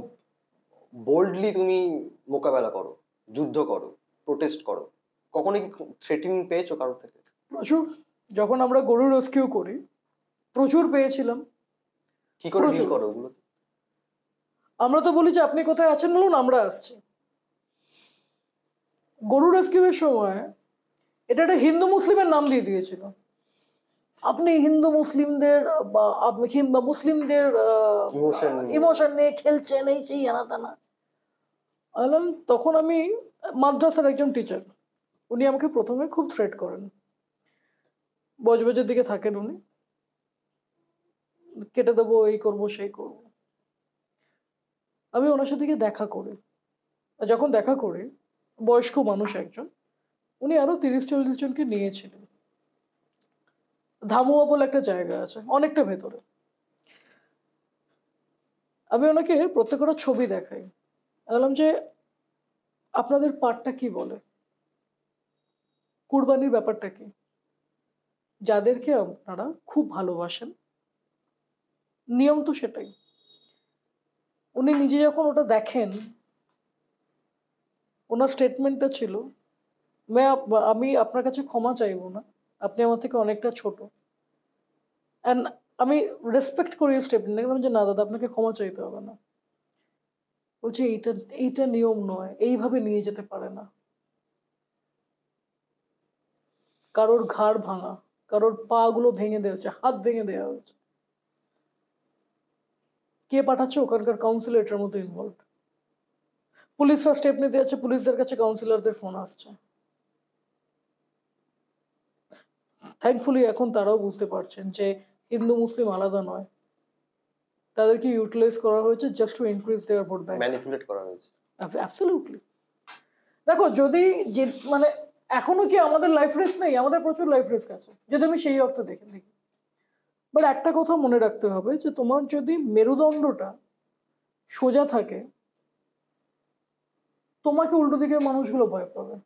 বোল্ডলি তুমি মোকাবেলা করো, যুদ্ধ করো, প্রোটেস্ট করো, কখনো কি থ্রেটিং পেয়েছো কারোর থেকে? প্রচুর। যখন আমরা গরু রেস্কিউ করি প্রচুর পেয়েছিলাম। কি করে ডিল করো ওগুলো? আমরা তো বলি যে আপনি কোথায় আছেন বলুন, আমরা আসছি। গরু রেস্কিউয়ের সময় এটা একটা হিন্দু মুসলিমের নাম দিয়ে দিয়েছিল। আপনি হিন্দু মুসলিমদের মুসলিমদের ইমোশন নিয়ে খেলছেন, এই সেই আনা টানা। তখন আমি মাদ্রাসার একজন টিচার, উনি আমাকে প্রথমে খুব থ্রেট করেন। বজবজের দিকে থাকেন উনি, কেটে দেবো, এই করবো সেই করবো। আমি ওনার সাথে দেখা করি, যখন দেখা করি বয়স্ক মানুষ একজন, উনি আরো 30-40 জনকে নিয়েছিলেন। ধামুয়া বলে একটা জায়গা আছে অনেকটা ভেতরে। আমি ওনাকে প্রত্যেকটা ছবি দেখাই, বললাম যে আপনাদের পার্টটা কি বলে, কুরবানির ব্যাপারটা কি, যাদেরকে আপনারা খুব ভালোবাসেন, নিয়ম তো সেটাই। উনি নিজে যখন ওটা দেখেন, ওনার স্টেটমেন্টটা ছিল, আমি আপনার কাছে ক্ষমা চাইবো না, আপনি আমার থেকে অনেকটা ছোট। অ্যান্ড আমি রেসপেক্ট করি স্টেটমেন্ট, দেখলাম যে না দাদা আপনাকে ক্ষমা চাইতে হবে না। বলছে এইটা নিয়ম নয়, এইভাবে নিয়ে যেতে পারে না। কারোর ঘাড় ভাঙা, কারোর পা গুলো ভেঙে দেওয়া হচ্ছে, হাত ভেঙে দেওয়া হচ্ছে। কে পাঠাচ্ছে? ওখানকার কাউন্সিলর এটার মধ্যে ইনভলভ। পুলিশরা স্টেপ নিতে যাচ্ছে, পুলিশদের কাছে কাউন্সিলরদের ফোন আসছে। থ্যাঙ্কফুলি এখন তারাও বুঝতে পারছেন যে হিন্দু মুসলিম আলাদা নয়, তাদেরকে ইউটিলাইজ করা হয়েছে just to increase there vote bank, manipulate করা হয়েছে। অ্যাবসলিউটলি। দেখো, যদি যে মানে এখনো কি আমাদের লাইফ রিস্ক নেই? আমাদের প্রচুর লাইফ রিস্ক আছে, যদি আমি সেই অর্থে দেখি। বাট একটা কথা মনে রাখতে হবে যে তোমার যদি মেরুদণ্ডটা সোজা থাকে, তোমাকে উল্টো দিকের মানুষগুলো ভয় পাবে।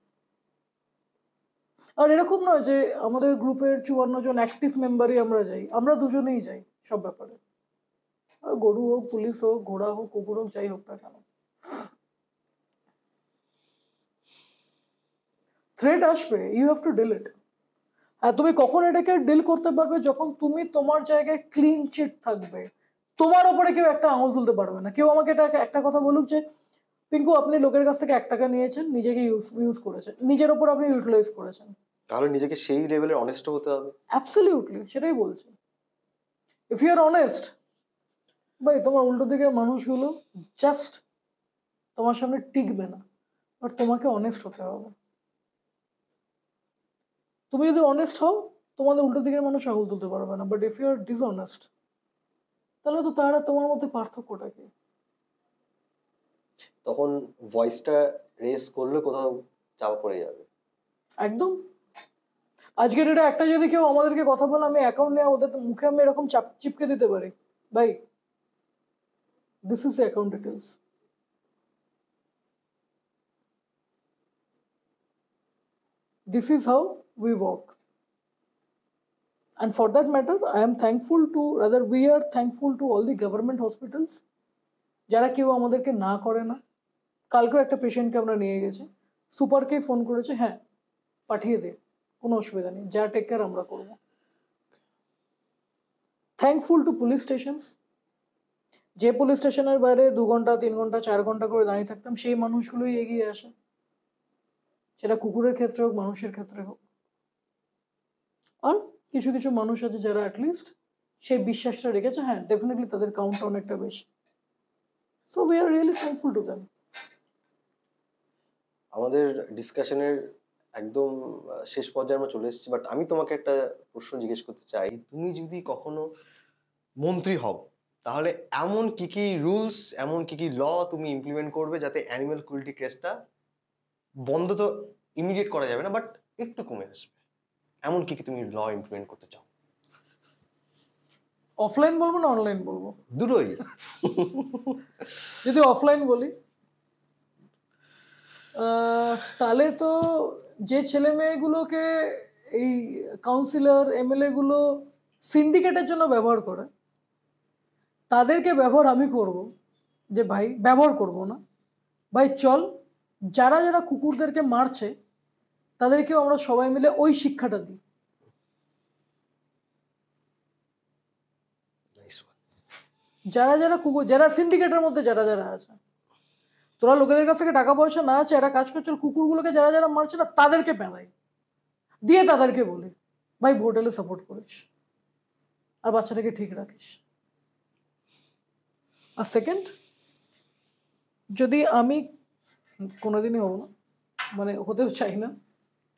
আর এরকম নয় যে আমাদের গ্রুপের 54 জন অ্যাক্টিভ মেম্বারই আমরা যাই, আমরা দুজনেই যাই, সব ব্যাপারে, গরু হোক, পুলিশ হোক, ঘোড়া হোক, কুকুর হোক, যাই হোক না কেন, থ্রেট আসবে, ইউ হ্যাভ টু ডিল ইট। আর তুমি কখন এটাকে ডিল করতে পারবে? যখন তুমি তোমার জায়গায় ক্লিন চিট থাকবে, তোমার ওপরে কেউ একটা আঙুল তুলতে পারবে না। কেউ আমাকে এটা একটা কথা বলুক যে পিঙ্কু আপনি লোকের কাছ থেকে 1 টাকা নিয়েছেন, নিজেকে ইউজ করেছেন, নিজের ওপর আপনি ইউটিলাইজ করেছেন, তাহলে নিজেকে সেই লেভেলে অনেস্ট হতে হবে। অ্যাবসলিউটলি, সেটাই বলছি। ইফ ইউ আর অনেস্ট, ভাই তোমার উল্টো দিকের মানুষগুলো জাস্ট তোমার সামনে টিকবে না, বাট তোমাকে অনেস্ট হতে হবে। তুমি যদি অনেস্ট হও, তোমাদের উল্টো দিকের মানুষ আঙুল তুলতে পারবে না। But if you are dishonest, তাহলে তো তারা তোমার মধ্যে পার্থক্যটা কি? তখন ভয়েসটা রেস করলে কোথাও চাপা পড়ে যাবে। একদম। আজকের এটা একটা যদি কেউ আমাদেরকে কথা বলে, আমি অ্যাকাউন্ট নিয়ে ওদের মুখে আমি এরকম চিপকে দিতে পারি, ভাই this is the account details. This is how we work. And for that matter, I am thankful to, rather we are thankful to all the government hospitals যারা কেউ আমাদেরকে না করে না। কালকেও একটা পেশেন্টকে আমরা নিয়ে গেছি, সুপারকে ফোন করেছে, হ্যাঁ পাঠিয়ে দে, কোনো অসুবিধা নেই, যা টেক কেয়ার আমরা করবো। থ্যাঙ্কফুল টু পুলিশ স্টেশনস, যে পুলিশ স্টেশনের বাইরে 2 ঘন্টা 3 ঘন্টা 4 ঘন্টা করে দাঁড়িয়ে থাকতাম, সেই মানুষগুলোই এগিয়ে আসে, সেটা কুকুরের ক্ষেত্রে হোক, মানুষের ক্ষেত্রে হোক। আর কিছু কিছু মানুষ আছে যারা অ্যাটলিস্ট সেই বিশ্বাসটা রেখেছে, হ্যাঁ ডেফিনেটলি তাদের কাউন্টটা অনেকটা বেশি। So we are really thankful to them. আমাদের ডিসকাশনের একদম শেষ পর্যায়ে আমরা চলে এসেছি, বাট আমি তোমাকে একটা প্রশ্ন জিজ্ঞেস করতে চাই। তুমি যদি কখনো মন্ত্রী হও, তাহলে এমন কি কি রুলস, এমন কি কি ল তুমি ইমপ্লিমেন্ট করবে যাতে অ্যানিমাল ক্রুয়েল্টি কেসটা বন্ধ তো ইমিডিয়েট করা যাবে না, বাট একটু কমে আসবে? এমন কি কি তুমি ল ইমপ্লিমেন্ট করতে চাও? অফলাইন বলবো না অনলাইন বলবো? দুটোই। যদি অফলাইন বলি, তাহলে তো যে ছেলে মেয়েগুলোকে এই কাউন্সিলর এমএলএ গুলো সিন্ডিকেটের জন্য ব্যবহার করে, তাদেরকে ব্যবহার আমি করব, যে ভাই ব্যবহার করব না, ভাই চল যারা যারা কুকুরদেরকে মারছে তাদেরকেও আমরা সবাই মিলে ওই শিক্ষাটা দিই। যারা যারা কুকুর, যারা সিন্ডিকেটের মধ্যে যারা যারা আছে, তোরা লোকেদের কাছ থেকে টাকা পয়সা না আছে, একটা কাজ করছে, কুকুরগুলোকে যারা যারা মারছে না তাদেরকে পেলাই দিয়ে তাদেরকে বলি ভাই ভোট এলে সাপোর্ট করিস আর বাচ্চাটাকে ঠিক রাখিস। আর সেকেন্ড, যদি আমি কোনোদিনই হব না, মানে হতেও চাই না,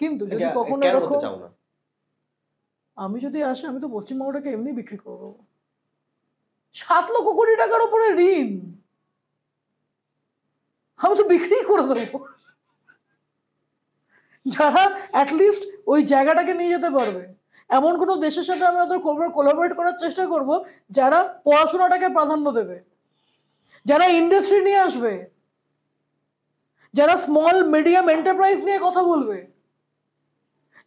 কিন্তু যদি কখনো এরকম আমি যদি আসে, আমি তো পশ্চিমবঙ্গটাকে এমনি বিক্রি করে দেবো। 7 লক্ষ কোটি টাকার উপরে ঋণ আমি তো বিক্রি করে দেবো। যারা অ্যাটলিস্ট ওই জায়গাটাকে নিয়ে যেতে পারবে, এমন কোনো দেশের সাথে আমি ওদের কোলাবোরেট করার চেষ্টা করব যারা পড়াশোনাটাকে প্রাধান্য দেবে, যারা ইন্ডাস্ট্রি নিয়ে আসবে, যারা স্মল মিডিয়াম এন্টারপ্রাইজ নিয়ে কথা বলবে,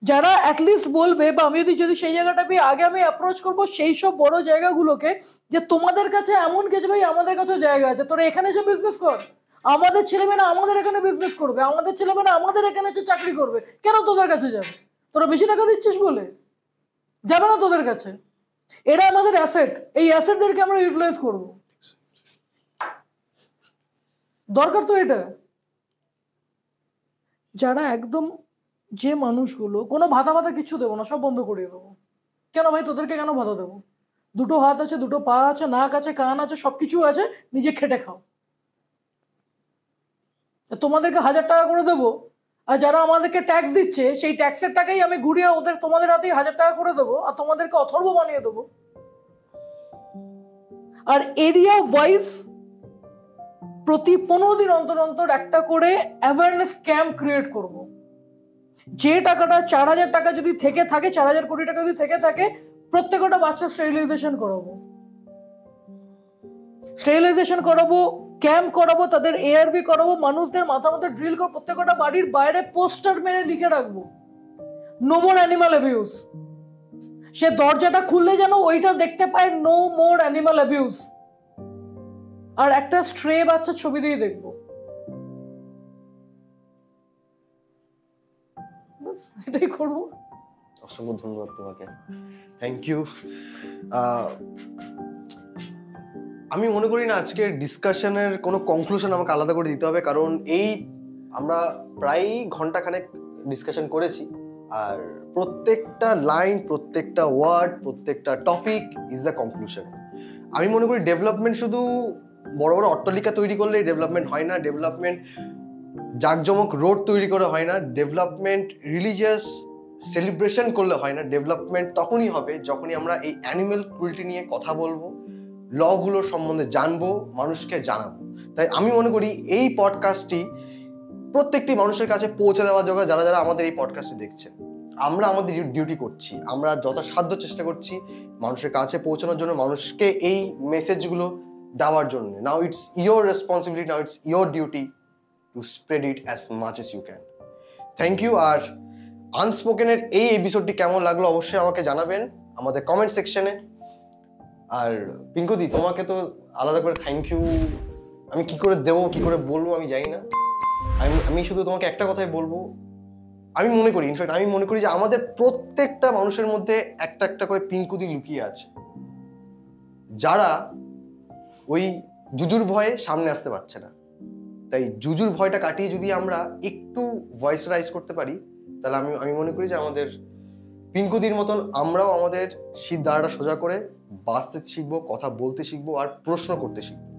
যারা অ্যাটলিস্ট বলবে, বা আমি যদি সেই জায়গাটা আগে আমি অ্যাপ্রোচ করবো সেই সব বড় জায়গাগুলোকে, যে তোমাদের কাছে এমন কিছু ভাই আমাদের কাছেও জায়গা আছে, তোরা এখানে এসে বিজনেস কর, আমাদের ছেলেমেয়েরা আমাদের এখানে বিজনেস করবে, আমাদের ছেলেমেয়েরা আমাদের এখানে এসে চাকরি করবে, কেন তোদের কাছে যাবে? তোরা বেশি টাকা দিচ্ছিস বলে যাবে না তোদের কাছে। এরা আমাদের অ্যাসেট, এই অ্যাসেটদেরকে আমরা ইউটিলাইজ করব, দরকার তো এটা। যারা একদম যে মানুষগুলো কোনো ভাতা ভাতা কিচ্ছু দেবো না, সব বন্ধ করিয়ে দেবো। কেন ভাই তোদেরকে কেন ভাতা দেবো? 2 হাত আছে, 2 পা আছে, নাক আছে, কান আছে, সবকিছু আছে, নিজে খেটে খাও। তোমাদেরকে 1000 টাকা করে দেবো, আর যারা আমাদেরকে ট্যাক্স দিচ্ছে সেই ট্যাক্সের টাকাই আমি ঘুরিয়ে তোমাদের হাতেই 1000 টাকা করে দেবো, আর তোমাদেরকে অথর্ব বানিয়ে দেবো। আর এরিয়া ওয়াইজ প্রতি 15 দিন অন্তর অন্তর একটা করে অ্যাওয়ারনেস ক্যাম্প ক্রিয়েট করব। যে টাকাটা 4000 টাকা যদি থেকে থাকে, 4000 কোটি টাকা যদি থেকে থাকে, প্রত্যেকটা বাচ্চা স্টেরিলাইজেশন করাবো, ক্যাম্প করাবো, তাদের এআরভি করাবো, মানুষদের মাথার মধ্যে ড্রিল করবো, প্রত্যেকটা বাড়ির বাইরে পোস্টার মেরে লিখে রাখবো নো মোর অ্যানিমাল অ্যাবিউজ। সে দরজাটা খুললে যেন ওইটা দেখতে পায় নো মোর অ্যানিমাল অ্যাবিউজ, আর একটা স্ট্রে বাচ্চার ছবি দিয়ে দেখবো। ব্যাস, এটাই করবো। অসংখ্য ধন্যবাদ তোমাকে, থ্যাংক ইউ। আমি মনে করি না আজকের ডিসকাশনের কোনো কনক্লুশন আমাকে আলাদা করে দিতে হবে, কারণ এই আমরা প্রায় ঘন্টাখানেক ডিসকাশন করেছি, আর প্রত্যেকটা লাইন, প্রত্যেকটা ওয়ার্ড, প্রত্যেকটা টপিক ইজ দ্য কনক্লুশন। আমি মনে করি ডেভেলপমেন্ট শুধু বড় বড় অট্টালিকা তৈরি করলেই ডেভেলপমেন্ট হয় না, ডেভেলপমেন্ট জাঁকজমক রোড তৈরি করে হয় না, ডেভেলপমেন্ট রিলিজিয়াস সেলিব্রেশন করলে হয় না। ডেভেলপমেন্ট তখনই হবে যখনই আমরা এই অ্যানিমেল ক্রুয়েল্টি নিয়ে কথা বলবো, লগুলোর সম্বন্ধে জানবো, মানুষকে জানাবো। তাই আমি মনে করি এই পডকাস্টটি প্রত্যেকটি মানুষের কাছে পৌঁছে দেওয়া যাবে, যারা যারা আমাদের এই পডকাস্টটি দেখছেন। আমরা আমাদের ডিউটি করছি, আমরা যথাসাধ্য চেষ্টা করছি মানুষের কাছে পৌঁছানোর জন্য, মানুষকে এই মেসেজগুলো দেওয়ার জন্য। Now it's your responsibility, now it's your duty to spread it as much as you can. Thank you. আর আনস্পোকেনের এই এপিসোডটি কেমন লাগলো অবশ্যই আমাকে জানাবেন আমাদের কমেন্ট সেকশনে। আর পিঙ্কুদি, তোমাকে তো আলাদা করে থ্যাংক ইউ আমি কি করে দেবো, কি করে বলবো আমি জানি না। আমি শুধু তোমাকে একটা কথাই বলবো, আমি মনে করি, ইনফ্যাক্ট আমি মনে করি যে আমাদের প্রত্যেকটা মানুষের মধ্যে একটা একটা করে পিঙ্কুদি লুকিয়ে আছে, যারা ওই জুজুর ভয়ে সামনে আসতে পারছে না। তাই জুজুর ভয়টা কাটিয়ে যদি আমরা একটু ভয়েস রাইজ করতে পারি, তাহলে আমি মনে করি যে আমাদের পিঙ্কুদির মতন আমরাও আমাদের শীত দাঁড়াটা সোজা করে বাঁচতে শিখবো, কথা বলতে শিখবো, আর প্রশ্ন করতে শিখবো।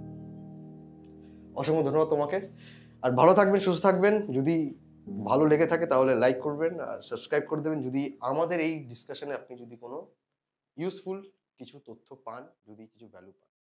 অসংখ্য ধন্যবাদ তোমাকে, আর ভালো থাকবেন, সুস্থ থাকবেন। যদি ভালো লেগে থাকে তাহলে লাইক করবেন আর সাবস্ক্রাইব করে দেবেন, যদি আমাদের এই ডিসকাশনে আপনি যদি কোনো ইউজফুল কিছু তথ্য পান, যদি কিছু ভ্যালু পান।